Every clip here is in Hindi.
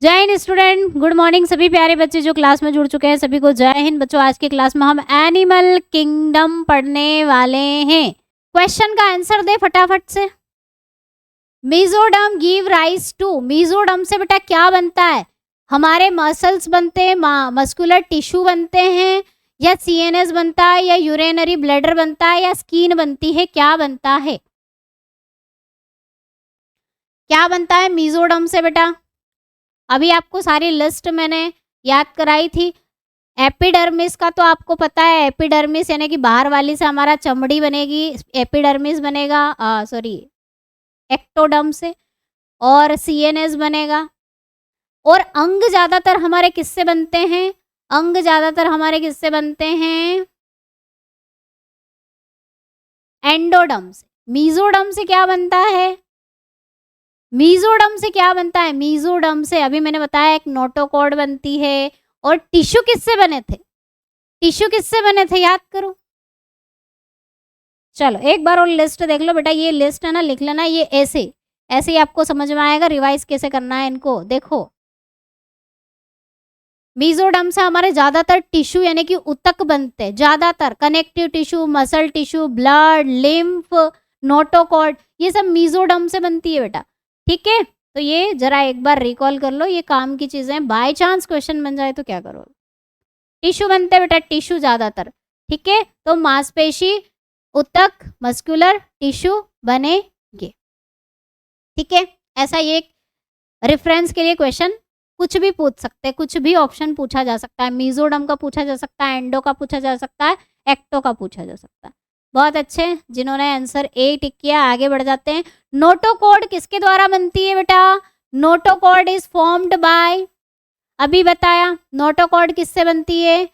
जय हिंद स्टूडेंट, गुड मॉर्निंग सभी प्यारे बच्चे जो क्लास में जुड़ चुके हैं सभी को जय हिंद। बच्चों आज की क्लास में हम एनिमल किंगडम पढ़ने वाले हैं। क्वेश्चन का आंसर दे फटाफट से। Mesoderm give rise to, mesoderm से बेटा क्या बनता है? हमारे मसल्स बनते हैं, मस्कुलर टिश्यू बनते हैं, या सीएनएस बनता है, या यूरिनरी ब्लैडर बनता है, या स्किन बनती है, क्या बनता है? क्या बनता है मीजोडर्म से बेटा? अभी आपको सारी लिस्ट मैंने याद कराई थी। एपिडर्मिस का तो आपको पता है, एपिडर्मिस यानी कि बाहर वाली से हमारा चमड़ी बनेगी, एपिडर्मिस बनेगा, सॉरी एक्टोडर्म से, और सीएनएस बनेगा। और अंग ज्यादातर हमारे किससे बनते हैं? अंग ज्यादातर हमारे किससे बनते हैं? एंडोडर्म से। मीजोडर्म से क्या बनता है? मीजोडर्म से क्या बनता है? मीजोडर्म से अभी मैंने बताया एक नोटोकॉर्ड बनती है। और टिश्यू किससे बने थे? टिश्यू किससे बने थे याद करो। चलो एक बार और लिस्ट देख लो बेटा, ये लिस्ट है ना, लिख लेना, ये ऐसे ऐसे ही आपको समझ में आएगा रिवाइज कैसे करना है इनको। देखो मीजोडर्म से हमारे ज्यादातर टिश्यू यानी कि ऊतक बनते हैं, ज्यादातर connective tissue, muscle tissue, blood, lymph, notochord, ये सब मीजोडर्म से बनती है बेटा। ठीक है, तो ये जरा एक बार रिकॉल कर लो, ये काम की चीजें, बाय चांस क्वेश्चन बन जाए तो क्या करो। टिश्यू बनते हैं बेटा, टिश्यू ज्यादातर। ठीक है, तो मांसपेशी, ऊतक, मस्कुलर टिश्यू बनेंगे। ठीक है, ऐसा ये रेफरेंस के लिए क्वेश्चन कुछ भी पूछ सकते हैं, कुछ भी ऑप्शन पूछा जा सकता है। मीजोडर्म का पूछा जा सकता है, एंडो का पूछा जा सकता है, एक्टो का पूछा जा सकता है। बहुत अच्छे, जिन्होंने आंसर ए टिक किया आगे बढ़ जाते हैं। नोटोकॉर्ड किसके द्वारा बनती है बेटा? नोटोकॉर्ड इज फॉर्म्ड बाय, अभी बताया नोटोकॉर्ड किससे बनती है?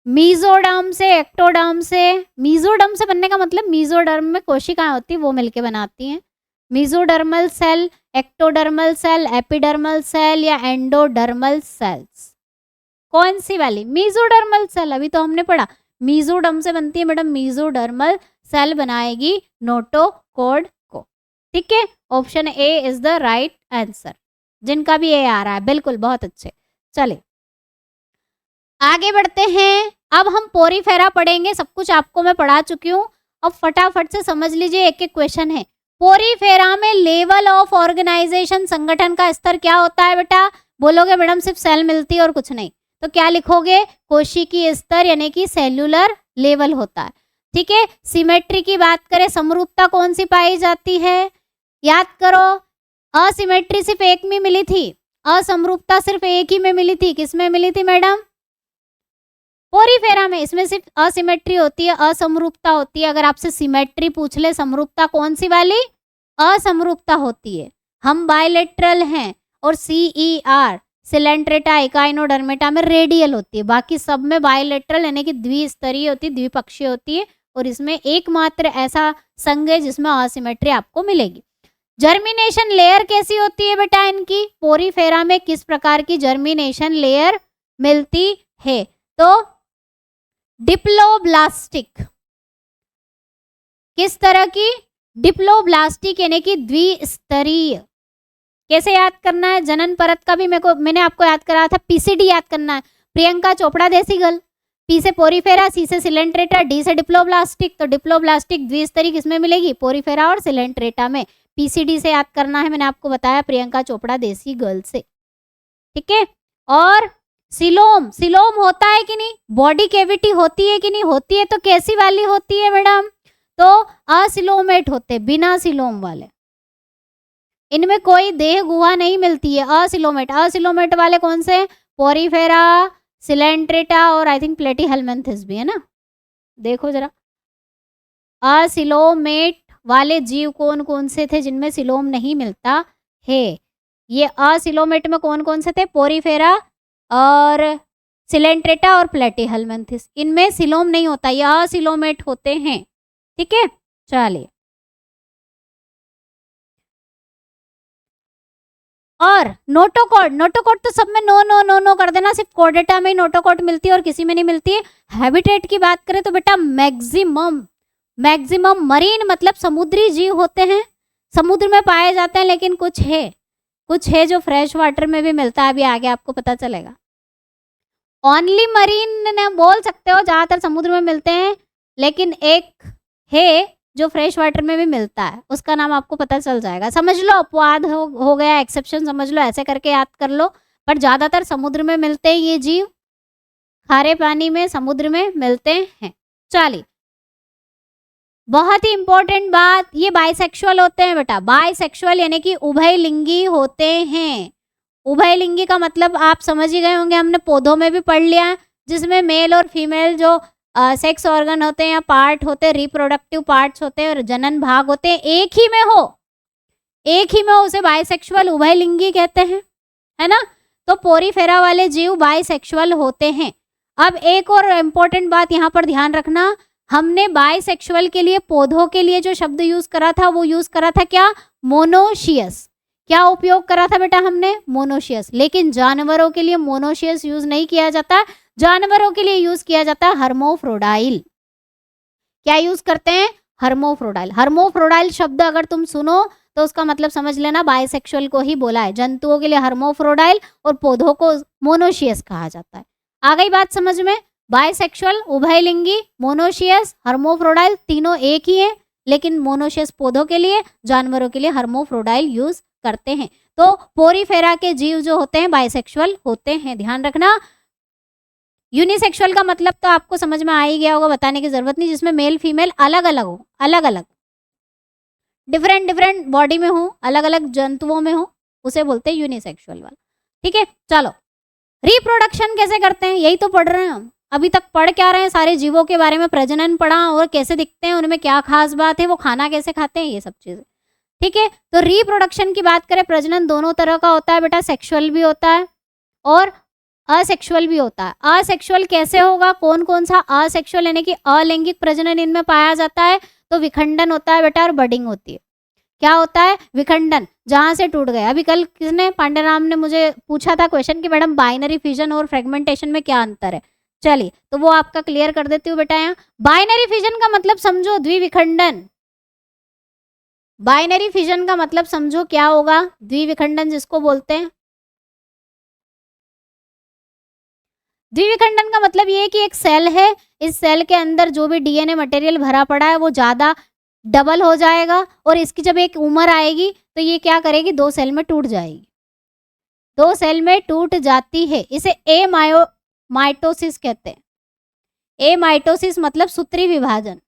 मीजोडर्म से, एक्टोडर्म से। मीजोडर्म से बनने का मतलब मीजोडर्म में कोशिकाएं होती है वो मिलके बनाती हैं। Mesodermal cell, ectodermal cell, epidermal cell या एंडोडर्मल सेल्स, कौन सी वाली? मीजोडर्मल सेल, अभी तो हमने पढ़ा मीजोडर्म से बनती है मैडम, मीजोडर्मल सेल बनाएगी नोटोकॉर्ड को। ठीक है, option A is the right answer. जिनका भी ए आ रहा है बिल्कुल, बहुत अच्छे। चले आगे बढ़ते हैं। अब हम पोरीफेरा पढ़ेंगे, सब कुछ आपको मैं पढ़ा चुकी हूँ। अब फटाफट से समझ लीजिए, एक एक क्वेश्चन है। पोरीफेरा में लेवल ऑफ ऑर्गेनाइजेशन, संगठन का स्तर क्या होता है बेटा? बोलोगे मैडम सिर्फ सेल मिलती है और कुछ नहीं, तो क्या लिखोगे? कोशिकीय स्तर यानी कि सेल्यूलर लेवल होता है। ठीक है, सिमेट्री की बात करें, समरूपता कौन सी पाई जाती है? याद करो, असिमेट्री सिर्फ एक में मिली थी, असमरूपता सिर्फ एक ही में मिली थी। किस में मिली थी मैडम? पोरीफेरा में। इसमें सिर्फ असिमेट्री होती है, असमरूपता होती है। अगर आपसे सिमेट्री पूछ ले, समरूपता कौन सी वाली? असमरूपता होती है। हम बायलेटरल हैं, और CER सिलेंट्रेटा, इकाइनोडर्मेटा में रेडियल होती है। बाकी सब में बायलेटरल यानी कि द्विस्तरीय होती है, द्विपक्षीय होती है। और इसमें एकमात्र ऐसा संघ है जिसमें असिमेट्री आपको मिलेगी। जर्मिनेशन लेयर कैसी होती है बेटा इनकी? पोरीफेरा में किस प्रकार की जर्मिनेशन लेयर मिलती है? तो डिप्लोब्लास्टिक। किस तरह की? डिप्लोब्लास्टिक यानी कि द्विस्तरीय। कैसे याद करना है? जनन परत का भी मैंने आपको याद कराया था, PCD याद करना है। प्रियंका चोपड़ा देसी गर्ल। P से पोरीफेरा, C से सिलेंट्रेटा, D से डिप्लोब्लास्टिक। तो डिप्लोब्लास्टिक द्विस्तरीय किसमें मिलेगी? पोरीफेरा और सिलेंट्रेटा में। PCD से याद करना है, मैंने आपको बताया प्रियंका चोपड़ा देसी गर्ल से। ठीक है, और सिलोम, सिलोम होता है कि नहीं? बॉडी कैविटी होती है कि नहीं? होती है, तो कैसी वाली होती है मैडम? तो असिलोमेट होते, बिना सिलोम वाले। इनमें कोई देह गुहा नहीं मिलती है, असिलोमेट। असिलोमेट वाले कौन से? पोरीफेरा, सिलेंट्रेटा और आई थिंक प्लेटीहेल्मिन्थेस भी है ना। देखो जरा, असिलोमेट वाले जीव कौन कौन से थे जिनमें सिलोम नहीं मिलता है? ये असिलोमेट में कौन कौन से थे? पोरीफेरा और सिलेंट्रेटा और प्लेटीहेल्मिन्थेस। इनमें सिलोम नहीं होता, ये असिलोमेट होते हैं। ठीक है, चलिए। और नोटोकॉर्ड, नोटोकॉर्ड तो सब में नो नो नो नो कर देना, सिर्फ कोर्डेटा में नोटोकॉर्ड मिलती है और किसी में नहीं मिलती है। हैबिटेट की बात करें तो बेटा मैक्सिमम मरीन मतलब समुद्री जीव होते हैं, समुद्र में पाए जाते हैं, लेकिन कुछ है कुछ है जो फ्रेश वाटर में भी मिलता है, अभी आगे आपको पता चलेगा। ओनली मरीन बोल सकते हो, ज़्यादातर समुद्र में मिलते हैं, लेकिन एक है जो फ्रेश वाटर में भी मिलता है, उसका नाम आपको पता चल जाएगा। समझ लो अपवाद हो गया, एक्सेप्शन समझ लो, ऐसे करके याद कर लो। पर ज़्यादातर समुद्र में मिलते हैं ये जीव, खारे पानी में, समुद्र में मिलते हैं। चलिए, बहुत ही इंपॉर्टेंट बात, ये बाइसेक्सुअल होते हैं बेटा। बाइसेक्सुअल यानी कि उभयलिंगी होते हैं। उभयलिंगी का मतलब आप समझ ही गए होंगे, हमने पौधों में भी पढ़ लिया है, जिसमें मेल और फीमेल जो सेक्स ऑर्गन होते हैं या पार्ट होते हैं, रिप्रोडक्टिव पार्ट्स होते हैं और जनन भाग होते हैं, एक ही में हो, उसे बाइसेक्सुअल उभयलिंगी कहते हैं, है ना। तो पोरीफेरा वाले जीव बाइसेक्सुअल होते हैं। अब एक और इम्पोर्टेंट बात यहाँ पर ध्यान रखना, हमने बाइसेक्सुअल के लिए, पौधों के लिए जो शब्द यूज करा था, वो यूज करा था क्या? मोनोशियस। क्या उपयोग करा था बेटा हमने? मोनोशियस। लेकिन जानवरों के लिए मोनोशियस यूज नहीं किया जाता, जानवरों के लिए यूज किया जाता है हर्मोफ्रोडाइल। क्या यूज करते हैं? हर्मोफ्रोडाइल। हर्मोफ्रोडाइल शब्द अगर तुम सुनो तो उसका मतलब समझ लेना बाइसेक्सुअल को ही बोला है। जंतुओं के लिए हर्मोफ्रोडाइल और पौधों को मोनोशियस कहा जाता है। आ गई बात समझ में? बाइसेक्सुअल, उभयलिंगी, मोनोशियस, हर्मोफ्रोडाइल तीनों एक ही है, लेकिन मोनोशियस पौधों के लिए, जानवरों के लिए हर्मोफ्रोडाइल यूज करते हैं। तो पोरीफेरा के जीव जो होते हैं बाइसेक्सुअल होते हैं, ध्यान रखना। यूनिसेक्सुअल का मतलब तो आपको समझ में आ ही गया होगा, बताने की जरूरत नहीं, जिसमें मेल फीमेल अलग अलग हो, अलग अलग डिफरेंट बॉडी में हो, अलग अलग जंतुओं में हो, उसे बोलते हैं यूनिसेक्सुअल वाला। ठीक है, चलो रिप्रोडक्शन कैसे करते हैं यही तो पढ़ रहे हैं हम। अभी तक पढ़ क्या रहे हैं? सारे जीवों के बारे में, प्रजनन पढ़ा और कैसे दिखते हैं, उनमें क्या खास बात है, वो खाना कैसे खाते हैं, ये सब चीजें। ठीक है, तो रिप्रोडक्शन की बात करें, प्रजनन दोनों तरह का होता है बेटा, सेक्सुअल भी होता है और असेक्सुअल भी होता है। असेक्सुअल कैसे होगा? कौन कौन सा असेक्सुअल यानी कि अलैंगिक प्रजनन इनमें पाया जाता है? तो विखंडन होता है बेटा और बडिंग होती है। क्या होता है? विखंडन, जहां से टूट गया। अभी कल किसने, पांडेराम ने मुझे पूछा था क्वेश्चन कि मैडम बाइनरी फिजन और फ्रेगमेंटेशन में क्या अंतर है। चलिए, तो वो आपका क्लियर कर देती हूँ बेटा। यहाँ बाइनरी फिजन का मतलब समझो द्विविखंडन। बाइनरी फिजन का मतलब समझो क्या होगा? द्विविखंडन जिसको बोलते हैं। द्विविखंडन का मतलब ये है कि एक सेल है, इस सेल के अंदर जो भी डीएनए मटेरियल भरा पड़ा है वो ज्यादा डबल हो जाएगा, और इसकी जब एक उम्र आएगी तो ये क्या करेगी? 2 सेल में टूट जाएगी, 2 सेल में टूट जाती है। इसे माइटोसिस कहते हैं। माइटोसिस मतलब सूत्री विभाजन।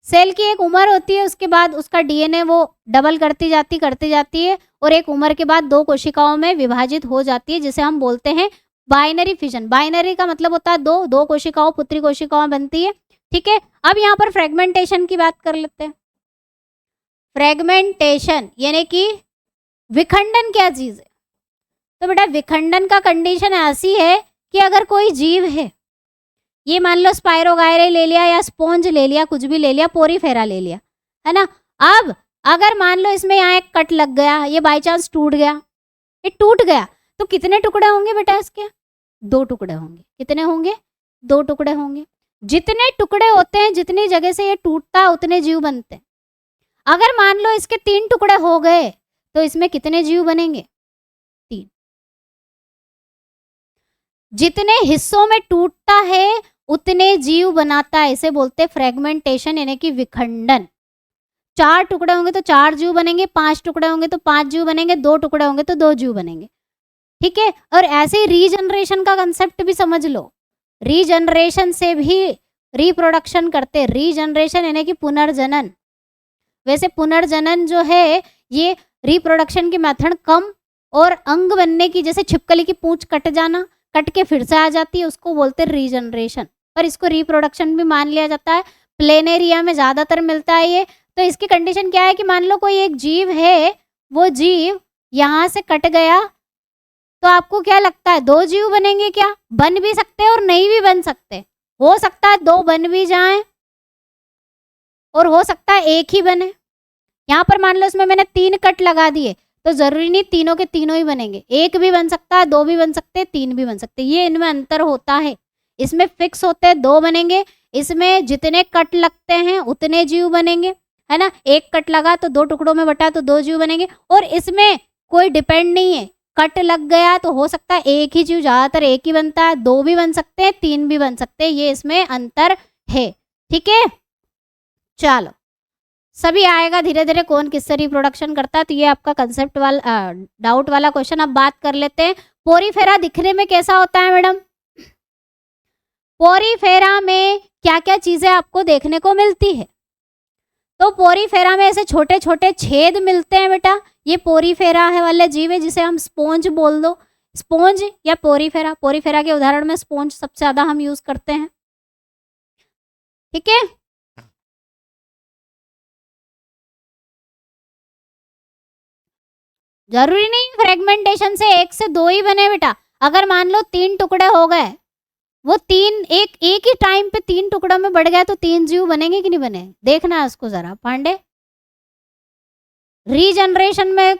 सेल की एक उम्र होती है, उसके बाद उसका डीएनए वो डबल करती जाती है और एक उम्र के बाद 2 कोशिकाओं में विभाजित हो जाती है, जिसे हम बोलते हैं बाइनरी फिजन। बाइनरी का मतलब होता है दो कोशिकाओं, पुत्री कोशिकाओं बनती है। ठीक है, अब यहाँ पर फ्रेगमेंटेशन की बात कर लेते हैं। फ्रेगमेंटेशन यानी कि विखंडन क्या चीज है? तो बेटा विखंडन का कंडीशन ऐसी है कि अगर कोई जीव है, ये मान लो स्पाइरोगायरे ले लिया या स्पॉन्ज ले लिया, कुछ भी ले लिया, पोरीफेरा ले लिया, है ना। अब अगर मान लो इसमें यहाँ एक कट लग गया, ये बाई चांस टूट गया, ये टूट गया, तो कितने टुकड़े होंगे बेटा इसके? 2 टुकड़े होंगे। कितने होंगे? 2 टुकड़े होंगे। जितने टुकड़े होते हैं, जितनी जगह से ये टूटता है, उतने जीव बनते हैं। अगर मान लो इसके 3 टुकड़े हो गए, तो इसमें कितने जीव बनेंगे? 3। जितने हिस्सों में टूटता है उतने जीव बनाता है, इसे बोलते हैं फ्रेगमेंटेशन यानी कि विखंडन। 4 टुकड़े होंगे तो 4 जीव बनेंगे, 5 टुकड़े होंगे तो 5 जीव बनेंगे, 2 टुकड़े होंगे तो 2 जीव बनेंगे। ठीक है, और ऐसे ही रीजनरेशन का कंसेप्ट भी समझ लो। रीजनरेशन से भी रिप्रोडक्शन करते, रीजनरेशन यानी कि पुनर्जनन। वैसे पुनर्जनन जो है ये रिप्रोडक्शन की मेथड कम और अंग बनने की, जैसे छिपकली की पूंछ कट जाना, कट के फिर से आ जाती है, उसको बोलते हैं रीजनरेशन। पर इसको रिप्रोडक्शन भी मान लिया जाता है, प्लेन एरिया में ज्यादातर मिलता है ये। तो इसकी कंडीशन क्या है कि मान लो कोई एक जीव है, वो जीव यहाँ से कट गया, तो आपको क्या लगता है 2 जीव बनेंगे क्या? बन भी सकते हैं और नहीं भी बन सकते। हो सकता है 2 बन भी जाएं और हो सकता है 1 ही बने। यहाँ पर मान लो इसमें मैंने 3 कट लगा दिए, तो जरूरी नहीं तीनों के तीनों ही बनेंगे, 1 भी बन सकता है, 2 भी बन सकते हैं, 3 भी बन सकते हैं। ये इनमें अंतर होता है। इसमें फिक्स होते हैं 2 बनेंगे, इसमें जितने कट लगते हैं उतने जीव बनेंगे। है ना, एक कट लगा तो 2 टुकड़ों में बटा तो 2 जीव बनेंगे, और इसमें कोई डिपेंड नहीं है, कट लग गया तो हो सकता है एक ही जीव, ज्यादातर एक ही बनता है, 2 भी बन सकते हैं, 3 भी बन सकते हैं, ये इसमें अंतर है। ठीक है, चलो सभी आएगा धीरे धीरे कौन किससे रिप्रोडक्शन करता है, तो ये आपका कंसेप्ट वाला डाउट वाला क्वेश्चन। अब बात कर लेते हैं पोरीफेरा दिखने में कैसा होता है मैडम। पोरीफेरा में क्या क्या चीजें आपको देखने को मिलती है, तो पोरीफेरा में ऐसे छोटे छोटे छेद मिलते हैं बेटा, ये पोरीफेरा है वाले जीव है जिसे हम स्पोंज बोल दो, स्पोंज या पोरीफेरा। पोरीफेरा के उदाहरण में स्पोंज सबसे ज्यादा हम यूज करते हैं। ठीक है, जरूरी नहीं फ्रेगमेंटेशन से 1 से 2 ही बने बेटा, अगर मान लो 3 टुकड़े हो गए, वो 3 एक ही टाइम पे 3 टुकड़ों में बढ़ गए तो 3 जीव बनेंगे कि नहीं बने, देखना है उसको जरा पांडे। रीजनरेशन में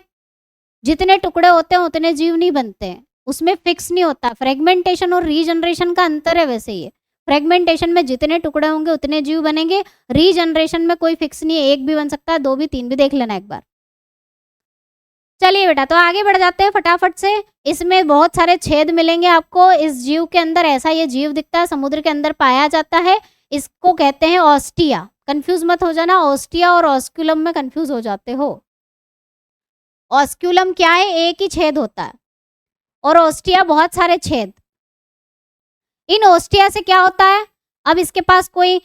जितने टुकड़े होते हैं उतने जीव नहीं बनते हैं, उसमें फिक्स नहीं होता। फ्रेगमेंटेशन और रीजनरेशन का अंतर है वैसे ही है, फ्रेगमेंटेशन में जितने टुकड़े होंगे उतने जीव बनेंगे, रीजनरेशन में कोई फिक्स नहीं है, 1 भी बन सकता है, 2 भी, 3 भी, देख लेना एक बार। चलिए बेटा, तो आगे बढ़ जाते हैं फटाफट से। इसमें बहुत सारे छेद मिलेंगे आपको इस जीव के अंदर, ऐसा ये जीव दिखता है, समुद्र के अंदर पाया जाता है, इसको कहते हैं ऑस्टिया। कंफ्यूज मत हो जाना, ऑस्टिया और ऑस्क्यूलम में कंफ्यूज हो जाते हो। ऑस्क्यूलम क्या है, एक ही छेद होता है, और ऑस्टिया बहुत सारे छेद। इन ऑस्टिया से क्या होता है, अब इसके पास कोई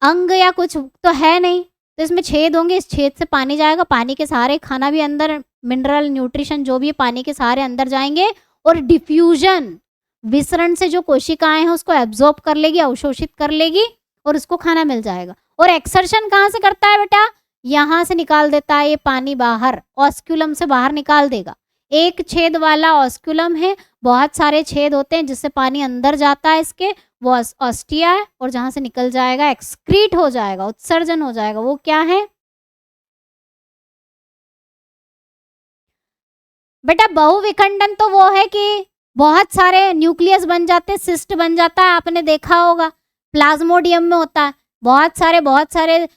अंग या कुछ तो है नहीं, तो इसमें छेद होंगे, इस छेद से पानी जाएगा, पानी के सहारे खाना भी अंदर, मिनरल न्यूट्रिशन जो भी है पानी के सहारे अंदर जाएंगे, और डिफ्यूजन विसरण से जो कोशिकाएं हैं उसको एब्जॉर्ब कर लेगी, अवशोषित कर लेगी, और उसको खाना मिल जाएगा। और एक्सर्शन कहाँ से करता है बेटा, यहाँ से निकाल देता है ये पानी बाहर, ऑस्क्यूलम से बाहर निकाल देगा। एक छेद वाला ऑस्क्यूलम है, बहुत सारे छेद होते हैं जिससे पानी अंदर जाता है इसके, वो ऑस्टिया है, और जहां से निकल जाएगा एक्सक्रीट हो जाएगा, उत्सर्जन हो जाएगा, वो क्या है बेटा, बहुविखंडन। तो वो है कि बहुत सारे न्यूक्लियस बन जाते हैं, सिस्ट बन जाता है, आपने देखा होगा प्लाज्मोडियम में होता है, बहुत सारे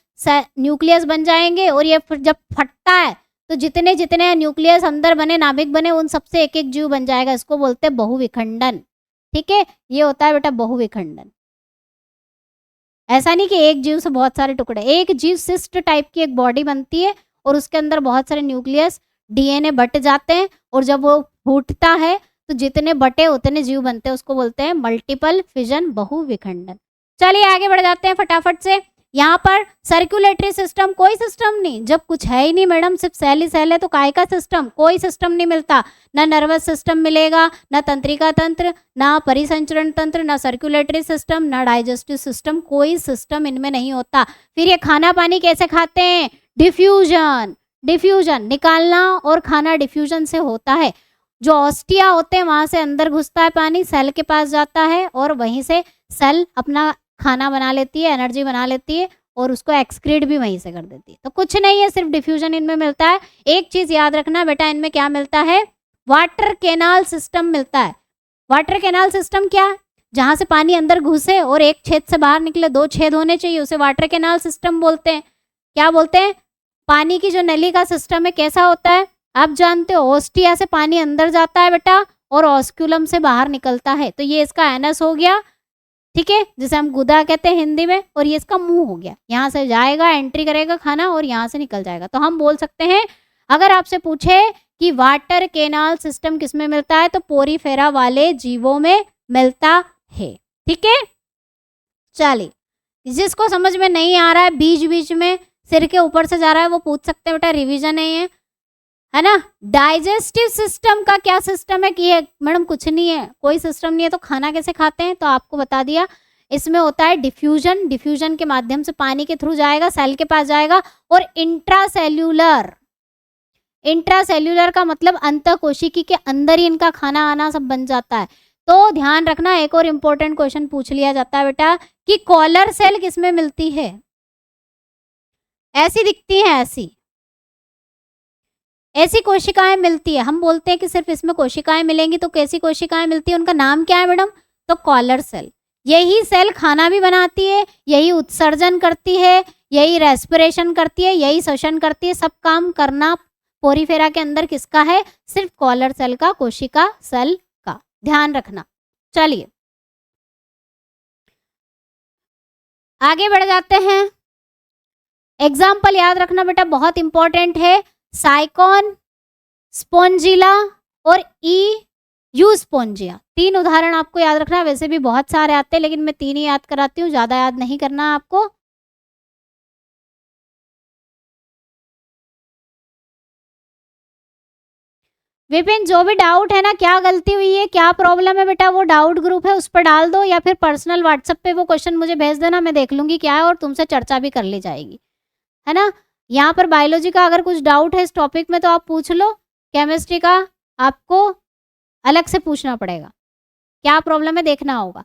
न्यूक्लियस बन जाएंगे, और ये जब फटता है तो जितने जितने न्यूक्लियस अंदर बने, नाभिक बने, उन सबसे एक एक जीव बन जाएगा, इसको बोलते हैं बहुविखंडन। ठीक है, ये होता है बेटा बहुविखंडन। ऐसा नहीं कि एक जीव से बहुत सारे टुकड़े, एक जीव सिस्ट टाइप की एक बॉडी बनती है, और उसके अंदर बहुत सारे न्यूक्लियस डीएनए बट जाते हैं, और जब वो फूटता है तो जितने बटे उतने जीव बनते हैं, उसको बोलते हैं मल्टीपल फिजन, बहुविखंडन। चलिए आगे बढ़ जाते हैं फटाफट से। यहाँ पर सर्कुलेटरी सिस्टम, कोई सिस्टम नहीं, जब कुछ है ही नहीं मैडम, सिर्फ सेल ही सेल है, तो काय का सिस्टम, कोई सिस्टम नहीं मिलता, ना नर्वस सिस्टम मिलेगा, ना तंत्रिका तंत्र, ना परिसंचरण तंत्र, ना सर्कुलेटरी सिस्टम, ना डाइजेस्टिव सिस्टम, कोई सिस्टम इनमें नहीं होता। फिर ये खाना पानी कैसे खाते हैं, डिफ्यूजन, डिफ्यूजन निकालना और खाना डिफ्यूजन से होता है। जो ऑस्टिया होते हैं वहां से अंदर घुसता है पानी, सेल के पास जाता है, और वहीं से सेल अपना खाना बना लेती है, एनर्जी बना लेती है, और उसको एक्सक्रीट भी वहीं से कर देती है। तो कुछ नहीं है, सिर्फ डिफ्यूजन इनमें मिलता है। एक चीज याद रखना बेटा, इनमें क्या मिलता है, वाटर कैनाल सिस्टम मिलता है। वाटर कैनाल सिस्टम क्या है, जहां से पानी अंदर घुसे और एक छेद से बाहर निकले, 2 छेद होने चाहिए, उसे वाटर कैनाल सिस्टम बोलते हैं। क्या बोलते हैं, पानी की जो नली का सिस्टम है कैसा होता है, आप जानते हो, ऑस्टिया से पानी अंदर जाता है बेटा, और ऑस्क्यूलम से बाहर निकलता है। तो ये इसका एनस हो गया, ठीक है, जिसे हम गुदा कहते हैं हिंदी में, और ये इसका मुंह हो गया, यहाँ से जाएगा, एंट्री करेगा खाना, और यहाँ से निकल जाएगा। तो हम बोल सकते हैं, अगर आपसे पूछे कि वाटर कैनाल सिस्टम किसमें मिलता है, तो पोरीफेरा वाले जीवों में मिलता है। ठीक है, चलिए, जिसको समझ में नहीं आ रहा है, बीच बीच में सिर के ऊपर से जा रहा है, वो पूछ सकते हैं, बेटा रिवीजन है ना। डाइजेस्टिव सिस्टम का क्या सिस्टम है कि मैडम कुछ नहीं है, कोई सिस्टम नहीं है, तो खाना कैसे खाते हैं, तो आपको बता दिया, इसमें होता है डिफ्यूजन, डिफ्यूजन के माध्यम से पानी के थ्रू जाएगा, सेल के पास जाएगा, और इंट्रासेल्यूलर, इंट्रासेल्यूलर का मतलब अंतःकोशिकी के अंदर ही इनका खाना आना सब बन जाता है। तो ध्यान रखना, एक और इम्पोर्टेंट क्वेश्चन पूछ लिया जाता है बेटा कि कॉलर सेल किसमें मिलती है, ऐसी दिखती है, ऐसी कोशिकाएं मिलती है। हम बोलते हैं कि सिर्फ इसमें कोशिकाएं मिलेंगी, तो कैसी कोशिकाएं मिलती है, उनका नाम क्या है मैडम, तो कॉलर सेल। यही सेल खाना भी बनाती है, यही उत्सर्जन करती है, यही रेस्पिरेशन करती है, यही श्वसन करती है। सब काम करना पोरीफेरा के अंदर किसका है? सिर्फ कॉलर सेल का, कोशिका सेल का। ध्यान रखना। चलिए आगे बढ़ जाते हैं। एग्जाम्पल याद रखना बेटा, बहुत इंपॉर्टेंट है। साइकॉन, स्पोंजिला और यू स्पोंजिया, 3 उदाहरण आपको याद रखना है। वैसे भी बहुत सारे आते हैं लेकिन मैं 3 ही याद कराती हूँ, ज्यादा याद नहीं करना आपको। विपिन, जो भी डाउट है ना, क्या गलती हुई है, क्या प्रॉब्लम है बेटा, वो डाउट ग्रुप है उस पर डाल दो, या फिर पर्सनल व्हाट्सएप पे वो क्वेश्चन मुझे भेज देना, मैं देख लूंगी क्या है और तुमसे चर्चा भी कर ली जाएगी, है ना। यहाँ पर बायोलॉजी का अगर कुछ डाउट है इस टॉपिक में तो आप पूछ लो, केमिस्ट्री का आपको अलग से पूछना पड़ेगा, क्या प्रॉब्लम है देखना होगा।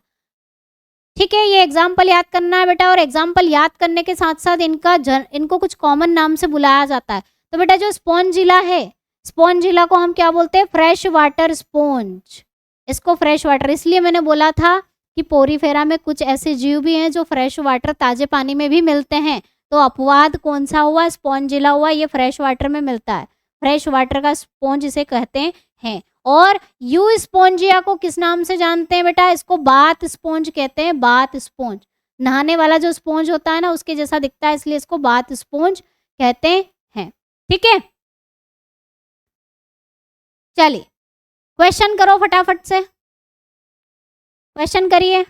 ठीक है, ये एग्जाम्पल याद करना है बेटा, और एग्जाम्पल याद करने के साथ साथ इनको कुछ कॉमन नाम से बुलाया जाता है। तो बेटा जो स्पोंजिला है, स्पोंजिला को हम क्या बोलते हैं? Fresh water sponge. इसको फ्रेश वाटर, इसलिए मैंने बोला था कि पोरीफेरा में कुछ ऐसे जीव भी हैं जो फ्रेश वाटर ताजे पानी में भी मिलते हैं। तो अपवाद कौन सा हुआ? स्पोंजिला हुआ, ये फ्रेश वाटर में मिलता है, फ्रेश वाटर का स्पोंज इसे कहते हैं। और यू स्पोंजिया को किस नाम से जानते हैं बेटा? इसको बाथ स्पोंज कहते हैं, बाथ स्पोंज। नहाने वाला जो स्पोंज होता है ना उसके जैसा दिखता है, इसलिए इसको बाथ स्पोंज कहते हैं। ठीक है, चलिए क्वेश्चन करो फटाफट से, क्वेश्चन करिए।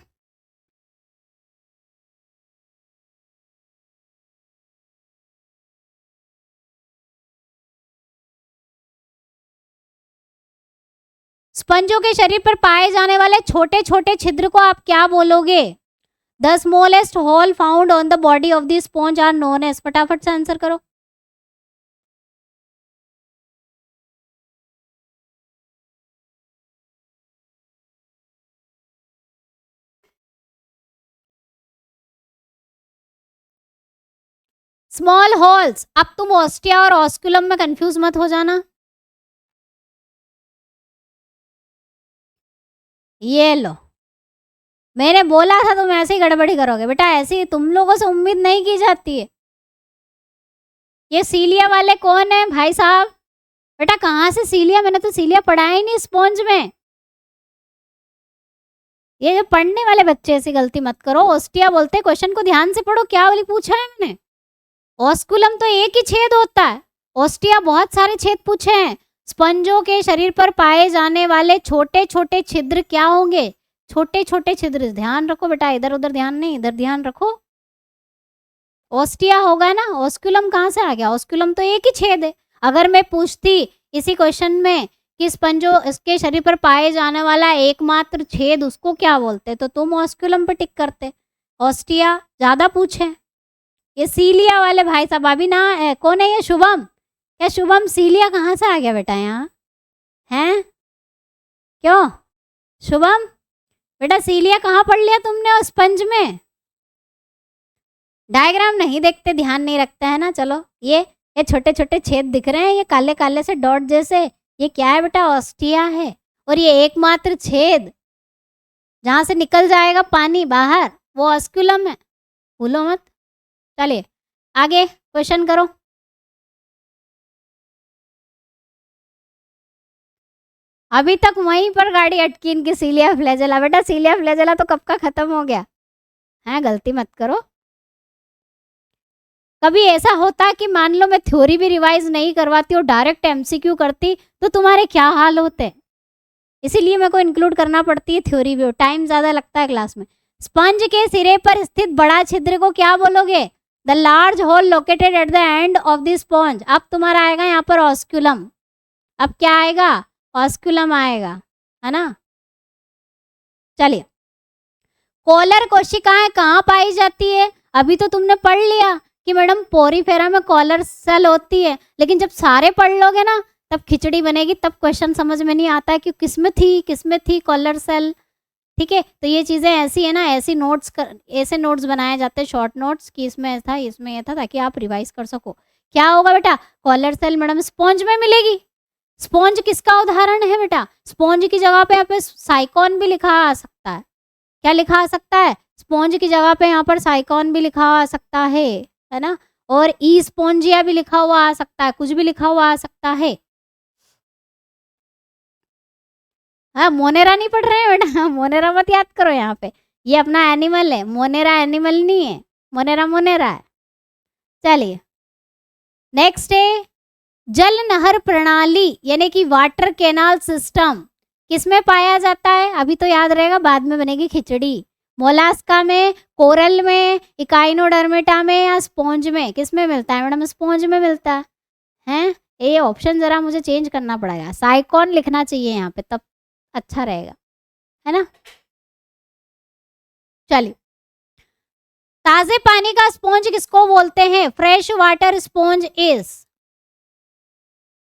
स्पंजों के शरीर पर पाए जाने वाले छोटे छोटे छिद्र को आप क्या बोलोगे? The smallest hole found on the body of the sponge are known as. फटाफट से आंसर करो। Small holes. अब तुम ऑस्टिया और ऑस्कुलम में कंफ्यूज मत हो जाना। ये लो, मैंने बोला था तुम ऐसे ही गड़बड़ी करोगे बेटा, ऐसी तुम लोगों से उम्मीद नहीं की जाती है। ये सीलिया वाले कौन है भाई साहब? बेटा कहाँ से सीलिया? मैंने तो सीलिया पढ़ा ही नहीं स्पॉन्ज में। ये जो पढ़ने वाले बच्चे ऐसी गलती मत करो। ऑस्टिया बोलते हैं, क्वेश्चन को ध्यान से पढ़ो, क्या वाली पूछा है मैंने। ऑस्कुलम तो एक ही छेद होता है, ऑस्टिया बहुत सारे छेद पूछे हैं। स्पंजों के शरीर पर पाए जाने वाले छोटे छोटे छिद्र क्या होंगे? छोटे छोटे छिद्र। ध्यान रखो बेटा, इधर उधर ध्यान नहीं, इधर ध्यान रखो। ऑस्टिया होगा ना, ऑस्कुलम कहाँ से आ गया? ऑस्कुलम तो एक ही छेद है। अगर मैं पूछती इसी क्वेश्चन में कि स्पंजों इसके शरीर पर पाए जाने वाला एकमात्र छेद उसको क्या बोलते, तो तुम ऑस्कुलम पर टिक करते। ऑस्टिया ज्यादा पूछे। ये सीलिया वाले भाई साहब अभी ना है, कौन है ये? शुभम। क्या शुभम सीलिया कहाँ से आ गया बेटा यहाँ? हैं क्यों शुभम? बेटा सीलिया कहाँ पढ़ लिया तुमने? और स्पंज में डायग्राम नहीं देखते, ध्यान नहीं रखते है ना। चलो ये छोटे छोटे छेद दिख रहे हैं, ये काले काले से डॉट जैसे, ये क्या है बेटा? ऑस्टिया है। और ये एकमात्र छेद जहां से निकल जाएगा पानी बाहर, वो ऑस्कुलम है, भूलो मत। चलिए आगे क्वेश्चन करो। अभी तक वहीं पर गाड़ी अटकी इनकी सीलिया फ्लैजेला। बेटा सीलिया फ्लैजेला तो कब का खत्म हो गया है, गलती मत करो। कभी ऐसा होता कि मान लो मैं थ्योरी भी रिवाइज नहीं करवाती और डायरेक्ट एमसीक्यू करती तो तुम्हारे क्या हाल होते। इसीलिए मेरे को इंक्लूड करना पड़ती है थ्योरी भी, टाइम ज्यादा लगता है क्लास में। स्पंज के सिरे पर स्थित बड़ा छिद्र को क्या बोलोगे? The large whole located at the end of the sponge. अब तुम्हारा आएगा यहाँ पर ऑस्कुलम। अब क्या आएगा? ऑस्कुलम आएगा, है ना। चलिए, कॉलर कोशिकाएं कहाँ पाई जाती है? अभी तो तुमने पढ़ लिया कि मैडम पोरीफेरा में कॉलर सेल होती है, लेकिन जब सारे पढ़ लोगे ना तब खिचड़ी बनेगी, तब क्वेश्चन समझ में नहीं आता है कि किसमें थी कॉलर सेल। ठीक है, तो ये चीज़ें ऐसी है ना, ऐसे नोट्स बनाए जाते हैं, शॉर्ट नोट्स, कि इसमें था इसमें ये था, ताकि आप रिवाइज कर सको। क्या होगा बेटा? कॉलर सेल मैडम स्पॉन्ज में मिलेगी। स्पॉन्ज किसका उदाहरण है बेटा? स्पॉन्ज की जगह पे यहाँ पे साइकॉन भी लिखा आ सकता है। क्या लिखा आ सकता है? स्पॉन्ज की जगह पे यहाँ पर साइकॉन भी लिखा आ सकता है ना, और ई स्पॉन्जिया भी लिखा हुआ आ सकता है, कुछ भी लिखा हुआ आ सकता है। हाँ, मोनेरा नहीं पढ़ रहे हैं बेटा, मोनेरा मत याद करो यहाँ पे, ये अपना एनिमल है, मोनेरा एनिमल नहीं है, मोनेरा मोनेरा है। चलिए नेक्स्ट है जल नहर प्रणाली यानी कि वाटर कैनाल सिस्टम किसमें पाया जाता है? अभी तो याद रहेगा, बाद में बनेगी खिचड़ी। मोलास्का में, कोरल में, इकाइनोडर्मेटा में या स्पॉन्ज में? किस में मिलता है मैडम? स्पॉन्ज में मिलता है। हैं? ये ऑप्शन जरा मुझे चेंज करना पड़ेगा, साइकॉन लिखना चाहिए यहाँ पे, तब अच्छा रहेगा, है ना। चलिए ताजे पानी का स्पॉन्ज किसको बोलते हैं? Fresh water sponge is.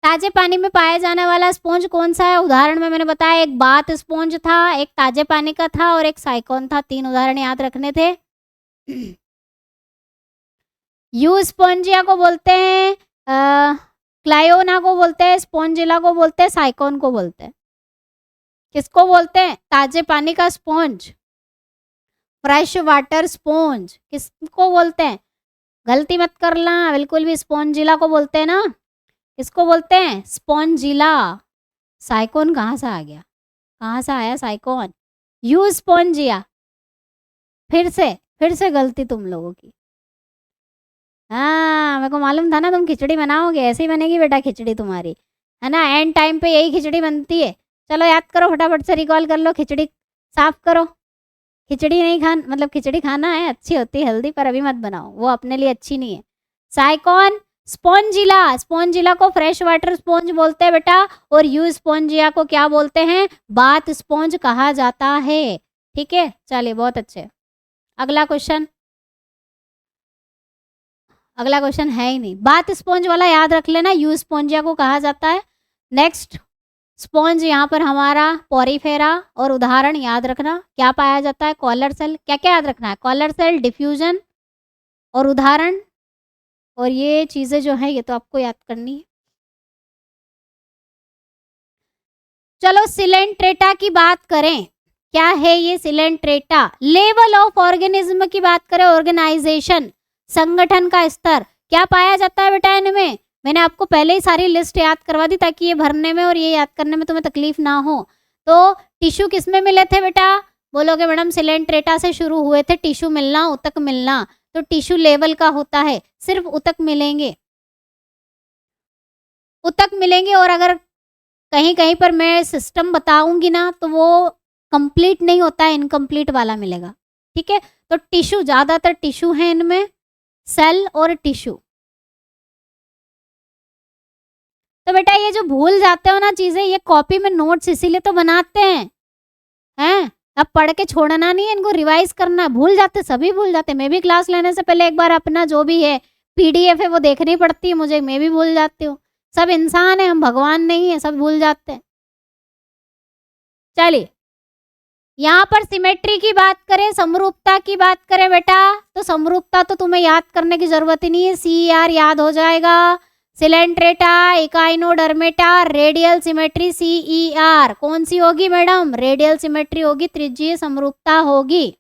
ताजे पानी में पाया जाने वाला स्पॉन्ज कौन सा है? उदाहरण में मैंने बताया, एक बाथ स्पॉन्ज था, एक ताजे पानी का था और एक साइकॉन था। 3 उदाहरण याद रखने थे। यू स्पॉन्जिया को बोलते हैं, क्लायोना को बोलते हैं, स्पॉन्जिला को बोलते हैं, साइकॉन को बोलते हैं। किसको बोलते हैं? ताजे पानी का स्पॉन्ज, फ्रेश वाटर स्पॉन्ज किसको बोलते हैं? गलती मत करना, बिल्कुल भी स्पॉन्जिला को बोलते हैं ना। किसको बोलते हैं? स्पॉन्जिला। साइकॉन कहाँ से आ गया? कहाँ से आया साइकॉन? You Spongia. फिर से गलती तुम लोगों की। हाँ, मेरे को मालूम था ना तुम खिचड़ी बनाओगे, ऐसे ही बनेगी बेटा खिचड़ी तुम्हारी, है ना। एंड टाइम पे यही खिचड़ी बनती है। चलो याद करो, फटाफट से रिकॉल कर लो, खिचड़ी साफ करो। खिचड़ी नहीं मतलब खिचड़ी खाना है, अच्छी होती है हेल्दी, पर अभी मत बनाओ, वो अपने लिए अच्छी नहीं है। साइकॉन, स्पॉन्जिला, स्पॉन्जिला को फ्रेश वाटर स्पॉन्ज बोलते हैं बेटा, और यू स्पॉन्जिया को क्या बोलते हैं? बाथ स्पॉन्ज कहा जाता है। ठीक है, चलिए बहुत अच्छे। अगला क्वेश्चन है ही नहीं, बाथ स्पॉन्ज वाला याद रख लेना, यू स्पॉन्जिया को कहा जाता है। नेक्स्ट स्पॉन्ज यहाँ पर हमारा पोरीफेरा, और उदाहरण याद रखना क्या पाया जाता है? Collar cell. क्या क्या याद रखना है? कॉलर सेल, डिफ्यूजन और उदाहरण, और ये चीजें जो है ये तो आपको याद करनी है। चलो सिलेंट्रेटा की बात करें, क्या है ये सिलेंट्रेटा? लेवल ऑफ ऑर्गेनिज्म की बात करें, ऑर्गेनाइजेशन, संगठन का स्तर, क्या पाया जाता है बेटा इनमें? मैंने आपको पहले ही सारी लिस्ट याद करवा दी ताकि ये भरने में और ये याद करने में तुम्हें तकलीफ ना हो। तो टिश्यू किस में मिले थे बेटा? बोलोगे मैडम सिलेंट्रेटा से शुरू हुए थे टिश्यू मिलना, ऊतक मिलना, तो टिश्यू लेवल का होता है, सिर्फ ऊतक मिलेंगे, ऊतक मिलेंगे। और अगर कहीं कहीं पर मैं सिस्टम बताऊंगी ना तो वो कंप्लीट नहीं होता है, इनकम्प्लीट वाला मिलेगा। ठीक है, तो टिश्यू, ज्यादातर टिश्यू है इनमें, सेल और टिश्यू। तो बेटा ये जो भूल जाते हो ना चीजें, ये कॉपी में नोट्स इसीलिए तो बनाते हैं। अब पढ़ के छोड़ना नहीं है, इनको रिवाइज करना। भूल जाते, सभी भूल जाते। मैं भी क्लास लेने से पहले एक बार अपना जो भी है पीडीएफ है वो देखनी पड़ती है मुझे, मैं भी भूल जाती हूँ। सब इंसान है, हम भगवान नहीं है, सब भूल जाते हैं। चलिए यहाँ पर सिमेट्री की बात करें, समरूपता की बात करें बेटा, तो समरूपता तो तुम्हें याद करने की जरूरत ही नहीं है, CER याद हो जाएगा। Coelenterata, Echinodermata, radial symmetry, CER कौन सी होगी मैडम? रेडियल सिमेट्री होगी, त्रिज्यीय समरूपता होगी।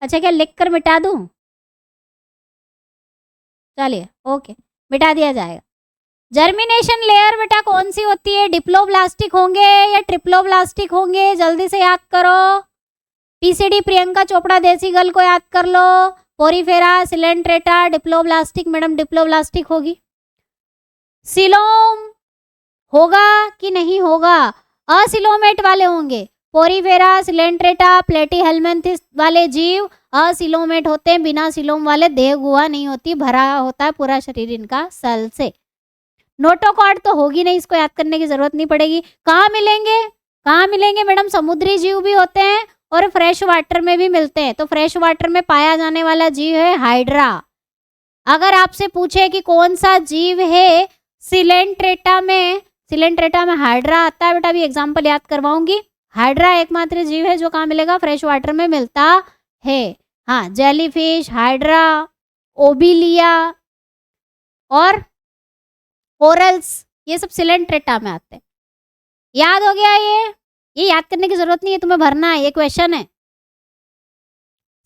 अच्छा क्या लिख कर मिटा दूं? चलिए ओके, मिटा दिया जाएगा। जर्मिनेशन लेयर बेटा कौन सी होती है? डिप्लोब्लास्टिक होंगे या ट्रिप्लोब्लास्टिक होंगे? जल्दी से याद करो। पीसीडी प्रियंका चोपड़ा देसी गर्ल को याद कर लो। Porifera, coelenterata, diploblastic, madam diploblastic होगी। सिलोम होगा कि नहीं होगा? असिलोमेट वाले होंगे। पोरीफेरा, सिलेंट्रेटा, प्लेटीहेल्मिन्थेस वाले जीव असिलोमेट होते हैं, बिना सिलोम वाले देह गुहा नहीं होती, भरा होता है पूरा शरीर इनका सेल से। नोटोकॉर्ड तो होगी नहीं, इसको याद करने की जरूरत नहीं पड़ेगी। कहाँ मिलेंगे? कहाँ मिलेंगे मैडम? समुद्री जीव भी होते हैं और फ्रेश वाटर में भी मिलते हैं। तो फ्रेश वाटर में पाया जाने वाला जीव है हाइड्रा। अगर आपसे पूछे कि कौन सा जीव है सिलेंट्रेटा में हाइड्रा आता है बेटा, अभी एग्जाम्पल याद करवाऊंगी। हाइड्रा एकमात्र जीव है जो कहाँ मिलेगा? फ्रेश वाटर में मिलता है। हाँ, जेलीफिश, हाइड्रा, ओबिलिया और कोरल्स, ये सब सिलेंट्रेटा में आते हैं। याद हो गया ये याद करने की जरूरत नहीं है, तुम्हें भरना है, ये क्वेश्चन है।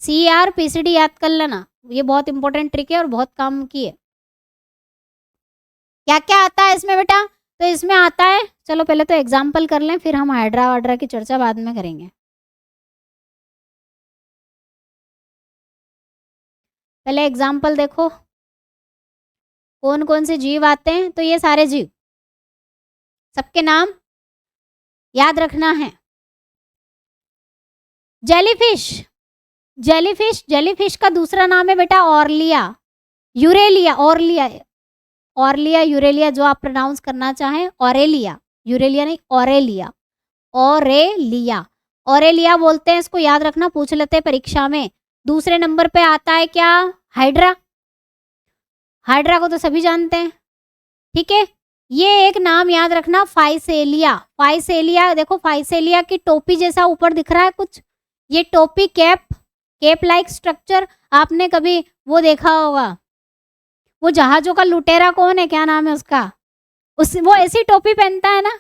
CR PCD याद कर लेना, ये बहुत इंपॉर्टेंट ट्रिक है और बहुत काम की है। क्या क्या आता है इसमें बेटा? तो इसमें आता है, चलो पहले तो एग्जाम्पल कर लें, फिर हम हाइड्रा वाड्रा की चर्चा बाद में करेंगे। पहले एग्जाम्पल देखो, कौन कौन से जीव आते हैं। तो ये सारे जीव, सबके नाम याद रखना है। जेलीफिश, जेलीफिश, जेलीफिश का दूसरा नाम है बेटा ऑर्लिया, यूरेलिया, ऑर्लिया, ऑर्लिया, यूरेलिया, जो आप प्रोनाउंस करना चाहें। ऑरेलिया, यूरेलिया नहीं, ऑरेलिया, ऑरेलिया, ऑरेलिया बोलते हैं इसको, याद रखना, पूछ लेते हैं परीक्षा में। दूसरे नंबर पे आता है क्या? हाइड्रा, हाइड्रा को तो सभी जानते हैं, ठीक है। ये एक नाम याद रखना, फाइसेलिया, फाइसेलिया, देखो फाइसेलिया की टोपी जैसा ऊपर दिख रहा है कुछ, ये टोपी, कैप, कैप लाइक स्ट्रक्चर। आपने कभी वो देखा होगा, वो जहाजों का लुटेरा कौन है, क्या नाम है उसका, वो ऐसी टोपी पहनता है ना।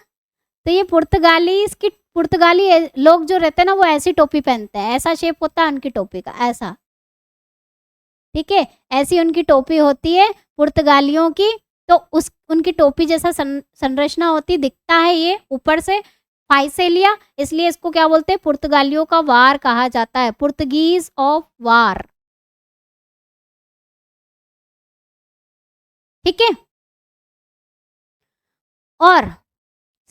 तो ये पुर्तगाली, इसकी पुर्तगाली लोग जो रहते हैं ना, वो ऐसी टोपी पहनते हैं, ऐसा शेप होता है उनकी टोपी का, ऐसा, ठीक है, ऐसी उनकी टोपी होती है पुर्तगालियों की। तो उनकी टोपी जैसा संरचना होती, दिखता है ये ऊपर से, फाइसेलिया, इसलिए इसको क्या बोलते हैं? पुर्तगालियों का वार कहा जाता है, पुर्तगीज ऑफ वार, ठीक है। और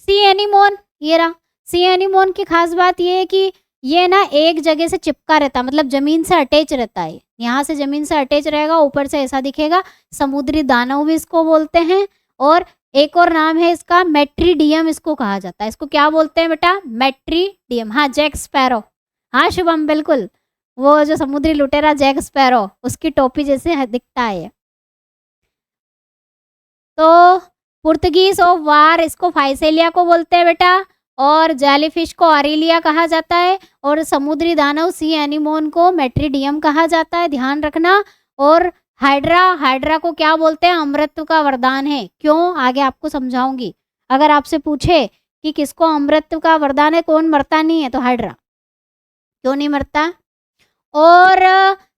सी एनीमोन, ये रहा सी एनीमोन की खास बात ये है कि ये ना एक जगह से चिपका रहता, मतलब जमीन से अटैच रहता है, यहाँ से जमीन से अटैच रहेगा, ऊपर से ऐसा दिखेगा। समुद्री दानव भी इसको बोलते हैं। और एक और नाम है इसका, मेट्रीडियम इसको कहा जाता है। इसको क्या बोलते हैं बेटा? मेट्रीडियम। हाँ, जैक स्पैरो, हाँ शुभम, बिल्कुल, वो जो समुद्री लुटेरा जैक स्पैरो, उसकी टोपी जैसे दिखता है। तो पुर्तगीज ऑफ वार, इसको फाइसेलिया को बोलते हैं बेटा, और जेलीफिश को ऑरेलिया कहा जाता है, और समुद्री दानव सी एनीमोन को मेट्रीडियम कहा जाता है, ध्यान रखना। और हाइड्रा, हाइड्रा को क्या बोलते हैं? अमृत का वरदान है। क्यों? आगे आपको समझाऊंगी। अगर आपसे पूछे कि किसको अमृत का वरदान है, कौन मरता नहीं है, तो हाइड्रा। क्यों नहीं मरता? और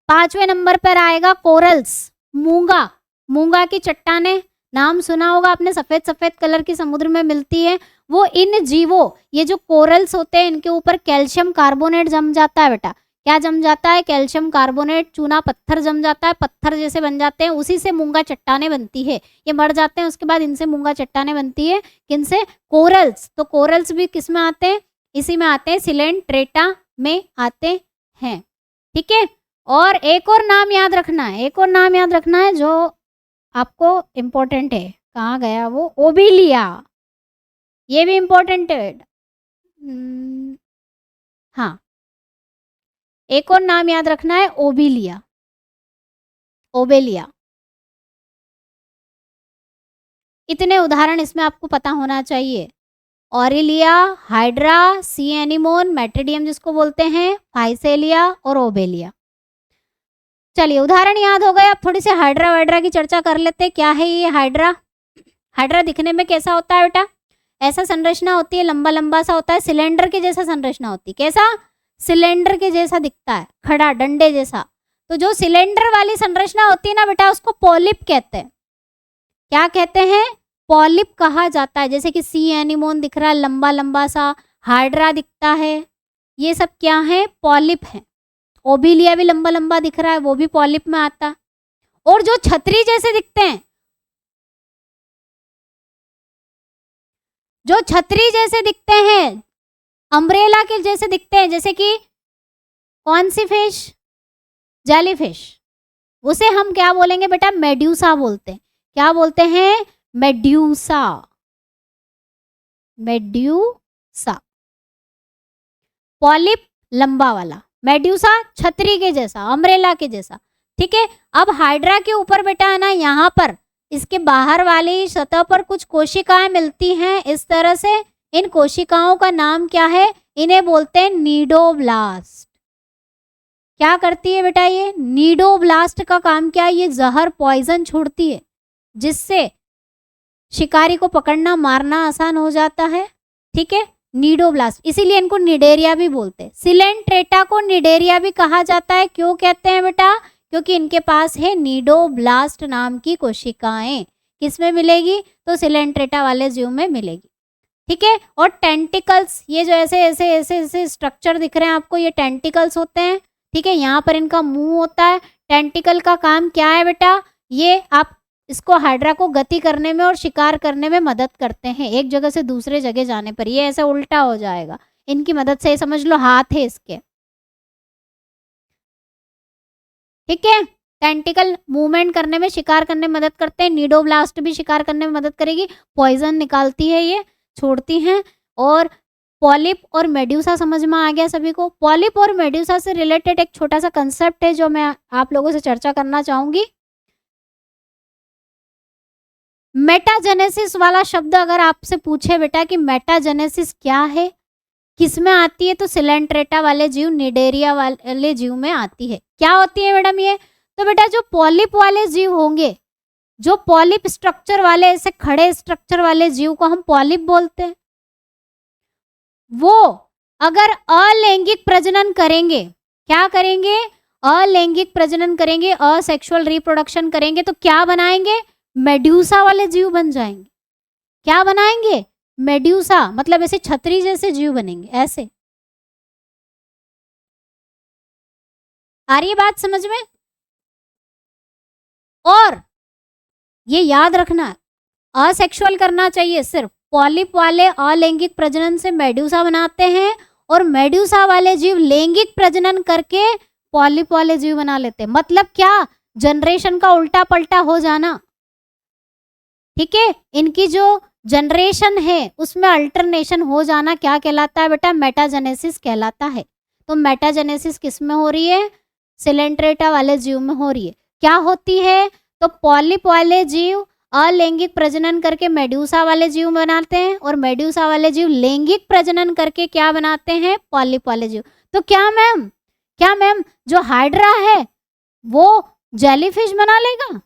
5वें नंबर पर आएगा कोरल्स, मूंगा, मूंगा की चट्टानें, नाम सुना होगा आपने, सफेद सफेद कलर की समुद्र में मिलती है। वो इन जीवों, ये जो कोरल्स होते हैं, इनके ऊपर कैल्शियम कार्बोनेट जम जाता है बेटा। क्या जम जाता है? कैल्शियम कार्बोनेट, चूना पत्थर जम जाता है, पत्थर जैसे बन जाते हैं, उसी से मूंगा चट्टानें बनती है। ये मर जाते हैं, उसके बाद इनसे मूंगा चट्टानें बनती है। किनसे? कोरल्स। तो कोरल्स भी किस में आते हैं? इसी में आते हैं, सिलेंट्रेटा में आते हैं, ठीक है। और एक और नाम याद रखना है, एक और नाम याद रखना है जो आपको इम्पोर्टेंट है। कहाँ गया वो? ओबिलिया, ये भी इम्पोर्टेंट है। हाँ, एक और नाम याद रखना है, ओबिलिया, ओबेलिया। इतने उदाहरण इसमें आपको पता होना चाहिए। ऑरेलिया, हाइड्रा, सी एनीमोन, मेट्रीडियम जिसको बोलते हैं, फाइसेलिया और ओबेलिया। चलिए, उदाहरण याद हो गए। अब थोड़ी सी हाइड्रा वाइड्रा की चर्चा कर लेते हैं। क्या है ये हाइड्रा? हाइड्रा दिखने में कैसा होता है बेटा? ऐसा संरचना होती है, लंबा लंबा सा होता है, सिलेंडर के जैसा संरचना होती है। कैसा? सिलेंडर के जैसा दिखता है, खड़ा, डंडे जैसा। तो जो सिलेंडर वाली संरचना होती है ना बेटा, उसको पॉलिप कहते हैं। क्या कहते हैं? पॉलिप कहा जाता है। जैसे कि सी एनीमोन दिख रहा है लंबा लंबा सा, हाइड्रा दिखता है, ये सब क्या है? पॉलिप है। ओबिलिया भी लंबा लंबा दिख रहा है, वो भी पॉलिप में आता है। और जो छतरी जैसे दिखते हैं, जो छतरी जैसे दिखते हैं, अम्ब्रेला के जैसे दिखते हैं, जैसे कि कौन सी फिश? जेलीफिश। उसे हम क्या बोलेंगे बेटा? मेड्यूसा बोलते हैं। क्या बोलते हैं? Medusa, medusa. पॉलिप लंबा वाला, मेड्यूसा छतरी के जैसा, अम्ब्रेला के जैसा, ठीक है। अब हाइड्रा के ऊपर बेटा है ना, यहाँ पर इसके बाहर वाली सतह पर कुछ कोशिकाएं मिलती हैं इस तरह से। इन कोशिकाओं का नाम क्या है? इन्हें बोलते हैं नीडोब्लास्ट। क्या करती है बेटा ये? नीडोब्लास्ट का काम क्या है? ये जहर, पॉइजन छोड़ती है, जिससे शिकारी को पकड़ना मारना आसान हो जाता है, ठीक है। नीडोब्लास्ट, इसीलिए इनको निडेरिया भी बोलते हैं। सिलेंट्रेटा को निडेरिया भी कहा जाता है, क्यों कहते हैं बेटा? क्योंकि इनके पास है नीडोब्लास्ट नाम की कोशिकाएं। किसमें मिलेगी? तो सिलेंट्रेटा वाले जीव में मिलेगी, ठीक है। और टेंटिकल्स, ये जो ऐसे ऐसे ऐसे ऐसे स्ट्रक्चर दिख रहे हैं आपको, ये टेंटिकल्स होते हैं, ठीक है। यहाँ पर इनका मुंह होता है। टेंटिकल का काम क्या है बेटा? ये आप इसको हाइड्रा को गति करने में और शिकार करने में मदद करते हैं, एक जगह से दूसरे जगह जाने पर। ये ऐसे उल्टा हो जाएगा इनकी मदद से, समझ लो हाथ है इसके, ठीक है। टेंटिकल मूवमेंट करने में, शिकार करने में मदद करते हैं। नीडोब्लास्ट भी शिकार करने में मदद करेगी, पॉइजन निकालती है, ये छोड़ती हैं। और पॉलिप और मेड्यूसा समझ में आ गया सभी को? पॉलिप और मेड्यूसा से रिलेटेड एक छोटा सा कंसेप्ट है जो मैं आप लोगों से चर्चा करना चाहूंगी। मेटाजेनेसिस वाला शब्द अगर आपसे पूछे बेटा कि मेटाजेनेसिस क्या है, किसमें आती है, तो सिलेंट्रेटा वाले जीव, निडेरिया वाले जीव में आती है। क्या होती है मैडम ये? तो बेटा जो पॉलिप वाले जीव होंगे, जो पॉलिप स्ट्रक्चर वाले, ऐसे खड़े स्ट्रक्चर वाले जीव को हम पॉलिप बोलते हैं, वो अगर अलैंगिक प्रजनन करेंगे, क्या करेंगे? अलैंगिक प्रजनन करेंगे, असेक्सुअल रिप्रोडक्शन करेंगे, तो क्या बनाएंगे? मेड्यूसा वाले जीव बन जाएंगे। क्या बनाएंगे? मेड्यूसा, मतलब ऐसे छतरी जैसे जीव बनेंगे, ऐसे। आ रही है बात समझ में? और ये याद रखना, असेक्सुअल करना चाहिए सिर्फ। पॉलिप वाले अलैंगिक प्रजनन से मेड्यूसा बनाते हैं, और मेड्यूसा वाले जीव लैंगिक प्रजनन करके पॉलिप वाले जीव बना लेते हैं। मतलब क्या? जनरेशन का उल्टा पलटा हो जाना, ठीक है। इनकी जो जनरेशन है उसमें अल्टरनेशन हो जाना क्या कहलाता है बेटा? मेटाजेनेसिस कहलाता है। तो मेटाजेनेसिस किस में हो रही है? सिलेंट्रेटा वाले जीव में हो रही है। क्या होती है? तो पॉलिप वाले जीव अलैंगिक प्रजनन करके मेड्यूसा वाले जीव बनाते हैं, और मेड्यूसा वाले जीव लैंगिक प्रजनन करके क्या बनाते हैं? पॉलिप वाले जीव। तो क्या मैम, क्या मैम जो हाइड्रा है वो जेलीफिश बना लेगा?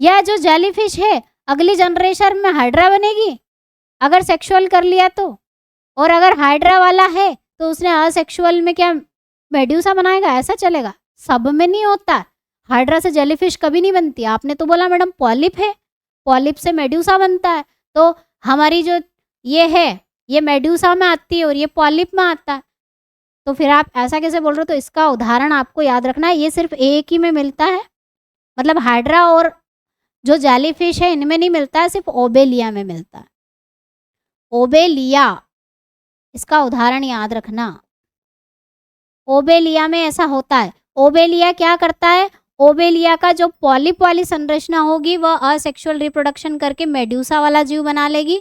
या जो जेलीफिश है अगली जनरेशन में हाइड्रा बनेगी अगर सेक्सुअल कर लिया तो? और अगर हाइड्रा वाला है तो उसने असेक्सुअल में क्या मेड्यूसा बनाएगा? ऐसा चलेगा? सब में नहीं होता। हाइड्रा से जेलीफिश कभी नहीं बनती। आपने तो बोला मैडम पॉलिप है, पॉलिप से मेड्यूसा बनता है, तो हमारी जो ये है ये मेड्यूसा में आती है और ये पॉलिप में आता है, तो फिर आप ऐसा कैसे बोल रहे हो? तो इसका उदाहरण आपको याद रखना है, ये सिर्फ एक ही में मिलता है। मतलब हाइड्रा और जो जेलीफिश है इनमें नहीं मिलता है, सिर्फ ओबेलिया में मिलता है। ओबेलिया, इसका उदाहरण याद रखना। ओबेलिया में ऐसा होता है। ओबेलिया क्या करता है? ओबेलिया का जो पॉलिप वाली संरचना होगी वह असेक्सुअल रिप्रोडक्शन करके मेड्यूसा वाला जीव बना लेगी,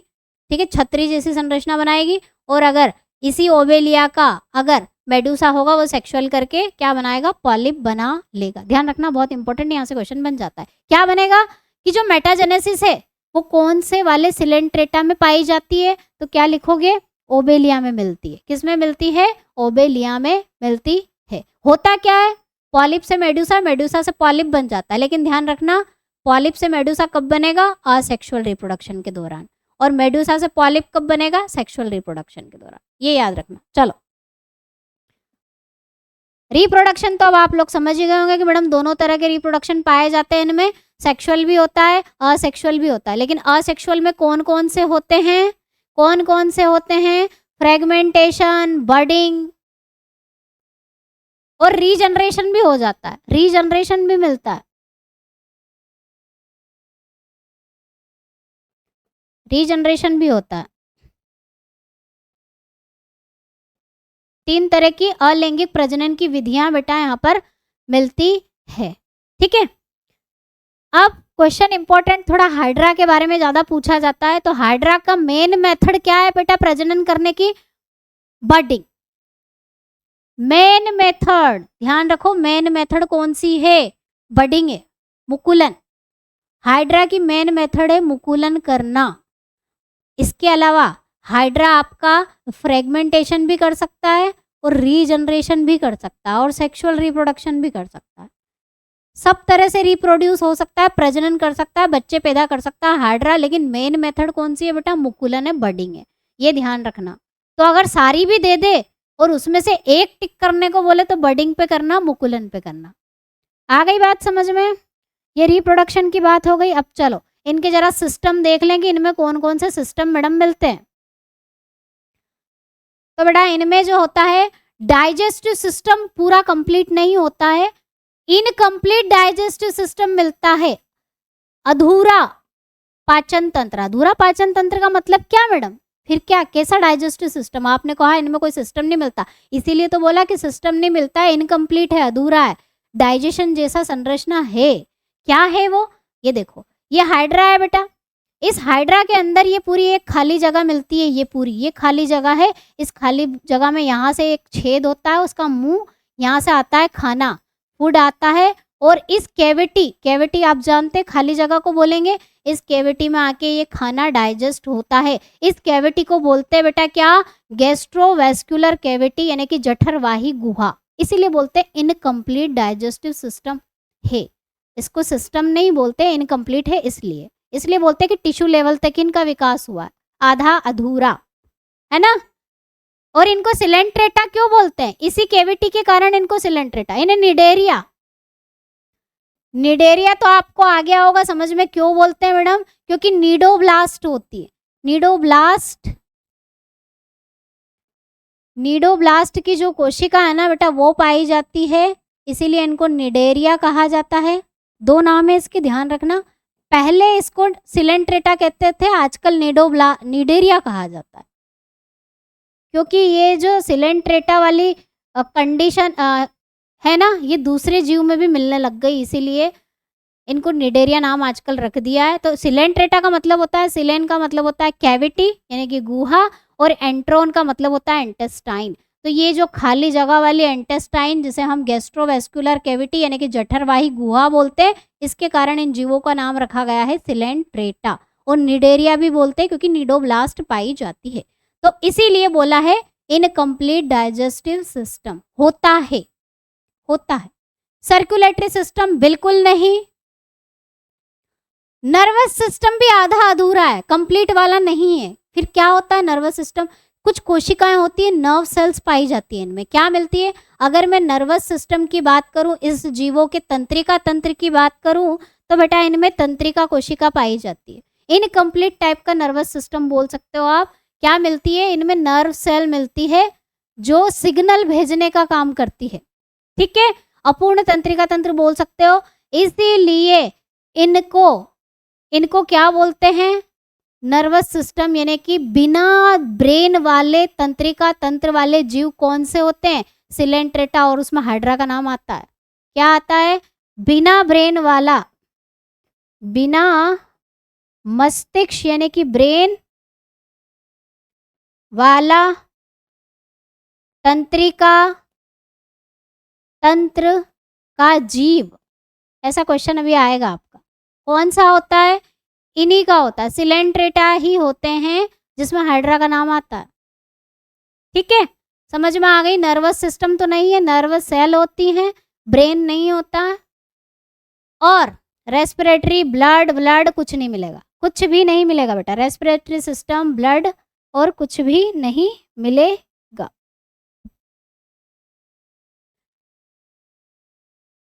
ठीक है, छतरी जैसी संरचना बनाएगी। और अगर इसी ओबेलिया का अगर मेड्यूसा होगा वो सेक्सुअल करके क्या बनाएगा? पॉलिप बना लेगा। ध्यान रखना, बहुत इंपॉर्टेंट, यहाँ से क्वेश्चन बन जाता है। क्या बनेगा? कि जो मेटाजेनेसिस है वो कौन से वाले सिलेंट्रेटा में पाई जाती है? तो क्या लिखोगे? ओबेलिया में मिलती है। किस में मिलती है? ओबेलिया में मिलती है। होता क्या है? पॉलिप से मेड्यूसा, मेड्यूसा से पॉलिप बन जाता है। लेकिन ध्यान रखना, पॉलिप से मेड्यूसा कब बनेगा? असेक्सुअल रिप्रोडक्शन के दौरान। और मेड्यूसा से पॉलिप कब बनेगा? सेक्सुअल रिप्रोडक्शन के दौरान। ये याद रखना। चलो, रिप्रोडक्शन तो अब आप लोग समझ ही गए होंगे कि मैडम दोनों तरह के रिप्रोडक्शन पाए जाते हैं। इनमें सेक्सुअल भी होता है, असेक्सुअल भी होता है। लेकिन असेक्सुअल में कौन कौन से होते हैं? कौन कौन से होते हैं? फ्रेगमेंटेशन, बर्डिंग और रीजनरेशन भी हो जाता है। रीजनरेशन भी मिलता है। रीजनरेशन भी होता है। 3 तरह की अलैंगिक प्रजनन की विधियां बेटा यहाँ पर मिलती है, ठीक है। अब क्वेश्चन इंपॉर्टेंट, थोड़ा हाइड्रा के बारे में ज्यादा पूछा जाता है। तो हाइड्रा का मेन मेथड क्या है बेटा प्रजनन करने की? बर्डिंग। मेन मेथड ध्यान रखो, मेन मेथड कौन सी है? बर्डिंग है, मुकुलन। हाइड्रा की मेन मेथड है मुकुलन करना। इसके अलावा हाइड्रा आपका फ्रेगमेंटेशन भी कर सकता है और रीजनरेशन भी कर सकता है और सेक्सुअल रिप्रोडक्शन भी कर सकता है। सब तरह से रिप्रोड्यूस हो सकता है, प्रजनन कर सकता है, बच्चे पैदा कर सकता है हाइड्रा, लेकिन मेन मेथड कौन सी है बेटा? मुकुलन है, बडिंग है, ये ध्यान रखना। तो अगर सारी भी दे दे और उसमें से एक टिक करने को बोले तो बडिंग पे करना, मुकुलन पे करना। आ गई बात समझ में? ये रिप्रोडक्शन की बात हो गई। अब चलो इनके जरा सिस्टम देख लें कि इनमें कौन कौन से सिस्टम मैडम मिलते हैं। तो बेटा इनमें जो होता है डाइजेस्टिव सिस्टम पूरा कंप्लीट नहीं होता है, इनकम्प्लीट डाइजेस्टिव सिस्टम मिलता है, अधूरा पाचन तंत्र। अधूरा पाचन तंत्र का मतलब क्या मैडम? फिर क्या, कैसा डाइजेस्टिव सिस्टम? आपने कहा इनमें कोई सिस्टम नहीं मिलता, इसीलिए तो बोला कि सिस्टम नहीं मिलता है, इनकम्प्लीट है, अधूरा है, डाइजेशन जैसा संरचना है। क्या है वो? ये देखो, ये हाइड्रा है बेटा, इस हाइड्रा के अंदर ये पूरी एक खाली जगह मिलती है, ये पूरी ये खाली जगह है। इस खाली जगह में यहाँ से एक छेद होता है, उसका मुंह, यहाँ से आता है खाना, फूड आता है, और इस कैविटी, कैविटी आप जानते हैं खाली जगह को बोलेंगे, इस कैविटी में आके ये खाना डाइजेस्ट होता है। इस कैविटी को बोलते हैं बेटा क्या? गैस्ट्रोवेस्कुलर कैविटी, यानी कि जठरवाही गुहा। इसीलिए बोलते हैं इनकम्प्लीट डाइजेस्टिव सिस्टम है, इसको सिस्टम नहीं बोलते, इनकम्प्लीट है इसलिए। इसलिए बोलते हैं कि टिश्यू लेवल तक इनका विकास हुआ, आधा अधूरा है ना। और इनको सिलेंट्रेटा क्यों बोलते हैं? इसी कैविटी के कारण इनको सिलेंट्रेटा, इन्हें निडेरिया, निडेरिया तो आपको आ गया होगा समझ में क्यों बोलते हैं मैडम? क्योंकि नीडोब्लास्ट होती है, नीडोब्लास्ट, नीडोब्लास्ट की जो कोशिका है ना बेटा वो पाई जाती है, इसीलिए इनको निडेरिया कहा जाता है। दो नाम है इसके, ध्यान रखना, पहले इसको सिलेंट्रेटा कहते थे, आजकल निडेरिया कहा जाता है, क्योंकि ये जो सिलेंट्रेटा वाली कंडीशन है ना, ये दूसरे जीव में भी मिलने लग गई, इसीलिए इनको निडेरिया नाम आजकल रख दिया है। तो सिलेंट्रेटा का मतलब होता है, सिलेन का मतलब होता है कैविटी यानी कि गुहा, और एंट्रोन का मतलब होता है इंटेस्टाइन। तो ये जो खाली जगह वाली इंटेस्टाइन, जिसे हम गैस्ट्रोवेस्कुलर कैविटी यानी कि जठरवाही गुहा बोलते हैं, इसके कारण इन जीवों का नाम रखा गया है सिलेंट्रेटा। और निडेरिया भी बोलते हैं क्योंकि नीडोब्लास्ट पाई जाती है। तो इसीलिए बोला है इनकम्प्लीट डाइजेस्टिव सिस्टम होता है, होता है। सर्कुलेटरी सिस्टम बिल्कुल नहीं। नर्वस सिस्टम भी आधा अधूरा है, कंप्लीट वाला नहीं है। फिर क्या होता है नर्वस सिस्टम? कुछ कोशिकाएं होती है, नर्व सेल्स पाई जाती है, इनमें क्या मिलती है? अगर मैं नर्वस सिस्टम की बात करूं, इस जीवों के तंत्रिका तंत्र की बात करूं, तो बेटा इनमें तंत्रिका कोशिका पाई जाती है। इनकम्प्लीट टाइप का नर्वस सिस्टम बोल सकते हो आप। क्या मिलती है? इनमें नर्व सेल मिलती है जो सिग्नल भेजने का काम करती है, ठीक है, अपूर्ण तंत्रिका तंत्र बोल सकते हो। इसीलिए इनको क्या बोलते हैं? नर्वस सिस्टम, यानी कि बिना ब्रेन वाले तंत्रिका तंत्र वाले जीव कौन से होते हैं? सिलेंट्रेटा, और उसमें हाइड्रा का नाम आता है। क्या आता है? बिना ब्रेन वाला, बिना मस्तिष्क यानी कि ब्रेन वाला तंत्रिका तंत्र का जीव, ऐसा क्वेश्चन अभी आएगा आपका। कौन सा होता है? इन्हीं का होता है, सिलेंट्रेटा ही होते हैं जिसमें हाइड्रा का नाम आता है, ठीक है, समझ में आ गई। नर्वस सिस्टम तो नहीं है, नर्वस सेल होती हैं, ब्रेन नहीं होता है। और रेस्पिरेटरी, ब्लड कुछ नहीं मिलेगा, कुछ भी नहीं मिलेगा बेटा। रेस्पिरेटरी सिस्टम, ब्लड और कुछ भी नहीं मिलेगा।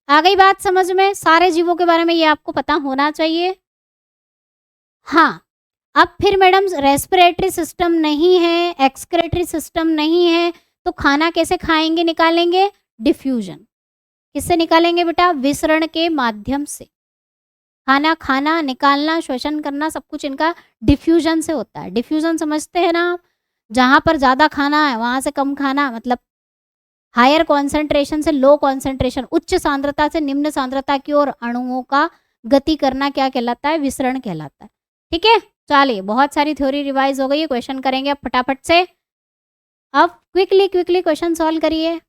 आ गई बात समझ में? सारे जीवों के बारे में ये आपको पता होना चाहिए। हाँ, अब फिर मैडम रेस्पिरेटरी सिस्टम नहीं है, एक्सक्रेटरी सिस्टम नहीं है, तो खाना कैसे खाएंगे, निकालेंगे? डिफ्यूजन। किससे निकालेंगे बेटा? विसरण के माध्यम से। खाना खाना, निकालना, श्वसन करना, सब कुछ इनका डिफ्यूजन से होता है। डिफ्यूजन समझते हैं ना आप? जहाँ पर ज़्यादा खाना है वहाँ से कम खाना, मतलब हायर कॉन्सेंट्रेशन से लो कॉन्सेंट्रेशन, उच्च सांद्रता से निम्न सांद्रता की ओर अणुओं का गति करना क्या कहलाता है? विसरण कहलाता है, ठीक है। चलिए, बहुत सारी थ्योरी रिवाइज हो गई है, क्वेश्चन करेंगे अब फटाफट से। अब क्विकली क्वेश्चन सॉल्व करिए।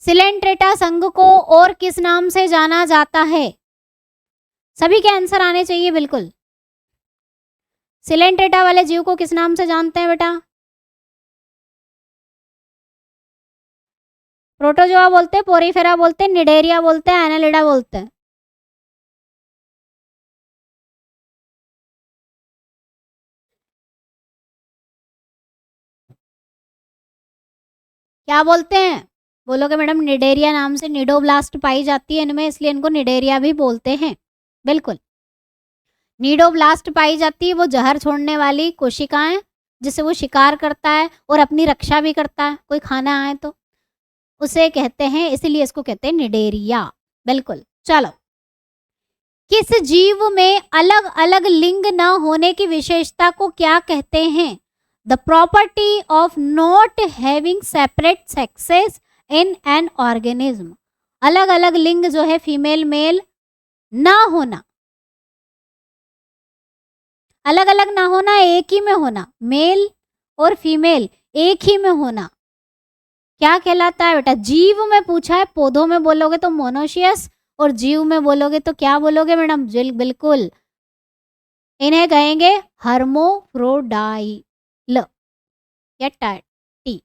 सिलेंट्रेटा संघ को और किस नाम से जाना जाता है? सभी के आंसर आने चाहिए बिल्कुल। सिलेंट्रेटा वाले जीव को किस नाम से जानते हैं बेटा? प्रोटोजोआ बोलते हैं, पोरीफेरा बोलते हैं, निडेरिया बोलते हैं, एनालिडा बोलते हैं। क्या बोलते हैं? बोलोगे मैडम निडेरिया नाम से निडोब्लास्ट पाई जाती है इनमें, इसलिए इनको निडेरिया भी बोलते हैं। बिल्कुल, निडोब्लास्ट पाई जाती है, वो जहर छोड़ने वाली कोशिकाएं जिससे वो शिकार करता है और अपनी रक्षा भी करता है, कोई खाना आए तो उसे कहते हैं, इसीलिए इसको कहते हैं निडेरिया। बिल्कुल। चलो, किस जीव में अलग अलग लिंग न होने की विशेषता को क्या कहते हैं? The property of not having separate sexes in an organism. अलग अलग लिंग जो है, फीमेल मेल ना होना, अलग अलग ना होना, एक ही में होना, मेल और फीमेल एक ही में होना, क्या कहलाता है बेटा? जीव में पूछा है, पौधों में बोलोगे तो मोनोशियस, और जीव में बोलोगे तो क्या बोलोगे मैडम? बिल्कुल, इन्हें कहेंगे हर्मोफ्रोडाइल या टी।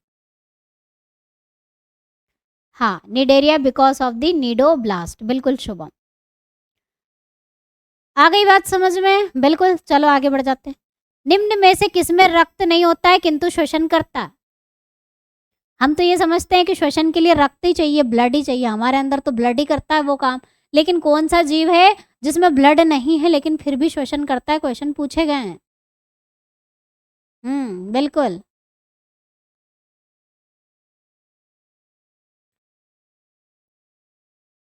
हाँ, Cnidaria because of the cnidoblast. बिल्कुल शुभम, आ गई बात समझ में? बिल्कुल। चलो आगे बढ़ जाते हैं। निम्न में से किसमें रक्त नहीं होता है किंतु श्वसन करता है? हम तो ये समझते हैं कि श्वसन के लिए रक्त ही चाहिए, ब्लड ही चाहिए, हमारे अंदर तो ब्लड ही करता है वो काम। लेकिन कौन सा जीव है जिसमें ब्लड नहीं है लेकिन फिर भी श्वसन करता है? क्वेश्चन पूछे गए हैं। बिल्कुल।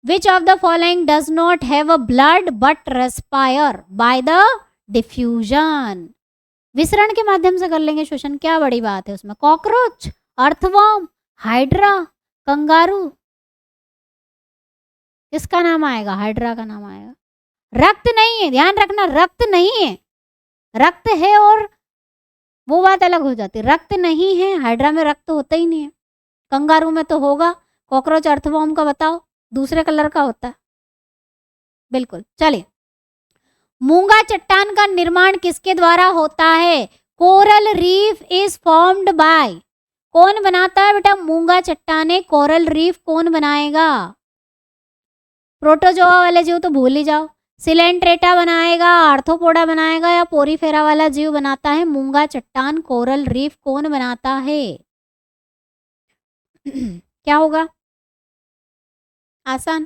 Which of the following does not have a blood but respire by the diffusion? विसरण के माध्यम से कर लेंगे श्वसन, क्या बड़ी बात है उसमें? कॉकरोच, अर्थवर्म, हाइड्रा, कंगारू, किसका नाम आएगा? हाइड्रा का नाम आएगा। रक्त नहीं है, ध्यान रखना, रक्त नहीं है, रक्त है और वो बात अलग हो जाती है। रक्त नहीं है, हाइड्रा में रक्त होता ही नहीं है, कंगारू में तो होगा, कॉकरोच अर्थवर्म का बताओ, दूसरे कलर का होता है। बिल्कुल। चलिए, मूंगा चट्टान का निर्माण किसके द्वारा होता है? Coral reef is formed by. कौन बनाता है बेटा मूंगा चट्टाने? कोरल रीफ कौन बनाएगा? प्रोटोजोआ वाले जीव तो भूल ही जाओ। सिलेंट्रेटा बनाएगा, आर्थ्रोपोडा बनाएगा, या पोरीफेरा वाला जीव बनाता है मूंगा चट्टान? कोरल रीफ कौन बनाता है? क्या होगा? आसान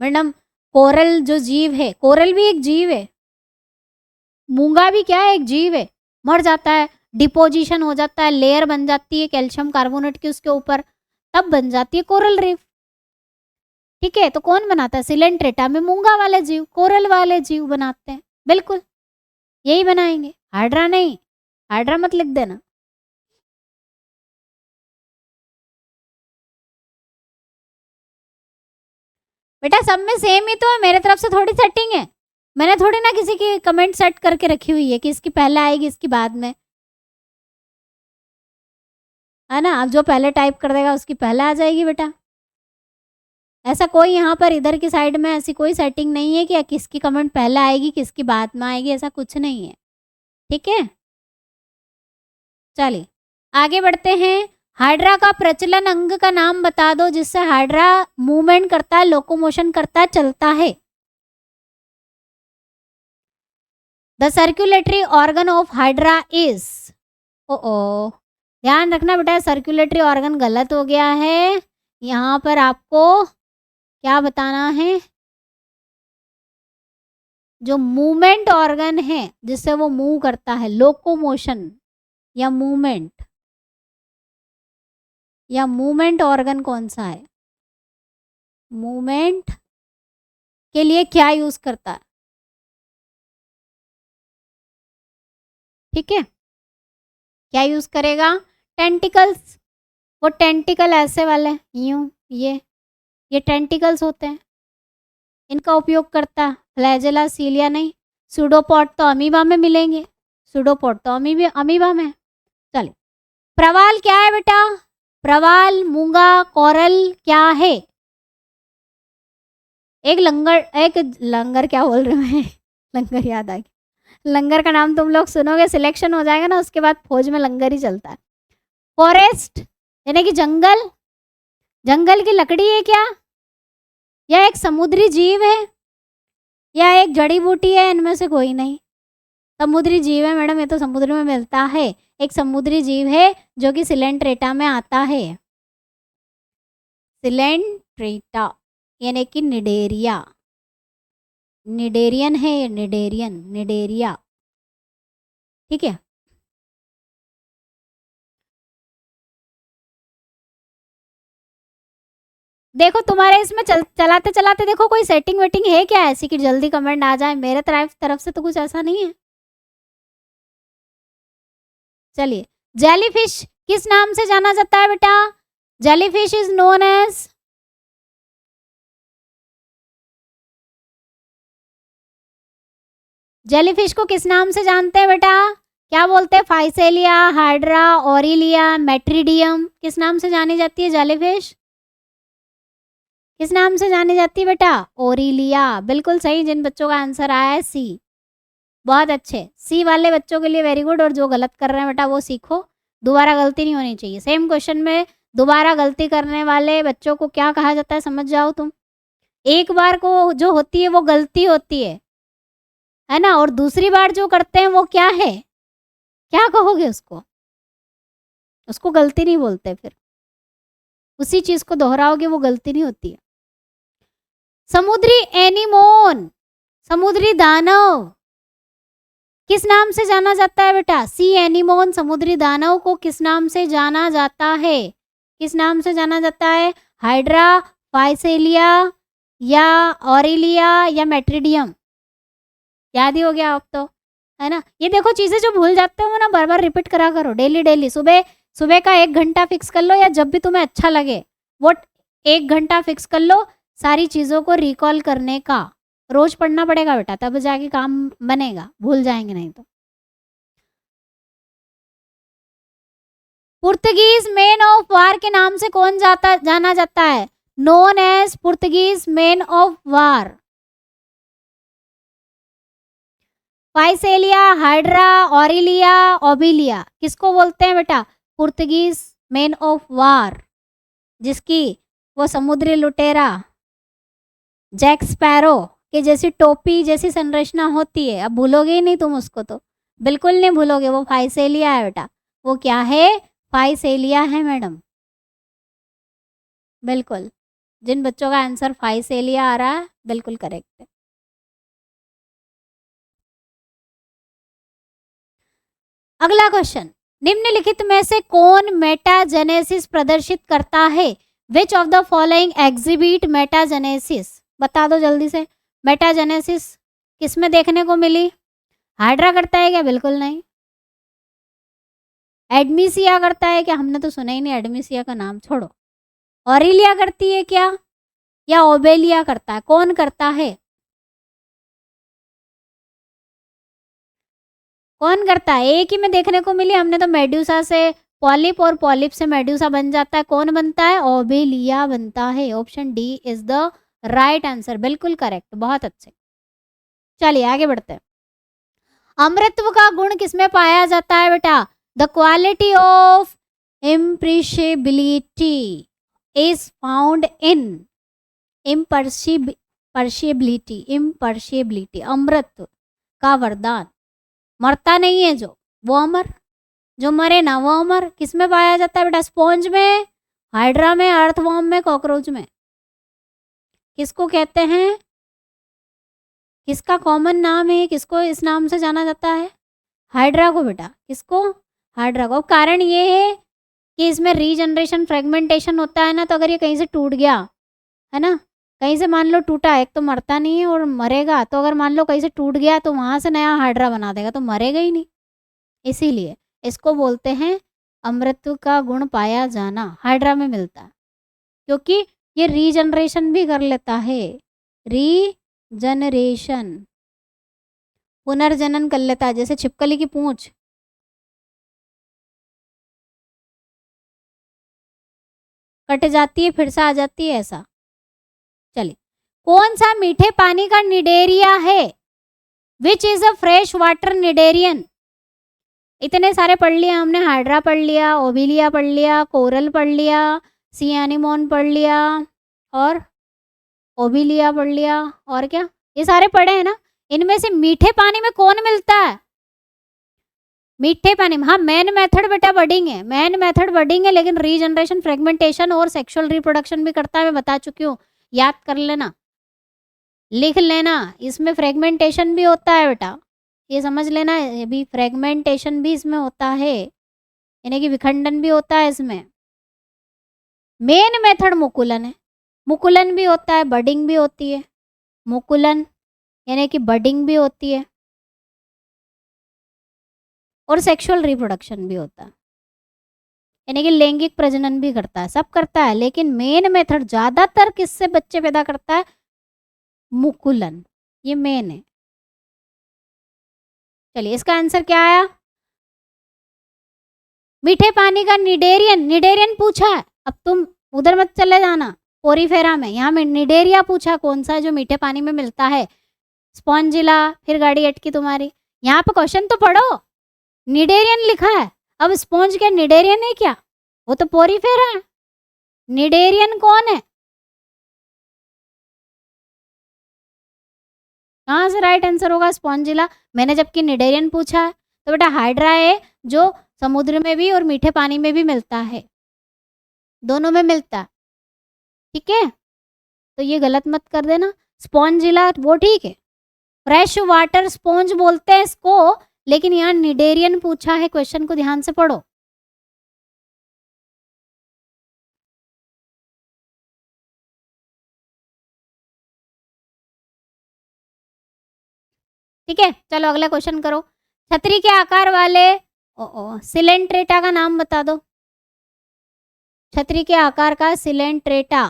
मैडम, कोरल जो जीव है, कोरल भी एक जीव है, मूंगा भी क्या है? एक जीव है। मर जाता है, डिपोजिशन हो जाता है, लेयर बन जाती है कैल्शियम कार्बोनेट की उसके ऊपर, तब बन जाती है कोरल रीफ। ठीक है, तो कौन बनाता है? सिलेंट्रेटा में मूंगा वाले जीव, कोरल वाले जीव बनाते हैं। बिल्कुल, यही बनाएंगे, हाइड्रा नहीं। हाइड्रा मत लिख देना। बेटा सब में सेम ही तो है, मेरे तरफ से थोड़ी सेटिंग है, मैंने थोड़ी ना किसी की कमेंट सेट करके रखी हुई है कि इसकी पहले आएगी इसकी बाद में, है ना? अब जो पहले टाइप कर देगा उसकी पहले आ जाएगी बेटा। ऐसा कोई यहाँ पर इधर की साइड में ऐसी कोई सेटिंग नहीं है कि किसकी कमेंट पहले आएगी किसकी बाद में आएगी, ऐसा कुछ नहीं है। ठीक है, चलिए आगे बढ़ते हैं। हाइड्रा का प्रचलन अंग का नाम बता दो जिससे हाइड्रा मूवमेंट करता है, लोकोमोशन करता है, चलता है। The circulatory organ of hydra is, oh ध्यान रखना बेटा, सर्कुलेटरी ऑर्गन गलत हो गया है। यहाँ पर आपको क्या बताना है? जो मूवमेंट ऑर्गन है जिससे वो मूव करता है, लोकोमोशन या मूवमेंट, या मूवमेंट ऑर्गन कौन सा है? मूवमेंट के लिए क्या यूज करता है? ठीक है, क्या यूज करेगा? टेंटिकल्स। वो टेंटिकल ऐसे वाले यूं, ये टेंटिकल्स होते हैं, इनका उपयोग करता है। फ्लैजेला, सीलिया नहीं। सूडोपॉड तो अमीबा में मिलेंगे, सूडोपॉड तो अमीबा में। चलिए, प्रवाल क्या है बेटा? प्रवाल, मूंगा, कोरल क्या है? एक लंगर क्या बोल रहे हैं लंगर याद आ गया। लंगर का नाम तुम लोग सुनोगे, सिलेक्शन हो जाएगा ना, उसके बाद फौज में लंगर ही चलता है। फॉरेस्ट यानी कि जंगल, जंगल की लकड़ी है क्या, या एक समुद्री जीव है, या एक जड़ी बूटी है? इनमें से कोई नहीं। समुद्री जीव है मैडम, ये तो समुद्र में मिलता है। एक समुद्री जीव है जो कि सिलेंट्रेटा में आता है। सिलेंट्रेटा यानी कि निडेरिया, निडेरियन है ये, निडेरियन, निडेरिया, ठीक है। देखो तुम्हारे इसमें चलाते चलाते देखो कोई सेटिंग वेटिंग है क्या ऐसी कि जल्दी कमेंट आ जाए? मेरे तरफ से तो कुछ ऐसा नहीं है। चलिए, जेलीफिश किस नाम से जाना जाता है बेटा? Jellyfish is known as, jellyfish को किस नाम से जानते हैं बेटा? क्या बोलते हैं? फाइसेलिया, हाइड्रा, ओरिलिया, मेट्रीडियम, किस नाम से जानी जाती है जेलीफिश? किस नाम से जानी जाती है बेटा? ओरिलिया, बिल्कुल सही। जिन बच्चों का आंसर आया है सी, बहुत अच्छे। सी वाले बच्चों के लिए वेरी गुड, और जो गलत कर रहे हैं बेटा वो सीखो, दोबारा गलती नहीं होनी चाहिए। सेम क्वेश्चन में दोबारा गलती करने वाले बच्चों को क्या कहा जाता है समझ जाओ तुम। एक बार को जो होती है वो गलती होती है ना, और दूसरी बार जो करते हैं वो क्या है, क्या कहोगे उसको? उसको गलती नहीं बोलते, फिर उसी चीज को दोहराओगे वो गलती नहीं होती है। समुद्री एनीमोन, समुद्री दानव किस नाम से जाना जाता है बेटा? सी एनीमोन, समुद्री दानव को किस नाम से जाना जाता है? किस नाम से जाना जाता है? हाइड्रा, फाइसेलिया, या ऑरिलिया, या मेट्रीडियम? याद ही हो गया अब तो, है ना। ये देखो चीजें जो भूल जाते हो ना, बार बार रिपीट करा करो डेली डेली। सुबह सुबह का 1 घंटा फिक्स कर लो, या जब भी तुम्हें अच्छा लगे वो 1 घंटा फिक्स कर लो सारी चीजों को रिकॉल करने का। रोज पढ़ना पड़ेगा बेटा, तब जाके काम बनेगा, भूल जाएंगे नहीं तो। पुर्तगीज मैन ऑफ वार के नाम से कौन जाना जाता है? Known as Portuguese man of war. Physalia, Hydra, Aurelia, Obelia, किसको बोलते हैं बेटा? पुर्तगीज मैन ऑफ वार, जिसकी वो समुद्री लुटेरा जैक स्पैरो के जैसी टोपी जैसी संरचना होती है। अब भूलोगे ही नहीं तुम उसको, तो बिल्कुल नहीं भूलोगे। वो फाइसेलिया है बेटा। वो क्या है? फाइसेलिया है मैडम, बिल्कुल। जिन बच्चों का आंसर फाइसेलिया आ रहा है बिल्कुल करेक्ट है। अगला क्वेश्चन, निम्नलिखित में से कौन मेटाजेनेसिस प्रदर्शित करता है? Which of the following exhibit metagenesis? बता दो जल्दी से। मेटाजेनेसिस किस में देखने को मिली? हाइड्रा करता है क्या? बिल्कुल नहीं। एडमिसिया करता है क्या? हमने तो सुना ही नहीं एडमिसिया का नाम, छोड़ो। ऑरिलिया करती है क्या, या ओबेलिया करता है? कौन करता है? कौन करता है? एक ही में देखने को मिली हमने तो, मेड्यूसा से पॉलिप और पॉलिप से मेड्यूसा बन जाता है। कौन बनता है? ओबेलिया बनता है। Option D is the right answer, बिल्कुल करेक्ट, बहुत अच्छे। चलिए आगे बढ़ते हैं। अमृतत्व का गुण किसमें पाया जाता है बेटा? The quality of impressibility is found in imperishability, imperishability, अमृतत्व का वरदान। मरता नहीं है जो, वो अमर, जो मरे ना वो अमर। किस में पाया जाता है बेटा? स्पॉन्ज में, हाइड्रा में, अर्थवॉर्म में, कॉकरोच में? किसको कहते हैं? किसका कॉमन नाम है? किसको इस नाम से जाना जाता है? हाइड्रा को बेटा। किसको? हाइड्रा को। कारण ये है कि इसमें रीजनरेशन फ्रेगमेंटेशन होता है ना, तो अगर ये कहीं से टूट गया है ना, कहीं से मान लो टूटा, एक तो मरता नहीं है और मरेगा, तो अगर मान लो कहीं से टूट गया तो वहां से नया हाइड्रा बना देगा, तो मरेगा ही नहीं। इसीलिए इसको बोलते हैं अमृतत्व का गुण पाया जाना, हाइड्रा में मिलता है, क्योंकि ये रीजनरेशन भी कर लेता है। रीजनरेशन, पुनर्जनन कर लेता है, जैसे छिपकली की पूंछ कट जाती है फिर से आ जाती है, ऐसा। चलिए, कौन सा मीठे पानी का निडेरिया है? Which is a fresh water cnidarian? इतने सारे पढ़ लिया हमने, हाइड्रा पढ़ लिया, ओबिलिया पढ़ लिया, कोरल पढ़ लिया, सी एनिमोन पढ़ लिया, और ओबिलिया पढ़ लिया, और क्या, ये सारे पढ़े हैं ना। इनमें से मीठे पानी में कौन मिलता है? मीठे पानी में, हाँ मेन मेथड बेटा बडिंग है, मेन मेथड बडिंग है, लेकिन रीजनरेशन, फ्रेगमेंटेशन और सेक्सुअल रिप्रोडक्शन भी करता है, मैं बता चुकी हूँ, याद कर लेना, लिख लेना। इसमें फ्रेगमेंटेशन भी होता है बेटा, ये समझ लेना, ये भी फ्रेगमेंटेशन भी इसमें होता है, यानी कि विखंडन भी होता है इसमें। मेन मेथड मुकुलन है, मुकुलन भी होता है, बडिंग भी होती है, मुकुलन यानी कि बडिंग भी होती है, और सेक्सुअल रिप्रोडक्शन भी होता है, यानी कि लैंगिक प्रजनन भी करता है, सब करता है, लेकिन मेन मेथड ज्यादातर किससे बच्चे पैदा करता है? मुकुलन, ये मेन है। चलिए इसका आंसर क्या आया? मीठे पानी का निडेरियन, निडेरियन पूछा है, अब तुम उधर मत चले जाना पोरीफेरा में, यहाँ में निडेरिया पूछा, कौन सा है जो मीठे पानी में मिलता है? स्पॉन्जिला, फिर गाड़ी अटकी तुम्हारी, यहाँ पे क्वेश्चन तो पढ़ो, निडेरियन लिखा है, अब स्पॉन्ज क्या निडेरियन है क्या? वो तो पोरीफेरा है, निडेरियन कौन है? कहाँ से राइट आंसर होगा? स्पॉन्जिला। मैंने जबकि निडेरियन पूछा है, तो बेटा हाइड्रा है जो समुद्र में भी और मीठे पानी में भी मिलता है, दोनों में मिलता है, ठीक है, तो ये गलत मत कर देना। स्पॉन्जिला वो ठीक है, फ्रेश वाटर स्पॉन्ज बोलते हैं इसको, लेकिन यहाँ निडेरियन पूछा है, क्वेश्चन को ध्यान से पढ़ो। ठीक है, चलो अगला क्वेश्चन करो। छतरी के आकार वाले सिलेंट्रेटा का नाम बता दो। छतरी के आकार का सिलेंट्रेटा,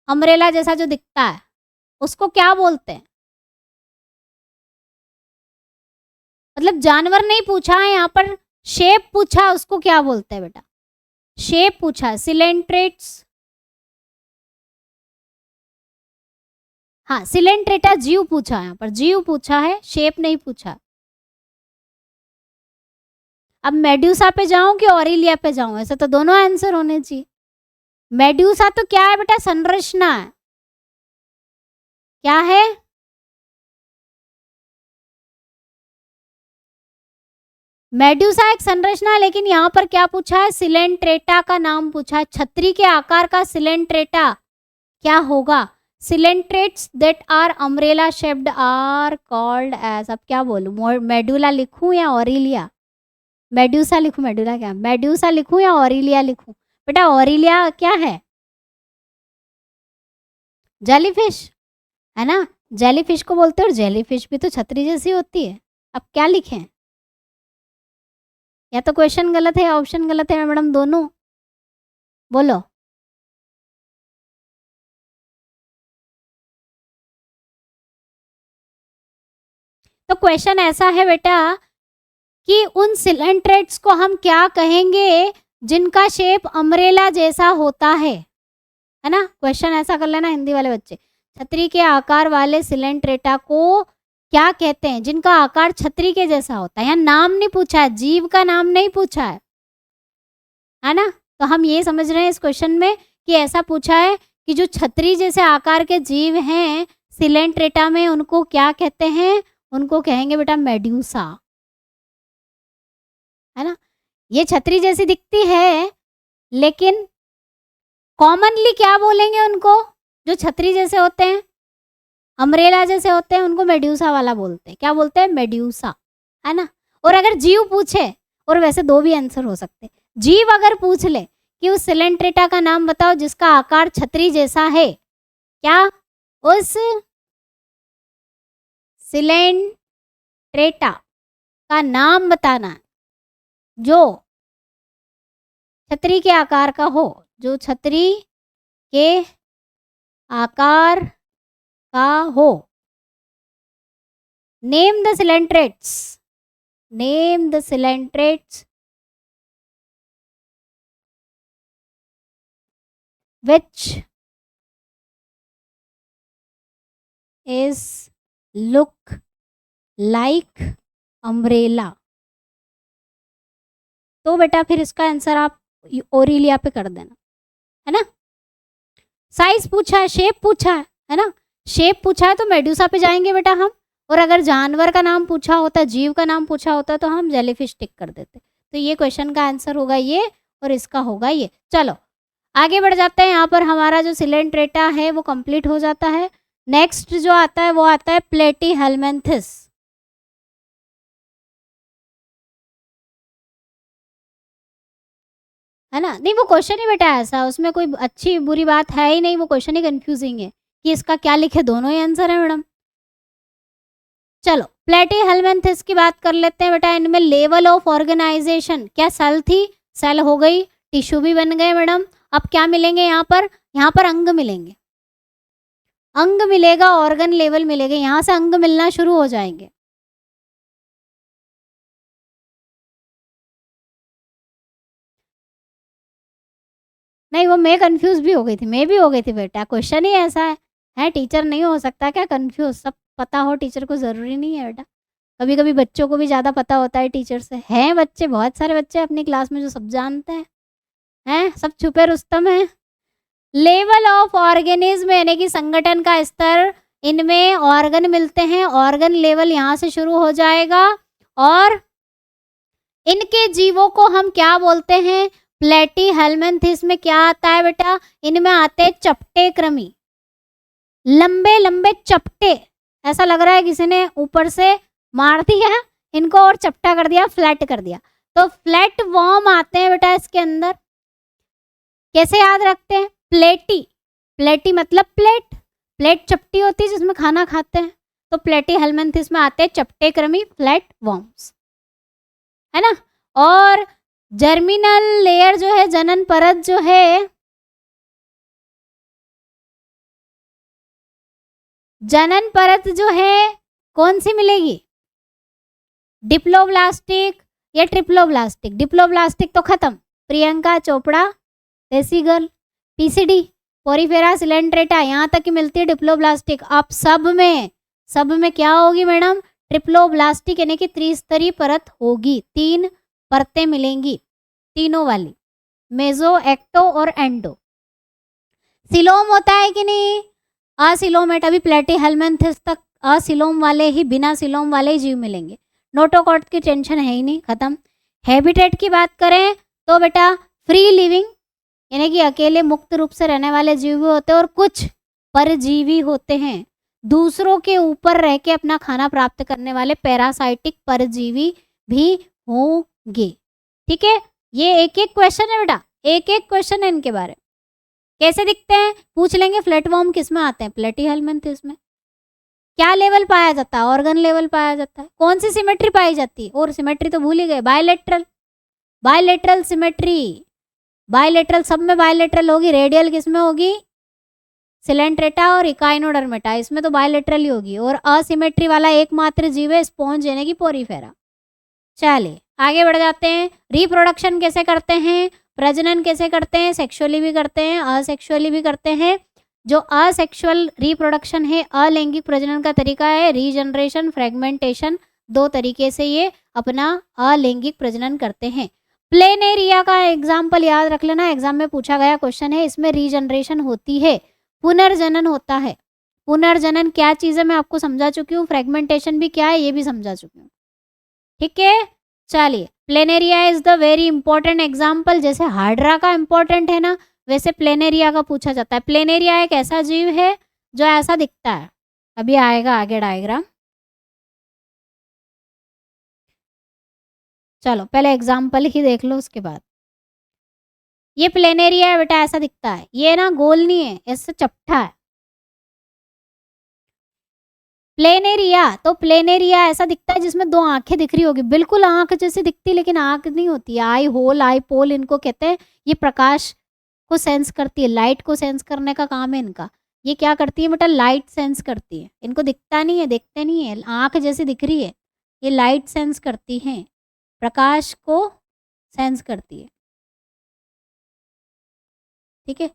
अम्ब्रेला जैसा जो दिखता है, उसको क्या बोलते हैं? मतलब जानवर नहीं पूछा है यहाँ पर, शेप पूछा, उसको क्या बोलते हैं बेटा? शेप पूछा है, सिलेंट्रेट्स, हाँ सिलेंट्रेटा जीव पूछा है, यहाँ पर जीव पूछा है, शेप नहीं पूछा। अब मेड्यूसा पे जाऊं कि ऑरिलिया पे जाऊं? ऐसे तो दोनों आंसर होने चाहिए। मेड्यूसा तो क्या है बेटा? संरचना है, क्या है? मेड्यूसा एक संरचना है, लेकिन यहाँ पर क्या पूछा है? सिलेंट्रेटा का नाम पूछा है। छतरी के आकार का सिलेंट्रेटा क्या होगा? Coelenterates that are umbrella shaped are called as, अब क्या बोलूं, मेडुला लिखूं या ऑरिलिया? मेड्यूसा लिखूं, मेडुला क्या, मेड्यूसा लिखूं या ऑरिलिया लिखूं? बेटा ऑरिलिया क्या है? जेलीफिश है ना, जेलीफिश को बोलते हैं, और जेलीफिश भी तो छतरी जैसी होती है। अब क्या लिखें? या तो क्वेश्चन गलत है या ऑप्शन गलत है मैडम, दोनों बोलो। तो क्वेश्चन ऐसा है बेटा कि उन सिलेंट्रेट्स को हम क्या कहेंगे जिनका शेप अम्ब्रेला जैसा होता है ना? क्वेश्चन ऐसा कर लेना हिंदी वाले बच्चे, छतरी के आकार वाले सिलेंट्रेटा को क्या कहते हैं जिनका आकार छतरी के जैसा होता है? यहाँ नाम नहीं पूछा है, जीव का नाम नहीं पूछा है ना? तो हम ये समझ रहे हैं इस क्वेश्चन में कि ऐसा पूछा है कि जो छतरी जैसे आकार के जीव हैं सिलेंट्रेटा में, उनको क्या कहते हैं? उनको कहेंगे बेटा मेड्यूसा, है ना? ये छतरी जैसी दिखती है, लेकिन कॉमनली क्या बोलेंगे उनको? जो छतरी जैसे होते हैं, अम्ब्रेला जैसे होते हैं, उनको मेड्यूसा वाला बोलते हैं। क्या बोलते हैं? मेड्यूसा, है ना? और अगर जीव पूछे, और वैसे दो भी आंसर हो सकते हैं, जीव अगर पूछ ले कि उस सिलेंट्रेटा का नाम बताओ जिसका आकार छतरी जैसा है, क्या उस सिलेंट्रेटा का नाम बताना जो छतरी के आकार का हो, जो छतरी के आकार का हो। Name the coelenterates, name the coelenterates which is look like umbrella। तो बेटा फिर इसका आंसर आप ओरिलिया पे कर देना, है ना। साइज पूछा है, शेप पूछा है ना। शेप पूछा है तो मेडुसा पे जाएंगे बेटा हम, और अगर जानवर का नाम पूछा होता, जीव का नाम पूछा होता तो हम जेलीफिश टिक कर देते। तो ये क्वेश्चन का आंसर होगा ये, और इसका होगा ये। चलो आगे बढ़ जाते हैं। यहाँ पर हमारा जो सिलेंट्रेटा है वो कंप्लीट हो जाता है। नेक्स्ट जो आता है वो आता है प्लेटीहेल्मिन्थस, है ना। नहीं वो क्वेश्चन ही बेटा ऐसा, उसमें कोई अच्छी बुरी बात है ही नहीं, वो क्वेश्चन ही कंफ्यूजिंग है कि इसका क्या लिखे, दोनों ही आंसर है मैडम। चलो प्लेटीहेल्मिन्थस की बात कर लेते हैं बेटा। इनमें लेवल ऑफ ऑर्गेनाइजेशन, क्या सेल थी, सेल हो गई, टिश्यू भी बन गए मैडम। अब क्या मिलेंगे यहाँ पर अंग मिलेंगे, अंग मिलेगा, ऑर्गन लेवल मिलेगा, यहाँ से अंग मिलना शुरू हो जाएंगे। नहीं वो मैं कंफ्यूज भी हो गई थी, मैं भी हो गई थी बेटा, क्वेश्चन ही ऐसा है टीचर नहीं हो सकता क्या कंफ्यूज, सब पता हो टीचर को ज़रूरी नहीं है बेटा। कभी कभी बच्चों को भी ज़्यादा पता होता है टीचर से, हैं बच्चे, बहुत सारे बच्चे अपनी क्लास में जो सब जानते हैं, सब छुपे रुस्तम हैं। लेवल ऑफ ऑर्गेनिज्म यानी कि संगठन का स्तर, इनमें ऑर्गन मिलते हैं, ऑर्गन लेवल यहाँ से शुरू हो जाएगा। और इनके जीवों को हम क्या बोलते हैं, प्लेटीहेल्मिन्थस में क्या आता है बेटा, इनमें आते हैं चपटे कृमि, लंबे लंबे चपटे, ऐसा लग रहा है किसी ने ऊपर से मार दिया इनको और चपटा कर दिया, फ्लैट कर दिया। तो फ्लैट वॉर्म आते हैं बेटा इसके अंदर। कैसे याद रखते हैं, प्लेटी, प्लेटी मतलब प्लेट, प्लेट चपटी होती है जिसमें खाना खाते हैं, तो प्लेटीहेल्मिन्थस में आते हैं चपटे कृमि, फ्लैट वॉर्म्स, है ना। और जर्मिनल लेयर जो है, जनन परत जो है, जनन परत जो है कौन सी मिलेगी, डिप्लोब्लास्टिक या ट्रिप्लोब्लास्टिक। डिप्लोब्लास्टिक तो खत्म, Priyanka Chopra, desi girl, PCD, Porifera Coelenterata, यहाँ तक की मिलती है डिप्लोब्लास्टिक। अब सब में क्या होगी मैडम, ट्रिप्लोब्लास्टिक यानी कि त्रिस्तरीय परत होगी, 3 परतें मिलेंगी, तीनों वाली, मेजो, एक्टो और एंडो। सिलोम होता है कि नहीं, असिलोमेट, अभी प्लेटीहेल्मिन्थस तक असिलोम वाले ही, बिना सिलोम वाले ही जीव मिलेंगे। नोटोकॉट की टेंशन है ही नहीं, खत्म। हैबिटेट की बात करें तो बेटा फ्री लिविंग यानी कि अकेले मुक्त रूप से रहने वाले जीव भी होते हैं, और कुछ परजीवी होते हैं, दूसरों के ऊपर रह के अपना खाना प्राप्त करने वाले पैरासाइटिक परजीवी भी होंगे। ठीक है, ये एक एक क्वेश्चन है बेटा, एक एक क्वेश्चन है इनके बारे में। कैसे दिखते हैं पूछ लेंगे, फ्लैटवॉर्म किस में आते हैं, प्लेटीहेल्मिन्थस में। क्या लेवल पाया जाता है, ऑर्गन लेवल पाया जाता है। कौन सी सिमेट्री पाई जाती है, और सिमेट्री तो भूल ही गए, बायलेटरल, बायलेटरल सिमेट्री, बायलेटरल, सब में बायलेटरल होगी। रेडियल किस में होगी, सिलेंट्रेटा और इकाइनोडर्मेटा, इसमें तो बायलेटरल ही होगी। और असिमेट्री वाला एकमात्र जीव है स्पॉन्ज यानी कि पोरीफेरा। चलिए आगे बढ़ जाते हैं। रिप्रोडक्शन कैसे करते हैं, प्रजनन कैसे करते हैं, सेक्सुअली भी करते हैं, असेक्सुअली भी करते हैं। जो असेक्सुअल रिप्रोडक्शन है, अलैंगिक प्रजनन का तरीका है, रीजनरेशन, फ्रेगमेंटेशन, 2 तरीके से ये अपना अलैंगिक प्रजनन करते हैं। प्लेनेरिया का एग्जाम्पल याद रख लेना, एग्जाम में पूछा गया क्वेश्चन है, इसमें रीजनरेशन होती है, पुनर्जनन होता है। पुनर्जनन क्या चीज़ है मैं आपको समझा चुकी हूँ, फ्रेगमेंटेशन भी क्या है ये भी समझा चुकी हूँ। ठीक है, चलिए planaria is the very important example. जैसे हाइड्रा का इंपॉर्टेंट है ना, वैसे प्लेनेरिया का पूछा जाता है। प्लेनेरिया एक ऐसा जीव है जो ऐसा दिखता है, अभी आएगा आगे डायग्राम। चलो पहले एग्जाम्पल ही देख लो उसके बाद। ये प्लेनेरिया है बेटा, ऐसा दिखता है, ये ना गोल नहीं है, ऐसा चपटा है। प्लेनेरिया, तो प्लेनेरिया ऐसा दिखता है जिसमें 2 आंखें दिख रही होगी, बिल्कुल आंख जैसी दिखती लेकिन आंख नहीं होती, आई होल, आई पोल इनको कहते हैं। ये प्रकाश को सेंस करती है, लाइट को सेंस करने का काम है इनका। ये क्या करती है बेटा, लाइट सेंस करती है, इनको दिखता नहीं है, देखते नहीं है, आंख जैसी दिख रही है, ये लाइट सेंस करती हैं, प्रकाश को सेंस करती है। ठीक है,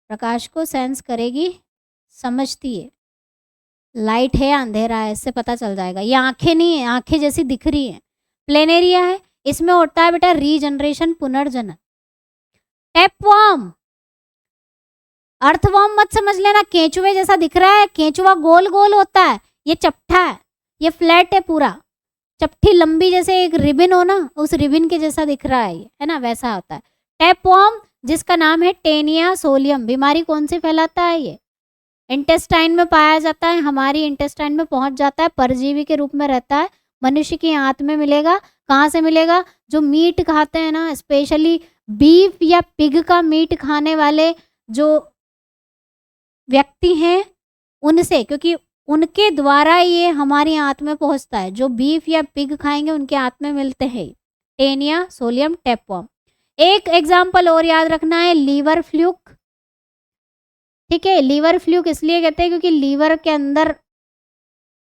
प्रकाश को सेंस करेगी, समझती है, लाइट है अंधेरा है इससे पता चल जाएगा। ये आंखें नहीं है, आंखें जैसी दिख रही हैं, प्लेनेरिया है। इसमें होता है बेटा रीजनरेशन, पुनर्जनन। टैपवर्म। अर्थवर्म मत समझ लेना, केंचुए जैसा दिख रहा है, केंचुआ गोल गोल होता है, ये चपटा है, ये फ्लैट है पूरा, चपटी लंबी जैसे एक रिबन हो ना, उस रिबन के जैसा दिख रहा है ये, है ना, वैसा होता है। टैपवर्म जिसका नाम है टेनिया सोलियम, बीमारी कौन सी फैलाता है ये? इंटेस्टाइन में पाया जाता है, हमारी इंटेस्टाइन में पहुंच जाता है, परजीवी के रूप में रहता है, मनुष्य की आंत में मिलेगा। कहाँ से मिलेगा? जो मीट खाते हैं ना, स्पेशली बीफ या पिग का मीट खाने वाले जो व्यक्ति हैं उनसे, क्योंकि उनके द्वारा ये हमारी आंत में पहुंचता है। जो बीफ या पिग खाएंगे उनके आंत में मिलते हैं टेनिया सोलियम टैपवर्म। एक एग्जाम्पल और याद रखना है, लीवर फ्लूक। ठीक है, लीवर फ्लूक इसलिए कहते हैं क्योंकि लीवर के अंदर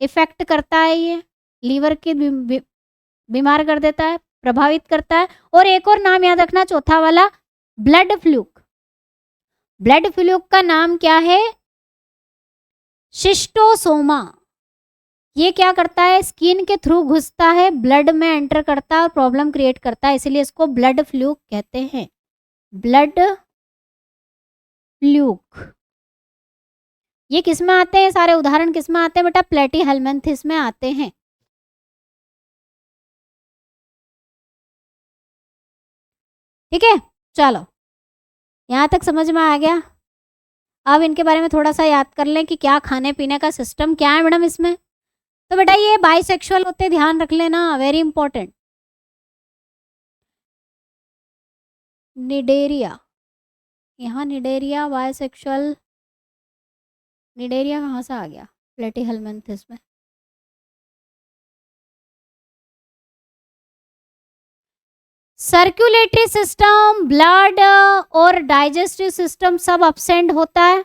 इफेक्ट करता है, ये लीवर के बीमार कर देता है, प्रभावित करता है। और एक और नाम याद रखना, चौथा वाला, ब्लड फ्लूक। ब्लड फ्लूक का नाम क्या है? शिस्टोसोमा। ये क्या करता है? स्किन के थ्रू घुसता है, ब्लड में एंटर करता है और प्रॉब्लम क्रिएट करता है, इसलिए इसको ब्लड फ्लूक कहते हैं। Blood fluke. ये किस में आते हैं? सारे उदाहरण किस में आते हैं बेटा? प्लेटीहेल्मिन्थेस में आते हैं। ठीक है, चलो यहाँ तक समझ में आ गया। अब इनके बारे में थोड़ा सा याद कर लें कि क्या खाने पीने का सिस्टम क्या है मैडम इसमें। तो बेटा ये बाइसेक्सुअल होते, ध्यान रख लेना, वेरी इंपॉर्टेंट। निडेरिया, यहाँ निडेरिया बाइसेक्सुअल, निडेरिया कहाँ से आ गया प्लेटीहेल्मिन्थेस में? सर्कुलेटरी सिस्टम, ब्लड और डाइजेस्टिव सिस्टम सब अपसेंट होता है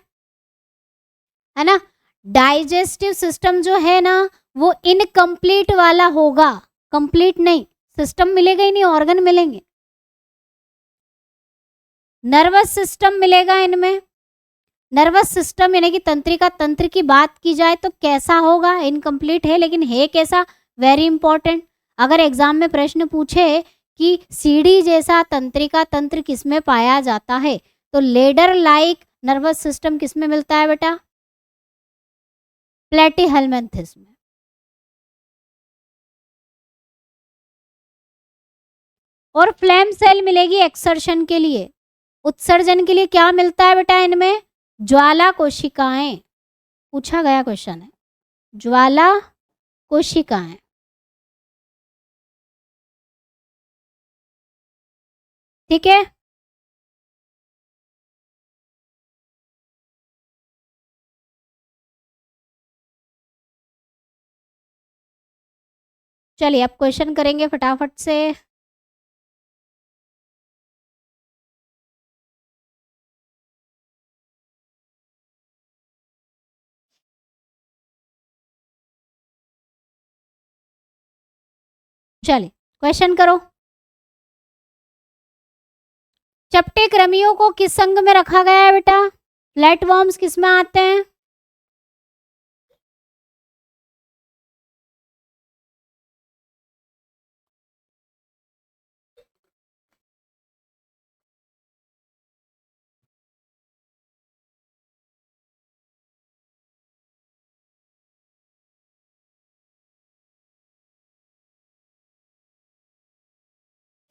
ना। डाइजेस्टिव सिस्टम जो है ना वो इनकम्प्लीट वाला होगा, कंप्लीट नहीं, सिस्टम मिलेगा ही नहीं, ऑर्गन मिलेंगे। नर्वस सिस्टम मिलेगा इनमें। नर्वस सिस्टम यानी कि तंत्रिका तंत्र की बात की जाए तो कैसा होगा? इनकम्प्लीट है, लेकिन है कैसा? Very important. अगर एग्जाम में प्रश्न पूछे कि सीढ़ी जैसा तंत्रिका तंत्र किसमें पाया जाता है, तो लेडर लाइक नर्वस सिस्टम किसमें मिलता है बेटा? प्लेटीहेल्मिन्थेस में। और फ्लैम सेल मिलेगी एक्सर्शन के लिए, उत्सर्जन के लिए। क्या मिलता है बेटा इनमें? ज्वाला कोशिकाएं। पूछा गया क्वेश्चन है, ज्वाला कोशिकाएं। ठीक है, चलिए अब क्वेश्चन करेंगे फटाफट से। चलिए क्वेश्चन करो। चपटे कृमियों को किस संघ में रखा गया है बेटा? फ्लैटवर्म्स किस में आते हैं?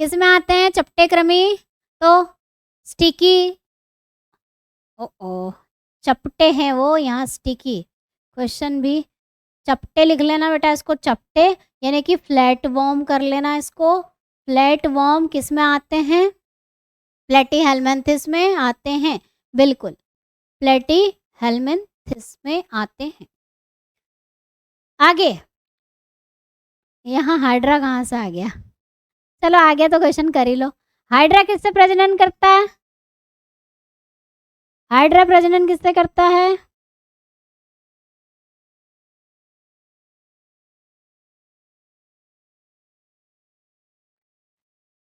किस में आते हैं चपटे कृमि? तो स्टिकी, ओ चपटे हैं वो, यहाँ स्टिकी। क्वेश्चन भी चपटे लिख लेना बेटा, इसको चपटे यानी कि फ्लैट वॉर्म कर लेना इसको। फ्लैट वॉर्म किस में आते हैं? प्लेटीहेल्मिन्थेस में आते हैं, बिल्कुल प्लेटीहेल्मिन्थेस में आते हैं। आगे यहाँ हाइड्रा कहाँ से आ गया? चलो आ गया तो क्वेश्चन कर ही लो। हाइड्रा किससे प्रजनन करता है? हाइड्रा प्रजनन किससे करता है?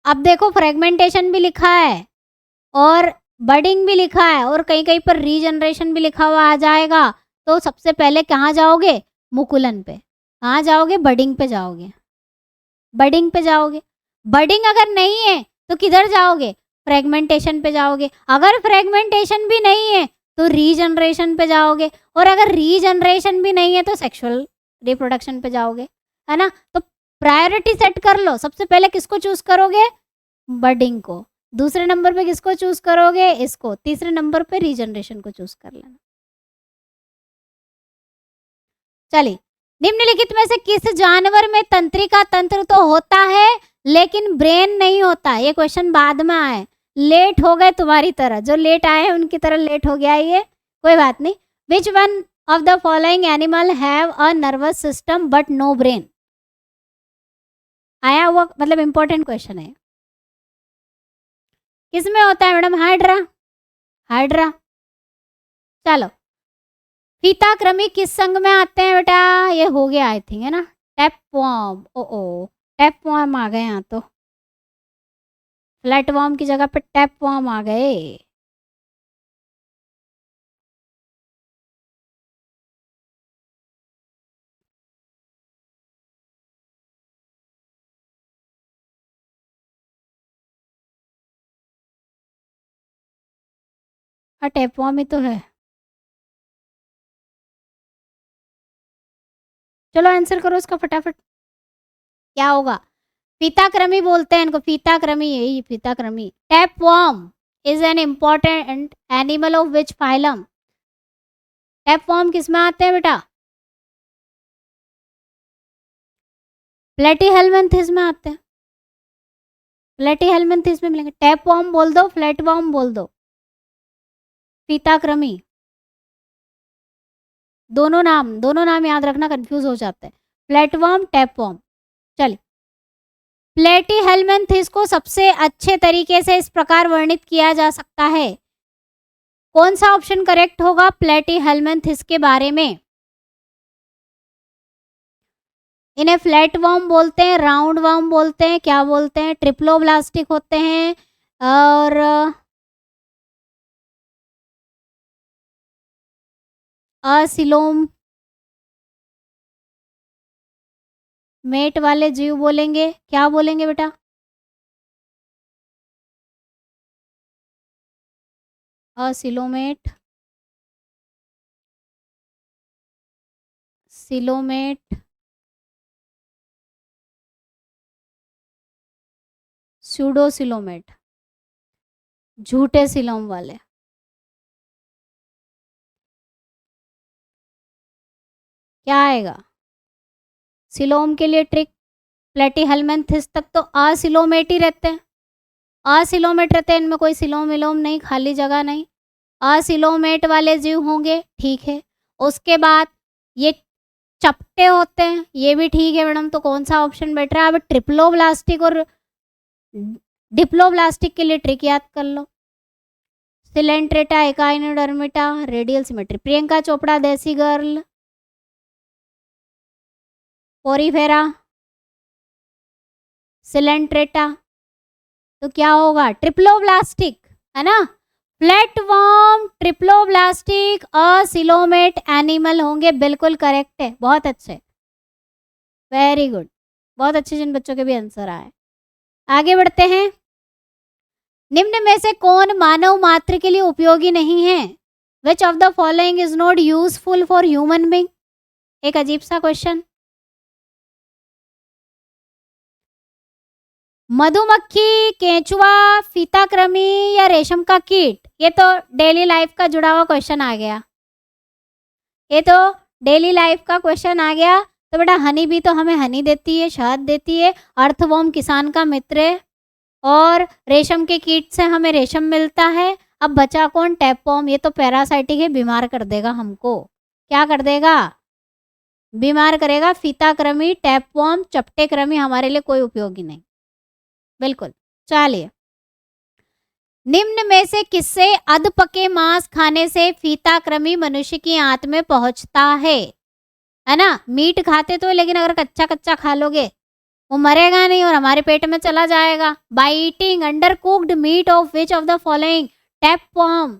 अब देखो फ्रेगमेंटेशन भी लिखा है और बडिंग भी लिखा है और कहीं कहीं पर रीजनरेशन भी लिखा हुआ आ जाएगा। तो सबसे पहले कहाँ जाओगे? मुकुलन पे। कहाँ जाओगे? बडिंग पे जाओगे। बडिंग पे जाओगे। बडिंग अगर नहीं है तो किधर जाओगे? फ्रेगमेंटेशन पे जाओगे। अगर फ्रेगमेंटेशन भी नहीं है तो रीजनरेशन पे जाओगे, और अगर रीजनरेशन भी नहीं है तो सेक्सुअल रिप्रोडक्शन पे जाओगे, है ना। तो प्रायोरिटी सेट कर लो। सबसे पहले किसको चूज करोगे? बर्डिंग को। दूसरे नंबर पे किसको चूज करोगे? इसको। तीसरे नंबर पे रीजनरेशन को चूज कर लेना। चलिए, निम्नलिखित में से किस जानवर में तंत्रिका तंत्र तो होता है लेकिन ब्रेन नहीं होता? ये क्वेश्चन बाद में आए, लेट हो गए तुम्हारी तरह, जो लेट आए हैं उनकी तरह लेट हो गया ये, कोई बात नहीं। Which one of the following animal have a nervous system but no brain? आया हुआ, मतलब इंपॉर्टेंट क्वेश्चन है। किसमें होता है मैडम? हाइड्रा। हाइड्रा। चलो, फीताकृमी किस संघ में आते हैं बेटा? ये हो गया आई थिंक, है ना। टैपवॉर्म। ओ टैपवॉर्म आ गए यहाँ तो। फ्लैटवॉर्म की जगह पे टैपवॉर्म आ गए। हाँ, टैपवॉर्म ही तो है। चलो आंसर करो इसका फटाफट, क्या होगा? फीताकृमी बोलते हैं इनको, फीताकृमी, यही फीताकृमी। Tapeworm is an important animal of which phylum? Tapeworm किस में आते हैं बेटा? प्लेटीहेल्मिन्थेस में आते हैं। प्लेटीहेल्मिन्थेस में मिलेंगे। टैपवॉर्म बोल दो, फ्लैटवॉर्म बोल दो, फीताकृमी, दोनों नाम याद रखना, कंफ्यूज हो जाते हैं। प्लेटवॉर्म, टैपवॉर्म। चलिए, प्लेटीहेल्मिन्थेस को सबसे अच्छे तरीके से इस प्रकार वर्णित किया जा सकता है। कौन सा ऑप्शन करेक्ट होगा प्लेटीहेल्मिन्थेस के बारे में? इन्हें फ्लैट वर्म बोलते हैं, राउंड वर्म बोलते हैं, क्या बोलते हैं? ट्रिप्लोब्लास्टिक होते हैं, और असिलोम मेट वाले जीव बोलेंगे। क्या बोलेंगे बेटा? असिलोमेट, सिलोमेट, स्यूडोसिलोमेट, झूठे सिलोम वाले। क्या आएगा? सिलोम के लिए ट्रिक, प्लेटीहेल्मिन्थेस तक तो असिलोमेट ही रहते हैं, असिलोमेट रहते हैं, इनमें कोई सिलोम विलोम नहीं, खाली जगह नहीं, असिलोमेट वाले जीव होंगे, ठीक है। उसके बाद ये चपटे होते हैं, ये भी ठीक है मैडम। तो कौन सा ऑप्शन बैठ रहा है? अब ट्रिप्लोब्लास्टिक और डिप्लोब्लास्टिक के लिए ट्रिक याद कर लो। Coelenterata, echinodermata, radial symmetry. Priyanka Chopra, desi girl, Porifera, Coelenterata. तो क्या होगा? ट्रिप्लोब्लास्टिक, है ना। फ्लैटवर्म, ट्रिप्लोब्लास्टिक, असिलोमेट एनिमल होंगे, बिल्कुल करेक्ट है, बहुत अच्छे, वेरी गुड, बहुत अच्छे। जिन बच्चों के भी आंसर आए। आगे बढ़ते हैं। निम्न में से कौन मानव मात्र के लिए उपयोगी नहीं है? Which of the following is not useful for human being? एक अजीब सा क्वेश्चन। मधुमक्खी, केंचुआ, फीताकृमी या रेशम का कीट? ये तो डेली लाइफ का जुड़ा हुआ क्वेश्चन आ गया, ये तो डेली लाइफ का क्वेश्चन आ गया। तो बेटा हनी भी तो हमें हनी देती है, शहद देती है। अर्थवॉर्म किसान का मित्र है, और रेशम के कीट से हमें रेशम मिलता है। अब बचा कौन? टैपवॉर्म। ये तो पैरासाइटिक है, बीमार कर देगा हमको। क्या कर देगा? बीमार करेगा। फीताकृमी, टैपवॉर्म, चपटे कृमि हमारे लिए कोई उपयोगी नहीं, बिल्कुल। चलिए, निम्न में से किससे अधपके मांस खाने से फीताकृमि मनुष्य की आंत में पहुंचता है ना। मीट खाते तो, लेकिन अगर कच्चा कच्चा खा लोगे वो मरेगा नहीं और हमारे पेट में चला जाएगा। Biting undercooked meat of which of the following tapeworm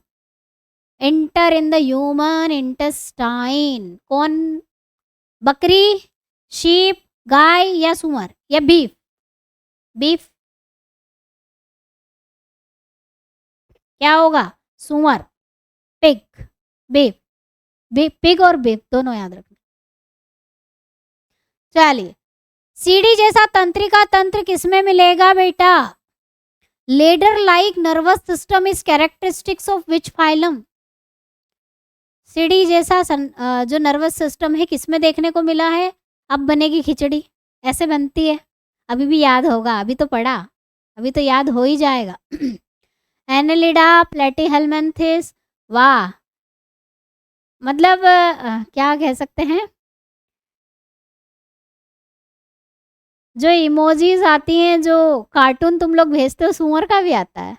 enter in the human intestine? कौन? बकरी, शीप, गाय या सुअर या बीफ? बीफ। क्या होगा? सुअर, पिग, बीफ, पिग और बीफ दोनों याद रखना। चलिए, सीढ़ी जैसा तंत्रिका तंत्र किसमें मिलेगा बेटा? Ladder like nervous system is characteristics of which phylum? सीढ़ी जैसा जो नर्वस सिस्टम है किसमें देखने को मिला है? अब बनेगी खिचड़ी, ऐसे बनती है। अभी भी याद होगा, अभी तो पढ़ा, अभी तो याद हो ही जाएगा। एनेलिडा, प्लेटीहेल्मिन्थेस, वाह, मतलब क्या कह सकते हैं, जो इमोजीज आती हैं, जो कार्टून तुम लोग भेजते हो, सुअर का भी आता है।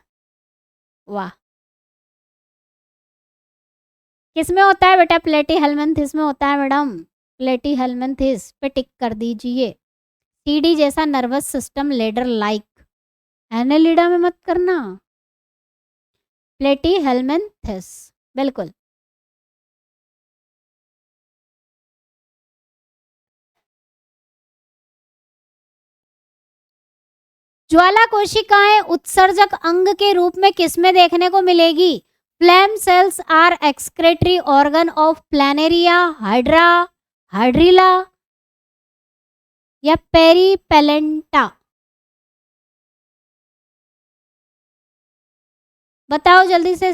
वाह, किसमें होता है बेटा? प्लेटीहेल्मिन्थेस में होता है मैडम, प्लेटीहेल्मिन्थेस पे टिक कर दीजिए। सीढ़ी जैसा nervous system ladder like, Annelida में मत करना, प्लेटीहेल्मिन्थेस, बिल्कुल। ज्वाला कोशिकाएं उत्सर्जक अंग के रूप में किसमें देखने को मिलेगी? Flame cells are excretory organ of Planaria, Hydra, Hydrilla या पेरीपेलेंटा? बताओ जल्दी से,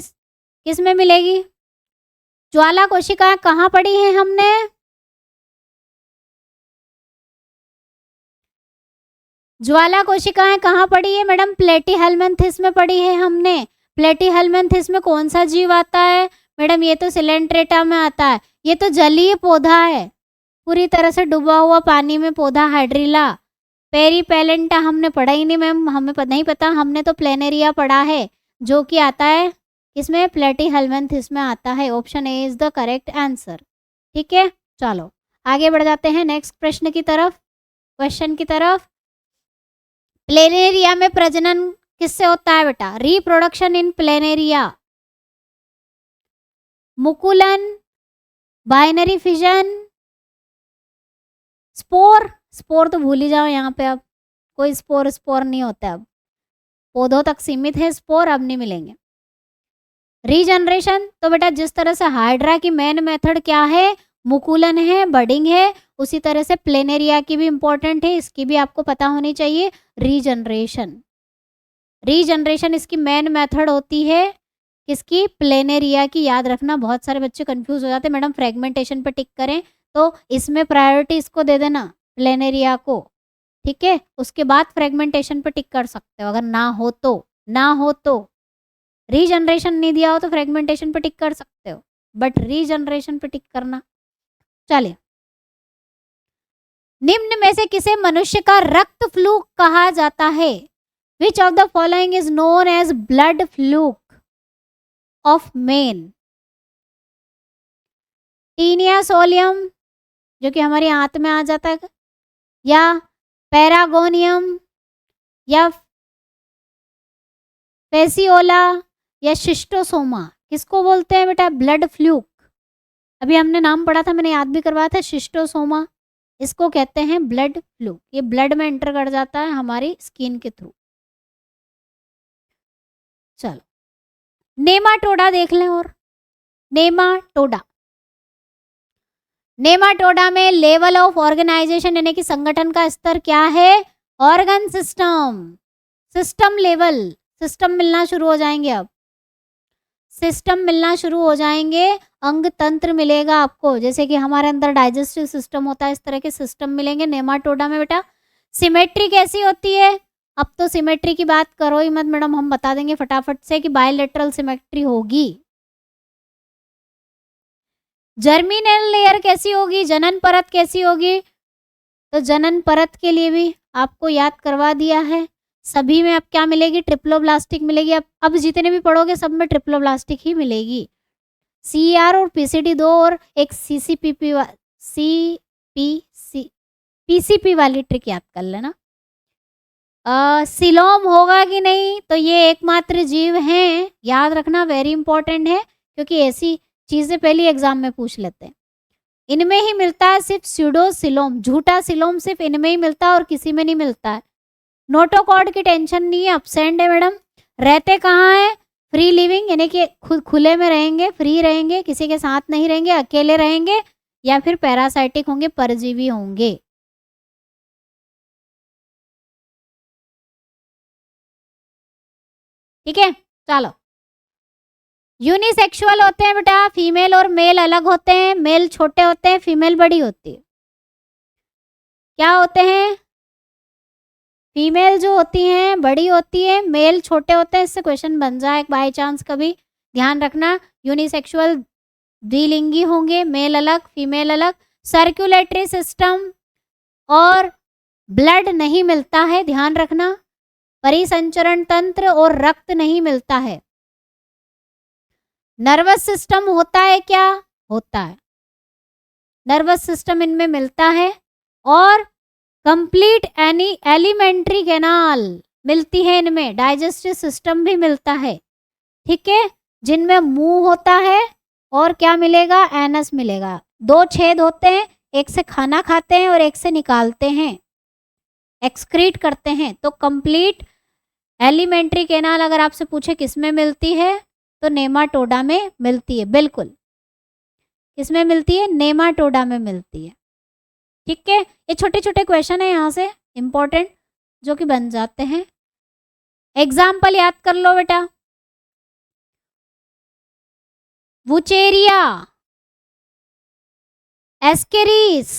किसमें मिलेगी? ज्वाला कोशिकाएं कहाँ पढ़ी हैं हमने? ज्वाला कोशिकाएं कहाँ पढ़ी है मैडम? प्लेटीहेल्मिन्थेस में पढ़ी है हमने। प्लेटीहेल्मिन्थेस में कौन सा जीव आता है मैडम? ये तो सिलेंट्रेटा में आता है, ये तो जलीय पौधा है, पूरी तरह से डूबा हुआ पानी में पौधा, हाइड्रिला। पेरीपेलेंटा हमने पढ़ा ही नहीं मैम, हमें नहीं पता, हमने तो प्लेनेरिया पढ़ा है, जो कि आता है इसमें प्लेटीहेल्मिन्थेस में आता है। Option A is the correct answer. ठीक है, चलो आगे बढ़ जाते हैं नेक्स्ट प्रश्न की तरफ, क्वेश्चन की तरफ। प्लेनेरिया में प्रजनन किससे होता है बेटा? रिप्रोडक्शन इन प्लेनेरिया, मुकुलन, बाइनरी फिजन, स्पोर। स्पोर तो भूल ही जाओ, यहाँ पे अब कोई स्पोर नहीं होता है, अब पौधों तक सीमित है स्पोर, अब नहीं मिलेंगे। रीजनरेशन, तो बेटा जिस तरह से हाइड्रा की मेन मेथड क्या है? मुकुलन है, बडिंग है, उसी तरह से प्लेनेरिया की भी इंपॉर्टेंट है, इसकी भी आपको पता होनी चाहिए। रीजनरेशन, रीजनरेशन इसकी मेन मेथड होती है, किसकी? प्लेनेरिया की। याद रखना, बहुत सारे बच्चे कंफ्यूज हो जाते हैं, मैडम फ्रेगमेंटेशन पे टिक करें, तो इसमें प्रायोरिटी इसको दे देना, प्लेनेरिया को। ठीक है, उसके बाद फ्रेगमेंटेशन पे टिक कर सकते हो, अगर ना हो तो रीजनरेशन नहीं दिया हो तो फ्रेगमेंटेशन पे टिक कर सकते हो, बट रीजनरेशन पे टिक करना। चलिए, निम्न में से किसे मनुष्य का रक्त फ्लूक कहा जाता है? Which of the following is known as blood fluke of men? Taenia solium, जो कि हमारी आंत में आ जाता है, या पैरागोनियम, या पेसियोला, या शिस्टोसोमा? किसको बोलते हैं बेटा ब्लड फ्लूक? अभी हमने नाम पढ़ा था, मैंने याद भी करवाया था, शिस्टोसोमा, इसको कहते हैं ब्लड फ्लूक। ये ब्लड में एंटर कर जाता है हमारी स्किन के थ्रू। चलो नेमाटोडा देख लें, और नेमाटोडा में लेवल ऑफ ऑर्गेनाइजेशन यानी कि संगठन का स्तर क्या है? Organ system, system level, system मिलना शुरू हो जाएंगे, अब सिस्टम मिलना शुरू हो जाएंगे, अंग तंत्र मिलेगा आपको, जैसे कि हमारे अंदर डाइजेस्टिव सिस्टम होता है, इस तरह के सिस्टम मिलेंगे नेमाटोडा में बेटा। सिमेट्री कैसी होती है? अब तो सिमेट्री की बात करो ही मत मैडम, हम बता देंगे फटाफट से कि बायलैटरल सिमेट्री होगी। जर्मिनल लेयर कैसी होगी? जनन परत कैसी होगी? तो जनन परत के लिए भी आपको याद करवा दिया है। सभी में अब क्या मिलेगी? ट्रिप्लोब्लास्टिक मिलेगी। अब जितने भी पढ़ोगे सब में ट्रिप्लोब्लास्टिक ही मिलेगी। CR और PCD दो, और एक PCP वाली ट्रिक याद कर लेना। सिलोम होगा कि नहीं? तो ये एकमात्र जीव हैं, याद रखना, वेरी इंपॉर्टेंट है, क्योंकि ऐसी चीजें पहली एग्जाम में पूछ लेते हैं। इनमें ही मिलता है सिर्फ स्यूडो सिलोम, झूठा सिलोम सिर्फ इनमें ही मिलता है और किसी में नहीं मिलता है। नोटोकॉर्ड की टेंशन नहीं है, अपसेंड है मैडम। रहते कहाँ है? फ्री लिविंग यानी कि खुले में रहेंगे, फ्री रहेंगे, किसी के साथ नहीं रहेंगे, अकेले रहेंगे, या फिर पैरासाइटिक होंगे, परजीवी होंगे। ठीक है, चलो। यूनिसेक्सुअल होते हैं बेटा, फीमेल और मेल अलग होते हैं, मेल छोटे होते हैं, फीमेल बड़ी होती है। क्या होते हैं? फीमेल जो होती हैं बड़ी होती है, मेल छोटे होते हैं। इससे क्वेश्चन बन जाए बाय चांस कभी, ध्यान रखना। यूनिसेक्सुअल द्विलिंगी होंगे, मेल अलग फीमेल अलग। सर्कुलेटरी सिस्टम और ब्लड नहीं मिलता है, ध्यान रखना। परिसंचरण तंत्र और रक्त नहीं मिलता है। नर्वस सिस्टम होता है क्या? होता है, नर्वस सिस्टम इनमें मिलता है। और कंप्लीट एलिमेंट्री कैनाल मिलती है इनमें, डाइजेस्टिव सिस्टम भी मिलता है। ठीक है, जिनमें मुंह होता है और क्या मिलेगा? एनस मिलेगा। 2 छेद होते हैं, एक से खाना खाते हैं और एक से निकालते हैं, एक्सक्रीट करते हैं। तो कंप्लीट एलिमेंट्री कैनाल अगर आपसे पूछे किस में मिलती है, तो नेमाटोडा में मिलती है। बिल्कुल, किसमें मिलती है? नेमाटोडा में मिलती है। ठीक है, ये छोटे छोटे क्वेश्चन है यहाँ से इंपॉर्टेंट, जो कि बन जाते हैं। एग्जाम्पल याद कर लो बेटा। Wuchereria, Ascaris,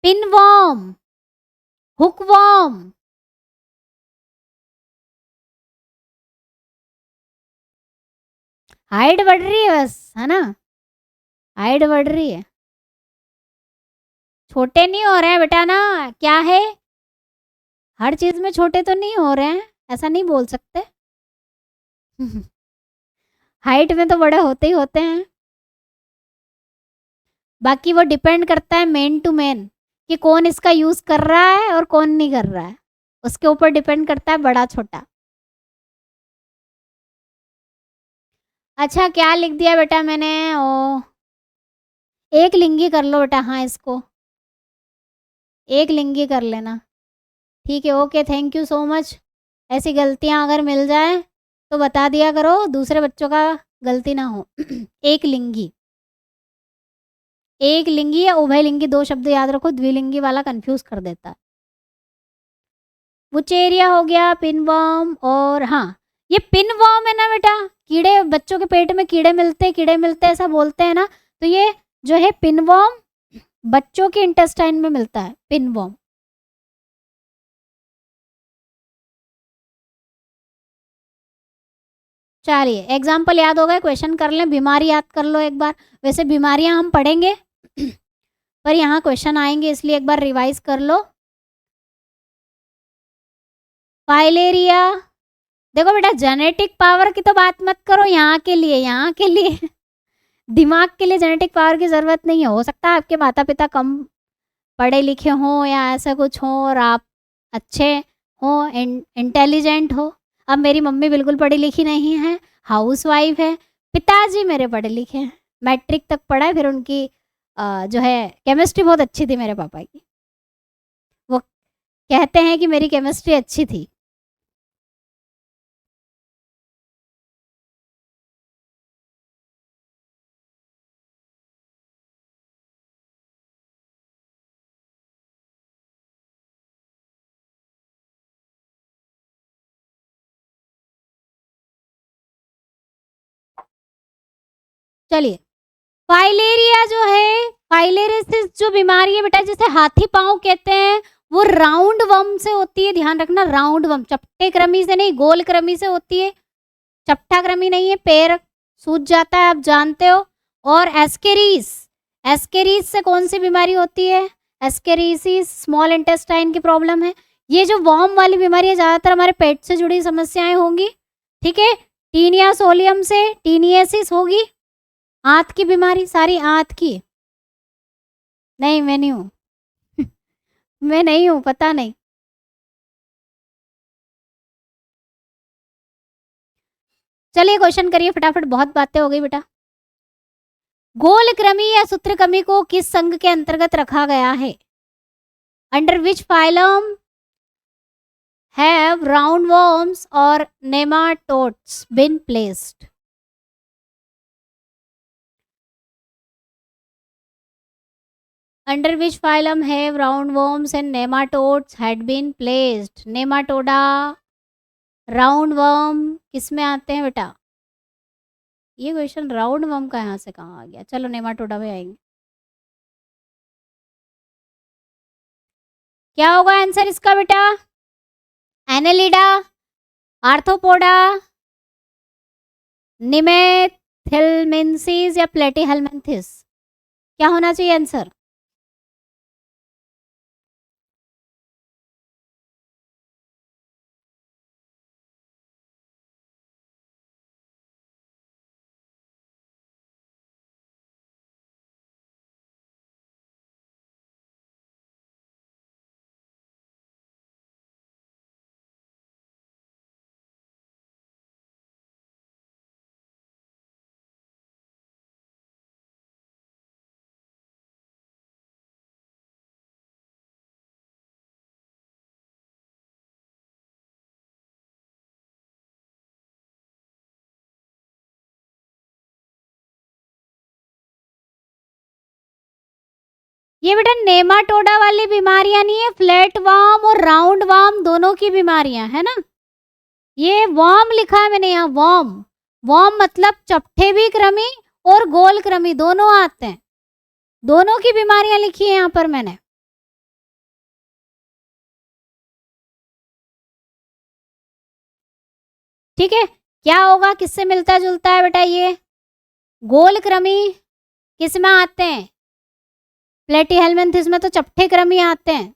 pinworm, hookworm. Height बढ़ रही है बस, है ना, हाइट बढ़ रही है, छोटे नहीं हो रहे हैं बेटा ना। क्या है, हर चीज में छोटे तो नहीं हो रहे हैं, ऐसा नहीं बोल सकते। हाइट में तो बड़े होते ही होते हैं। बाकी वो डिपेंड करता है मैन टू मैन, कि कौन इसका यूज कर रहा है और कौन नहीं कर रहा है, उसके ऊपर डिपेंड करता है बड़ा छोटा। अच्छा, क्या लिख दिया बेटा मैंने? ओ, एक लिंगी कर लो बेटा। हाँ, इसको एक लिंगी कर लेना। ठीक है, okay, thank you so much. ऐसी गलतियां अगर मिल जाए तो बता दिया करो, दूसरे बच्चों का गलती ना हो। एक लिंगी, एक लिंगी या उभय लिंगी, 2 शब्द याद रखो, द्विलिंगी वाला कंफ्यूज कर देता है। वुचेरिया हो गया, पिनवर्म, और हाँ, ये पिनवर्म है ना बेटा, कीड़े, बच्चों के पेट में कीड़े मिलते ऐसा बोलते हैं ना, तो ये जो है पिनवर्म बच्चों के इंटेस्टाइन में मिलता है, पिनवर्म। चलिए, एग्जाम्पल याद हो गए, क्वेश्चन कर लें। बीमारी याद कर लो एक बार। वैसे बीमारियां हम पढ़ेंगे पर यहाँ क्वेश्चन आएंगे, इसलिए एक बार रिवाइज कर लो। फाइलेरिया, देखो बेटा, जेनेटिक पावर की तो बात मत करो यहाँ के लिए, यहाँ के लिए दिमाग के लिए जेनेटिक पावर की ज़रूरत नहीं है। हो सकता है आपके माता पिता कम पढ़े लिखे हों या ऐसा कुछ हो और आप अच्छे हो, इंटेलिजेंट हो। अब मेरी मम्मी बिल्कुल पढ़ी लिखी नहीं है, हाउस वाइफ है। पिताजी मेरे पढ़े लिखे हैं, मैट्रिक तक पढ़ा है, फिर उनकी जो है केमिस्ट्री बहुत अच्छी थी मेरे पापा की। वो कहते हैं कि मेरी केमिस्ट्री अच्छी थी। चलिए, फाइलेरिया जो है, फाइलेरियसिस जो बीमारी है बेटा, जिसे हाथी पांव कहते हैं, वो राउंड वर्म से होती है। ध्यान रखना, राउंड वर्म, चपटे कृमि से नहीं, गोल कृमि से होती है। चपटा कृमि नहीं है, पैर सूज जाता है, आप जानते हो। और एस्केरीस, एस्केरीस से कौन सी बीमारी होती है? एस्केरीसिस स्मॉल इंटेस्टाइन की प्रॉब्लम है। ये जो वर्म वाली बीमारी है, ज़्यादातर हमारे पेट से जुड़ी समस्याएं होंगी। ठीक है, टीनिया सोलियम से टीनियसिस होगी, आंत की बीमारी, सारी आंत की। नहीं, मैं नहीं हूँ मैं नहीं हूँ, पता नहीं। चलिए क्वेश्चन करिए फटाफट, बहुत बातें हो गई बेटा। गोल कृमि या सूत्रकृमि को किस संघ के अंतर्गत रखा गया है? Under which phylum have roundworms or nematodes been placed? Under which phylum have roundworms and nematodes had been placed? Nematoda, roundworm किस में आते हैं बेटा? ये क्वेश्चन राउंडवर्म का यहाँ से कहाँ आ गया? चलो नेमाटोडा में आएंगे। क्या होगा आंसर इसका बेटा? एनेलिडा, आर्थ्रोपोडा, निमेथिलमेंसिस या प्लेटीहेलमिन्थिस? क्या होना चाहिए आंसर? ये बेटा नेमाटोडा वाली बीमारियां नहीं है, फ्लैट वार्म और राउंड वार्म दोनों की बीमारियां है ना। ये वार्म लिखा है मैंने यहाँ, वार्म। वार्म मतलब चपटे भी कृमि और गोल कृमि दोनों आते हैं, दोनों की बीमारियां लिखी है यहाँ पर मैंने। ठीक है, क्या होगा, किससे मिलता जुलता है बेटा? ये गोल कृमि किस में आते हैं? प्लेटीहेलमिन्थिस में तो चपटे कृमि आते हैं।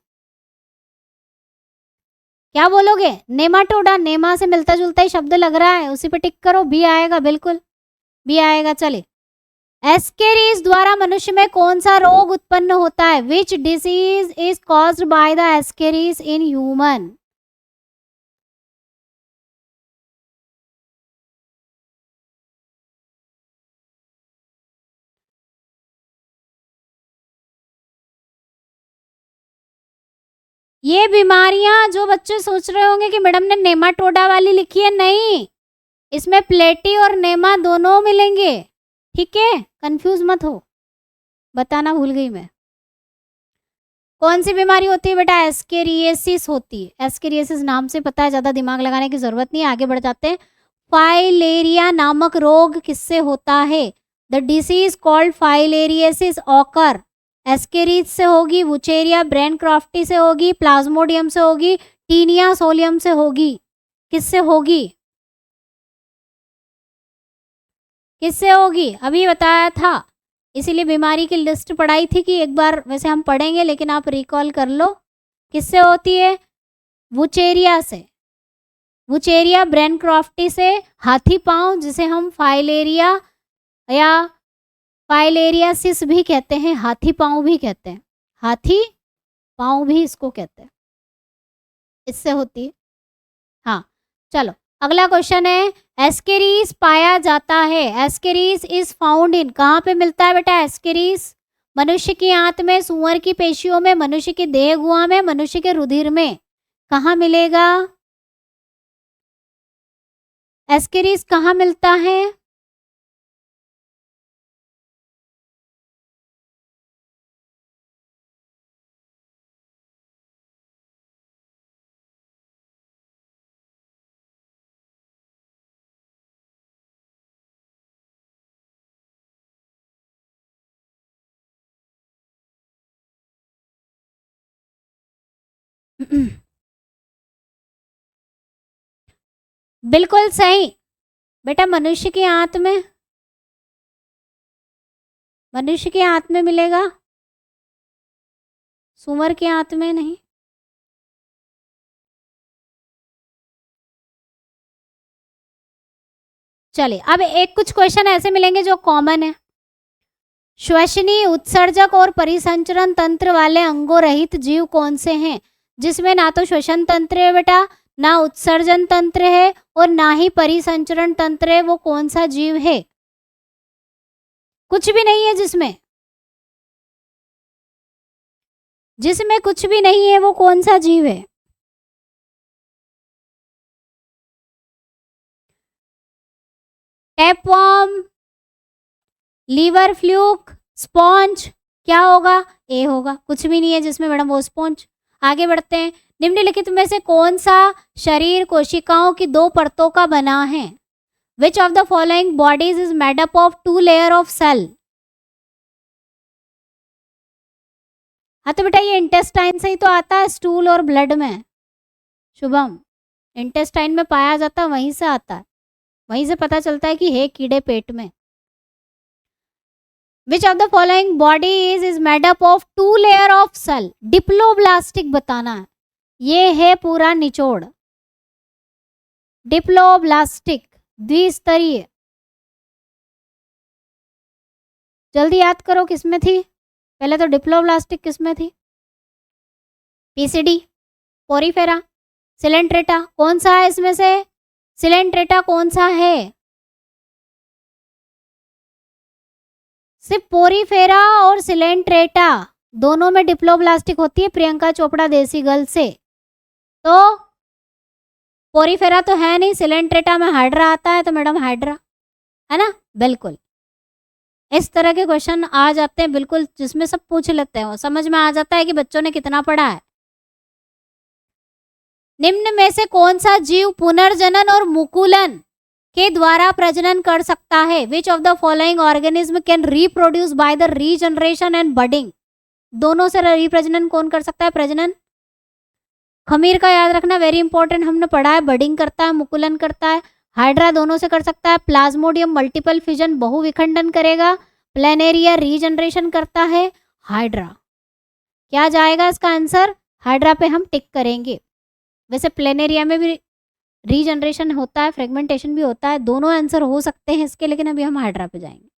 क्या बोलोगे? नेमाटोडा, नेमा से मिलता जुलता ही शब्द लग रहा है, उसी पे टिक करो, बी आएगा, बिल्कुल बी आएगा। चले, एस्केरीज द्वारा मनुष्य में कौन सा रोग उत्पन्न होता है? Which disease is caused by the ascaris in human? ये बीमारियां जो बच्चे सोच रहे होंगे कि मैडम ने नेमाटोडा वाली लिखी है, नहीं, इसमें प्लेटी और नेमा दोनों मिलेंगे। ठीक है, कंफ्यूज मत हो, बताना भूल गई मैं। कौन सी बीमारी होती है बेटा? एस्केरिएसिस होती है। एस्केरिएसिस नाम से पता है, ज़्यादा दिमाग लगाने की जरूरत नहीं है, आगे बढ़ जाते हैं। फाइलेरिया नामक रोग किससे होता है? The disease called filariasis occur Ascaris से होगी, वुचेरिया ब्रैनक्रॉफ्टी से होगी, प्लाज्मोडियम से होगी, टीनिया सोलियम से होगी? किससे होगी? किससे होगी? अभी बताया था, इसीलिए बीमारी की लिस्ट पढ़ाई थी कि एक बार वैसे हम पढ़ेंगे, लेकिन आप रिकॉल कर लो। किससे होती है? वुचेरिया से, वुचेरिया ब्रैनक्रॉफ्टी से। हाथी पांव जिसे हम फाइलेरिया या फाइलेरियासिस भी कहते हैं, हाथी पांव भी कहते हैं, हाथी पांव भी इसको कहते हैं, इससे होती है। हाँ, चलो अगला क्वेश्चन है, एस्केरीज पाया जाता है, एस्केरीज इज फाउंड इन, कहाँ पे मिलता है बेटा एस्केरीज? मनुष्य की आंत में, सुअर की पेशियों में, मनुष्य की देह गुहा में, मनुष्य के रुधिर में, कहाँ मिलेगा एस्केरीज? कहाँ मिलता है? बिल्कुल सही बेटा, मनुष्य की आंत में, मनुष्य के आंत में मिलेगा, सुअर के आंत में नहीं। चलिए, अब एक कुछ क्वेश्चन ऐसे मिलेंगे जो कॉमन है। श्वसनी, उत्सर्जक और परिसंचरण तंत्र वाले अंगों रहित जीव कौन से हैं? जिसमें ना तो श्वसन तंत्र है बेटा, ना उत्सर्जन तंत्र है और ना ही परिसंचरण तंत्र है, वो कौन सा जीव है? कुछ भी नहीं है जिसमें, जिसमें कुछ भी नहीं है, वो कौन सा जीव है? टैपवर्म, लीवर फ्लूक, स्पॉन्ज, क्या होगा? ए होगा, कुछ भी नहीं है जिसमें मैडम वो स्पॉन्ज। आगे बढ़ते हैं। निम्नलिखित में से कौन सा शरीर कोशिकाओं की 2 परतों का बना है? Which of the following bodies is made up of 2 layer of cell? हाँ तो बेटा ये इंटेस्टाइन से ही तो आता है, स्टूल और ब्लड में। शुभम, इंटेस्टाइन में पाया जाता है, वहीं से आता है, वहीं से पता चलता है कि है कीड़े पेट में। Which of the following bodies is made up of 2 layer of cell? Diploblastic बताना है, ये है पूरा निचोड़। डिप्लोब्लास्टिक, द्विस्तरीय। जल्दी याद करो किसमें थी पहले तो, डिप्लोब्लास्टिक किसमें थी? पीसीडी, पोरीफेरा, सिलेंट्रेटा, कौन सा है इसमें से? सिलेंट्रेटा कौन सा है? सिर्फ पोरीफेरा और सिलेंट्रेटा दोनों में डिप्लोब्लास्टिक होती है, प्रियंका चोपड़ा देसी गर्ल से। तो पोरीफेरा तो है नहीं, सिलेंट्रेटा में हाइड्रा आता है, तो मैडम हाइड्रा है ना। बिल्कुल इस तरह के क्वेश्चन आ जाते हैं, बिल्कुल जिसमें सब पूछ लेते हैं, वो समझ में आ जाता है कि बच्चों ने कितना पढ़ा है। निम्न में से कौन सा जीव पुनर्जनन और मुकुलन के द्वारा प्रजनन कर सकता है? Which of the following organism can reproduce by the regeneration and budding? दोनों से रिप्रजनन कौन कर सकता है? प्रजनन। खमीर का याद रखना, वेरी इंपॉर्टेंट, हमने पढ़ा है, बडिंग करता है, मुकुलन करता है। हाइड्रा दोनों से कर सकता है। प्लाज्मोडियम मल्टीपल फिजन, बहुविखंडन करेगा। प्लेनेरिया रीजनरेशन करता है। हाइड्रा क्या जाएगा इसका आंसर? हाइड्रा पे हम टिक करेंगे। वैसे प्लेनेरिया में भी रीजनरेशन होता है, फ्रेगमेंटेशन भी होता है, दोनों आंसर हो सकते हैं इसके, लेकिन अभी हम हाइड्रा पे जाएंगे।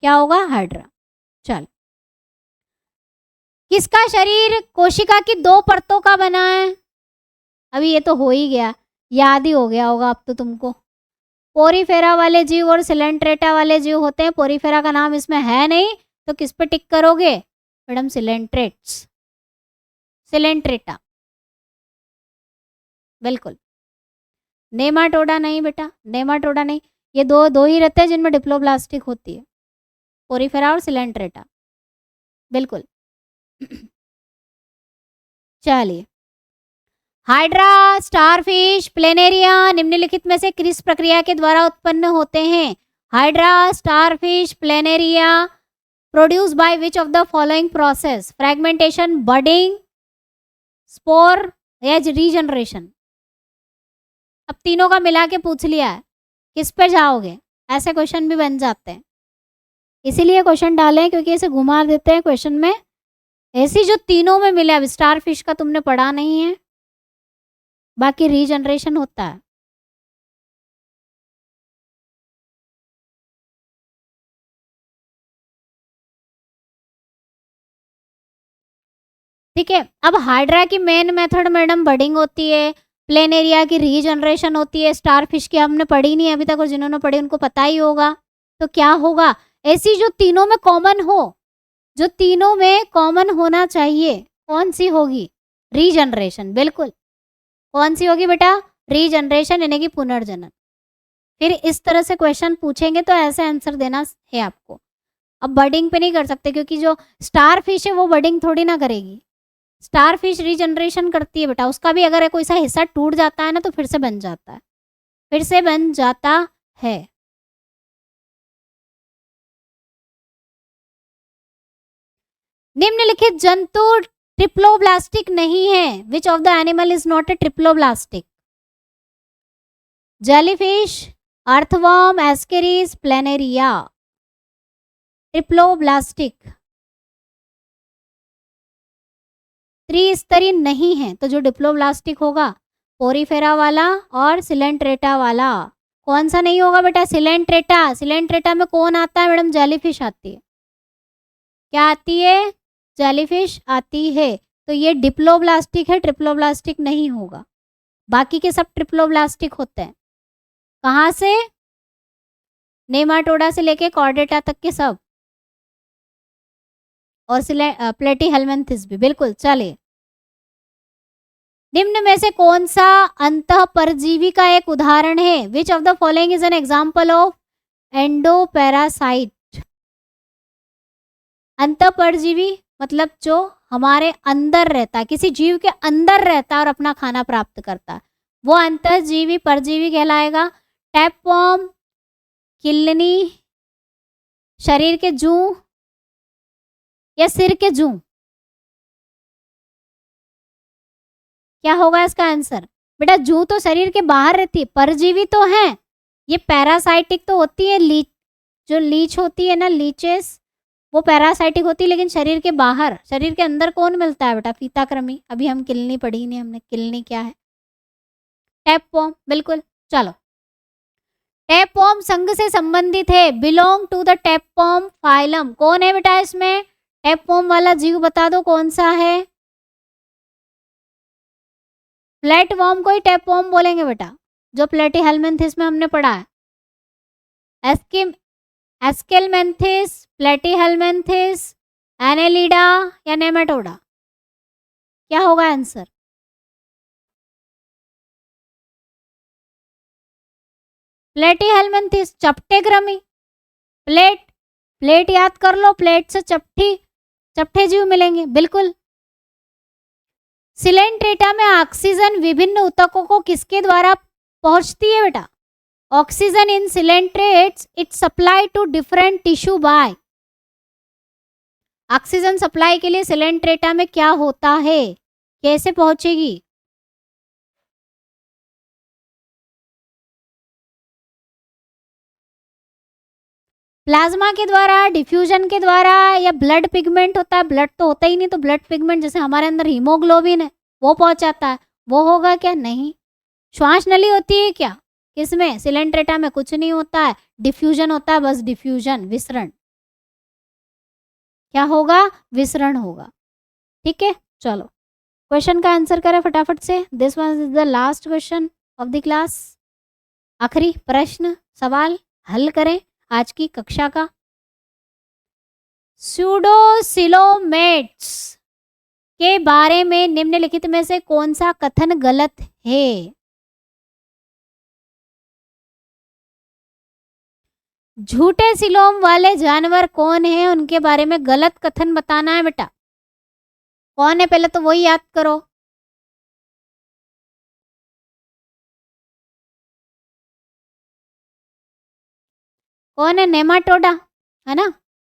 क्या होगा? हाइड्रा। चल, किसका शरीर कोशिका की 2 परतों का बना है? अभी ये तो हो ही गया, याद ही हो गया होगा अब तो तुमको। पोरीफेरा वाले जीव और सिलेंट्रेटा वाले जीव होते हैं। पोरीफेरा का नाम इसमें है नहीं, तो किस पे टिक करोगे मैडम? सिलेंट्रेट्स, सिलेंट्रेटा, बिल्कुल। नेमाटोडा नहीं बेटा, नेमाटोडा नहीं, ये दो ही रहते हैं जिनमें डिप्लोब्लास्टिक होती है, पोरीफेरा और सिलेंट्रेटा, बिल्कुल। चलिए, हाइड्रा, स्टारफिश, प्लेनेरिया निम्नलिखित में से किस प्रक्रिया के द्वारा उत्पन्न होते हैं? Hydra, starfish, planaria produce by which of the following process? Fragmentation, budding, spore या रीजनरेशन? अब तीनों का मिला के पूछ लिया है, किस पे जाओगे? ऐसे क्वेश्चन भी बन जाते हैं, इसीलिए क्वेश्चन डाले हैं, क्योंकि इसे घुमा देते हैं क्वेश्चन में। ऐसी जो तीनों में मिला, अब स्टारफिश का तुमने पढ़ा नहीं है, बाकी रीजनरेशन होता है। ठीक है, अब हाइड्रा की मेन मेथड मैडम बडिंग होती है, प्लेनेरिया की रीजनरेशन होती है, स्टारफिश की हमने पढ़ी नहीं अभी तक, और जिन्होंने पढ़ी उनको पता ही होगा। तो क्या होगा? ऐसी जो तीनों में कॉमन हो, जो तीनों में कॉमन होना चाहिए, कौन सी होगी? रीजनरेशन, बिल्कुल। कौन सी होगी बेटा? रीजनरेशन, यानी कि पुनर्जनन। फिर इस तरह से क्वेश्चन पूछेंगे तो ऐसे आंसर देना है आपको। अब बडिंग पे नहीं कर सकते, क्योंकि जो स्टारफिश है वो बडिंग थोड़ी ना करेगी, स्टारफिश रीजनरेशन करती है बेटा, उसका भी अगर कोई सा हिस्सा टूट जाता है ना तो फिर से बन जाता है, फिर से बन जाता है। निम्नलिखित जंतु ट्रिप्लोब्लास्टिक नहीं है। Which of the animal is not a triploblastic? Jellyfish, earthworm, Ascaris, planaria. Triploblastic त्रिस्तरीय नहीं है, तो जो डिप्लोब्लास्टिक होगा पोरीफेरा वाला और सिलेंट्रेटा वाला। कौन सा नहीं होगा बेटा? सिलेंट्रेटा। सिलेंट्रेटा में कौन आता है मैडम? जेलीफिश आती है। क्या आती है? जेलीफिश आती है। तो ये डिप्लोब्लास्टिक है, ट्रिप्लोब्लास्टिक नहीं होगा। बाकी के सब ट्रिप्लोब्लास्टिक होते हैं। कहाँ से? नेमाटोडा से लेके कॉर्डेटा तक के सब, और प्लेटीहेल्मिन्थेस भी, बिल्कुल। चलिए, निम्न में से कौन सा अंतः परजीवी का एक उदाहरण है? Which of the following is an example of endoparasite, अंतःपरजीवी मतलब जो हमारे अंदर रहता है, किसी जीव के अंदर रहता है और अपना खाना प्राप्त करता है, वो अंतःजीवी परजीवी कहलाएगा। टैपवॉर्म, किलनी, शरीर के जूं या सिर के जूं, क्या होगा इसका आंसर? बेटा जूं तो शरीर के बाहर रहती है, परजीवी तो है, ये पैरासाइटिक तो होती है। जो लीच होती है ना, लीचेस, वो पैरासाइटिक होती है, लेकिन शरीर के बाहर। शरीर के अंदर कौन मिलता है बेटा? फीताकृमि। अभी हम किलनी पढ़ी नहीं हमने, किलनी क्या है? टैपवॉर्म, बिल्कुल। चलो, टैपवॉर्म संघ से संबंधित है, बिलोंग टू द टैपवॉर्म फाइलम। कौन है बेटा इसमें? टैपवॉर्म वाला जीव बता दो कौन सा है? फ्लैटवॉर्म को ही टैपवॉर्म बोलेंगे बेटा, जो प्लेटीहेल्मिन्थेस में हमने पढ़ा है। एस्किम एस्केलमेंथिस, प्लेटीहेल्मिन्थेस, एनेलिडा या नेमाटोडा, क्या होगा आंसर? प्लेटीहेल्मिन्थेस, चपटेक्रमी। प्लेट, प्लेट याद कर लो, प्लेट से चपटे जीव मिलेंगे, बिल्कुल। सिलेंट्रेटा में ऑक्सीजन विभिन्न ऊतकों को किसके द्वारा पहुंचती है बेटा? Oxygen in coelenterates it supply to different tissue by. Oxygen supply के लिए सिलेंट्रेटा में क्या होता है, कैसे पहुंचेगी? प्लाज्मा के द्वारा, डिफ्यूजन के द्वारा, या ब्लड पिगमेंट होता है? ब्लड तो होता ही नहीं, तो ब्लड पिगमेंट जैसे हमारे अंदर हीमोग्लोबिन है वो पहुंचाता है, वो होगा क्या? नहीं। श्वास नली होती है क्या किसमें? सिलेंट्रेटा में कुछ नहीं होता है, डिफ्यूजन होता है, बस डिफ्यूजन, विसरण। क्या होगा? विसरण होगा। ठीक है, चलो क्वेश्चन का आंसर करें फटाफट से। This one is the last question of the class. आखिरी प्रश्न, सवाल हल करें आज की कक्षा का। स्यूडोसिलोमेट्स के बारे में निम्नलिखित में से कौन सा कथन गलत है? झूठे सिलोम वाले जानवर कौन है, उनके बारे में गलत कथन बताना है बेटा। कौन है पहले तो वही याद करो। कौन है? नेमाटोडा, है ना?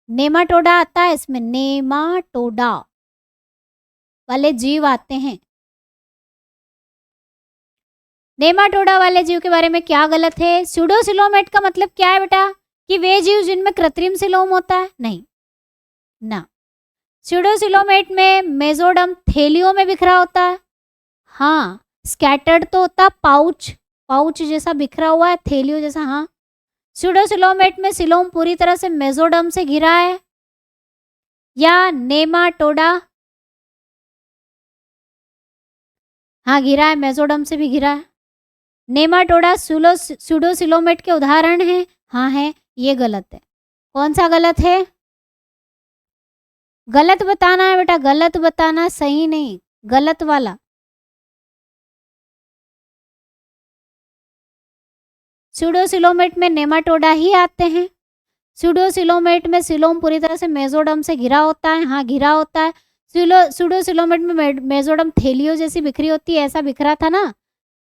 नेमाटोडा आता है इसमें, नेमाटोडा वाले जीव आते हैं। नेमाटोडा वाले जीव के बारे में क्या गलत है? स्यूडोसिलोमेट का मतलब क्या है बेटा? कि वे जीव जिनमें कृत्रिम सिलोम होता है? नहीं ना। स्यूडोसिलोमेट में मेसोडर्म थैलियों में बिखरा होता है। हाँ, स्कैटर्ड तो होता, पाउच पाउच जैसा बिखरा हुआ है, थैलियों जैसा। हाँ, स्यूडोसिलोमेट में सिलोम पूरी तरह से मेसोडर्म से घिरा है। या नेमाटोडा, हाँ घिरा है, मेसोडर्म से भी घिरा है। नेमाटोडा स्यूडोसिलोमेट के उदाहरण हैं? हाँ है। ये गलत है। कौन सा गलत है? गलत बताना है बेटा, गलत बताना, सही नहीं, गलत वाला। स्यूडोसिलोमेट में नेमाटोडा ही आते हैं। स्यूडोसिलोमेट में सिलोम पूरी तरह से मेसोडर्म से घिरा होता है। हाँ घिरा होता है। स्यूडोसिलोमेट में मेसोडर्म थैलियों जैसी बिखरी होती है, ऐसा बिखरा था ना,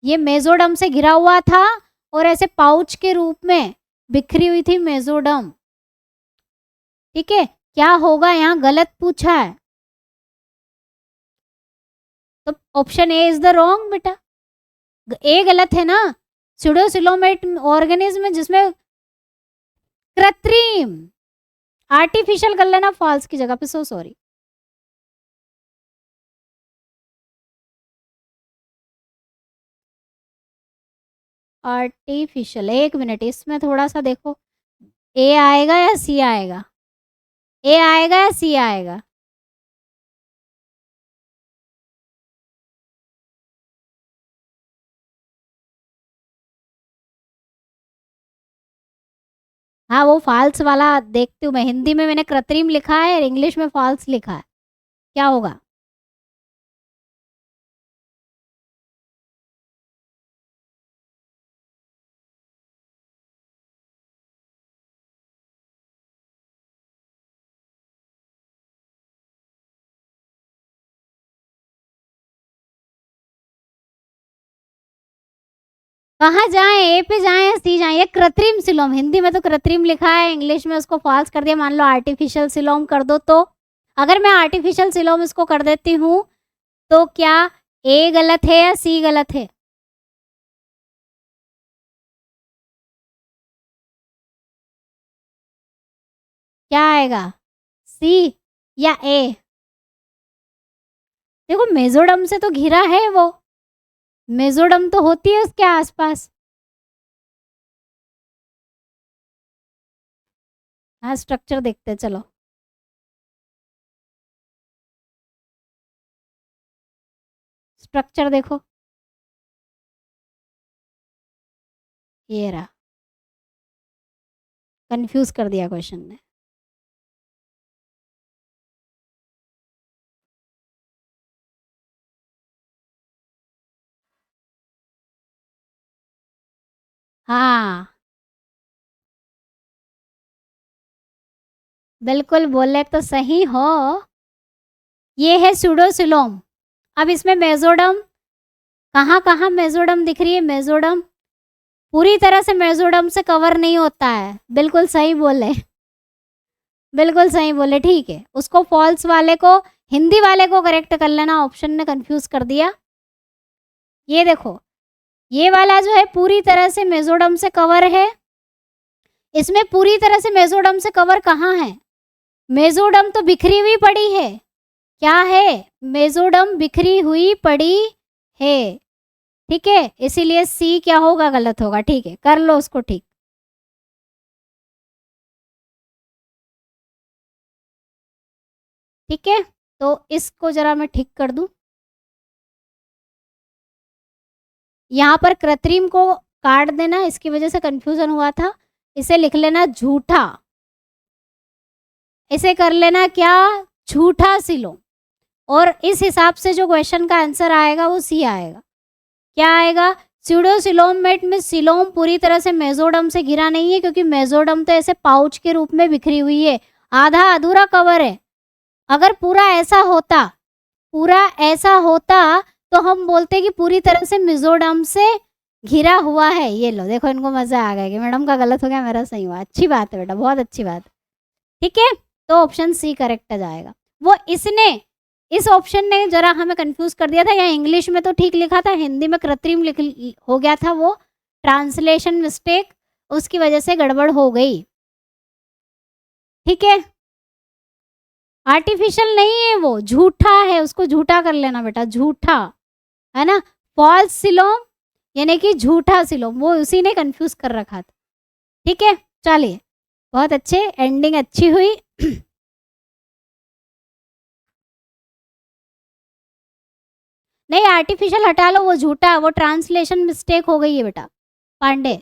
ये मेसोडर्म से घिरा हुआ था और ऐसे पाउच के रूप में बिखरी हुई थी मेसोडर्म। ठीक है, क्या होगा? यहाँ गलत पूछा है, तो option A is the wrong बेटा। ए गलत है ना। स्यूडोसिलोमेट ऑर्गेनिज्म में जिसमें कृत्रिम, आर्टिफिशियल कर लेना फॉल्स की जगह पे, सो सॉरी। आर्टिफिशियल, एक मिनट, इसमें थोड़ा सा देखो, ए आएगा या सी आएगा? ए आएगा या सी आएगा? हाँ वो फॉल्स वाला देखती हूँ मैं, हिंदी में मैंने कृत्रिम लिखा है और इंग्लिश में फॉल्स लिखा है, क्या होगा? कहाँ जाएं, ए पे जाएं या सी जाएं? ये कृत्रिम सिलोम, हिंदी में तो कृत्रिम लिखा है, इंग्लिश में उसको फॉल्स कर दिया। मान लो आर्टिफिशियल सिलोम कर दो, तो अगर मैं आर्टिफिशियल सिलोम इसको कर देती हूँ तो क्या ए गलत है या सी गलत है? क्या आएगा, सी या ए? देखो मेजोडम से तो घिरा है वो, मेजोडम तो होती है उसके आसपास। हाँ स्ट्रक्चर देखते हैं, चलो। स्ट्रक्चर देखो, ये रहा, कंफ्यूज कर दिया क्वेश्चन ने। हाँ बिल्कुल बोले तो सही हो, ये है सूडोसिलोम। अब इसमें मेजोडम, कहाँ कहाँ मेजोडम दिख रही है? मेजोडम पूरी तरह से मेजोडम से कवर नहीं होता है, बिल्कुल सही बोले, बिल्कुल सही बोले, ठीक है। उसको फॉल्स वाले को, हिंदी वाले को करेक्ट कर लेना, ऑप्शन ने कंफ्यूज कर दिया। ये देखो, ये वाला जो है पूरी तरह से मेजोडम से कवर है। इसमें पूरी तरह से मेजोडम से कवर कहाँ है? मेजोडम तो बिखरी हुई पड़ी है, क्या है? मेजोडम बिखरी हुई पड़ी है, ठीक है। इसीलिए सी क्या होगा, गलत होगा, ठीक है, कर लो उसको ठीक। ठीक है, तो इसको जरा मैं ठीक कर दूं। यहाँ पर कृत्रिम को काट देना, इसकी वजह से कंफ्यूजन हुआ था। इसे लिख लेना झूठा, इसे कर लेना क्या, झूठा सिलोम। और इस हिसाब से जो क्वेश्चन का आंसर आएगा वो सी आएगा। क्या आएगा? स्यूडोसिलोमेट में सिलोम पूरी तरह से मेजोडम से घिरा नहीं है, क्योंकि मेजोडम तो ऐसे पाउच के रूप में बिखरी हुई है, आधा अधूरा कवर है। अगर पूरा ऐसा होता, पूरा ऐसा होता तो हम बोलते कि पूरी तरह से मेजोडम से घिरा हुआ है। ये लो देखो, इनको मजा आ गया कि मैडम का गलत हो गया, मेरा सही हुआ। अच्छी बात है बेटा, बहुत अच्छी बात। ठीक है, तो ऑप्शन सी करेक्ट जाएगा। वो इसने, इस ऑप्शन ने जरा हमें कंफ्यूज कर दिया था। या इंग्लिश में तो ठीक लिखा था, हिंदी में कृत्रिम लिख हो गया था, वो ट्रांसलेशन मिस्टेक, उसकी वजह से गड़बड़ हो गई। ठीक है, आर्टिफिशियल नहीं है वो, झूठा है, उसको झूठा कर लेना बेटा, झूठा है ना। फॉल्स सिलोम यानी कि झूठा सिलोम, वो उसी ने कंफ्यूज कर रखा था। ठीक है, चलिए, बहुत अच्छे, एंडिंग अच्छी हुई। नहीं आर्टिफिशियल हटा लो, वो झूठा, वो ट्रांसलेशन मिस्टेक हो गई है बेटा पांडे।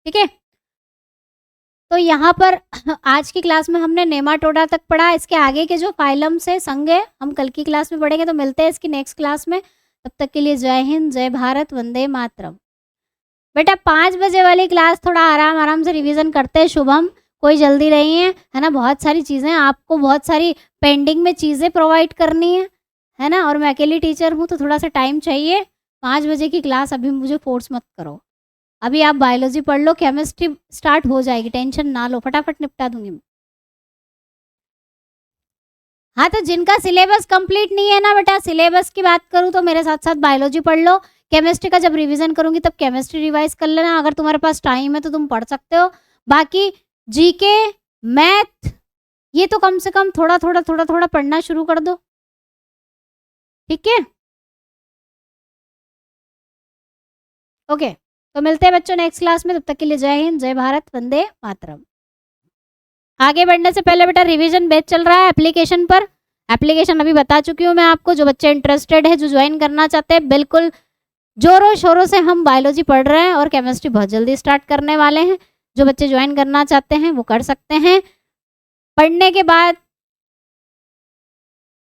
ठीक है, तो यहाँ पर आज की क्लास में हमने नेमाटोडा तक पढ़ा। इसके आगे के जो फाइलम से संघ है हम कल की क्लास में पढ़ेंगे। तो मिलते हैं इसकी नेक्स्ट क्लास में, तब तक के लिए जय हिंद, जय भारत, वंदे मातरम। बेटा 5 बजे वाली क्लास थोड़ा आराम आराम से रिवीजन करते हैं। शुभम, कोई जल्दी नहीं है ना, बहुत सारी चीज़ें आपको, बहुत सारी पेंडिंग में चीज़ें प्रोवाइड करनी है ना, और मैं अकेली टीचर हूँ तो थोड़ा सा टाइम चाहिए। 5 बजे की क्लास अभी मुझे फोर्स मत करो। अभी आप बायोलॉजी पढ़ लो, केमिस्ट्री स्टार्ट हो जाएगी, टेंशन ना लो, फटाफट निपटा दूंगी मैं। हाँ तो जिनका सिलेबस कंप्लीट नहीं है ना बेटा, सिलेबस की बात करूँ तो मेरे साथ साथ बायोलॉजी पढ़ लो। केमिस्ट्री का जब रिवीजन करूंगी तब केमिस्ट्री रिवाइज कर लेना, अगर तुम्हारे पास टाइम है तो तुम पढ़ सकते हो। बाकी जीके, मैथ, ये तो कम से कम थोड़ा थोड़ा थोड़ा थोड़ा पढ़ना शुरू कर दो। ठीक है, ओके, तो मिलते हैं बच्चों नेक्स्ट क्लास में। तब तक के लिए जय हिंद, जय भारत, वंदे मातरम। आगे बढ़ने से पहले बेटा रिवीजन बैच चल रहा है एप्लीकेशन पर। एप्लीकेशन अभी बता चुकी हूँ मैं आपको। जो बच्चे इंटरेस्टेड है, जो ज्वाइन करना चाहते हैं, बिल्कुल जोरों शोरों से हम बायोलॉजी पढ़ रहे हैं और केमिस्ट्री बहुत जल्दी स्टार्ट करने वाले हैं। जो बच्चे ज्वाइन करना चाहते हैं वो कर सकते हैं। पढ़ने के बाद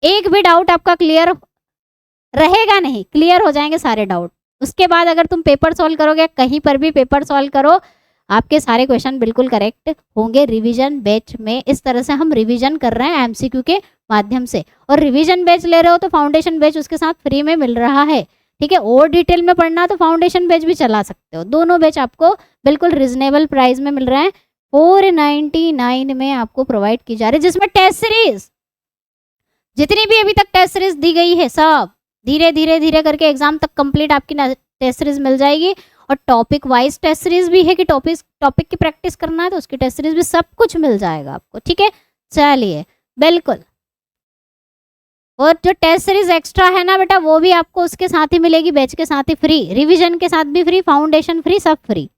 एक भी डाउट आपका क्लियर रहेगा नहीं, क्लियर हो जाएंगे सारे डाउट। उसके बाद अगर तुम पेपर सॉल्व करोगे, कहीं पर भी पेपर सॉल्व करो, आपके सारे क्वेश्चन बिल्कुल करेक्ट होंगे रिवीजन बैच में। इस तरह से हम रिवीजन कर रहे हैं एमसीक्यू के माध्यम से। और रिवीजन बैच ले रहे हो तो फाउंडेशन बैच उसके साथ फ्री में मिल रहा है, ठीक है। और डिटेल में पढ़ना तो फाउंडेशन बैच भी चला सकते हो। दोनों बैच आपको बिल्कुल रिजनेबल प्राइस में मिल रहे हैं, 499 में आपको प्रोवाइड की जा रही है, जिसमें टेस्ट सीरीज जितनी भी अभी तक टेस्ट सीरीज दी गई है सब धीरे धीरे धीरे करके एग्जाम तक कंप्लीट आपकी टेस्ट सीरीज मिल जाएगी। और टॉपिक वाइज टेस्ट सीरीज भी है कि टॉपिक की प्रैक्टिस करना है तो उसकी टेस्ट सीरीज भी, सब कुछ मिल जाएगा आपको, ठीक है। चलिए बिल्कुल। और जो टेस्ट सीरीज एक्स्ट्रा है ना बेटा, वो भी आपको उसके साथ ही मिलेगी, बैच के साथ ही फ्री, रिवीजन के साथ भी फ्री, फाउंडेशन फ्री, सब फ्री।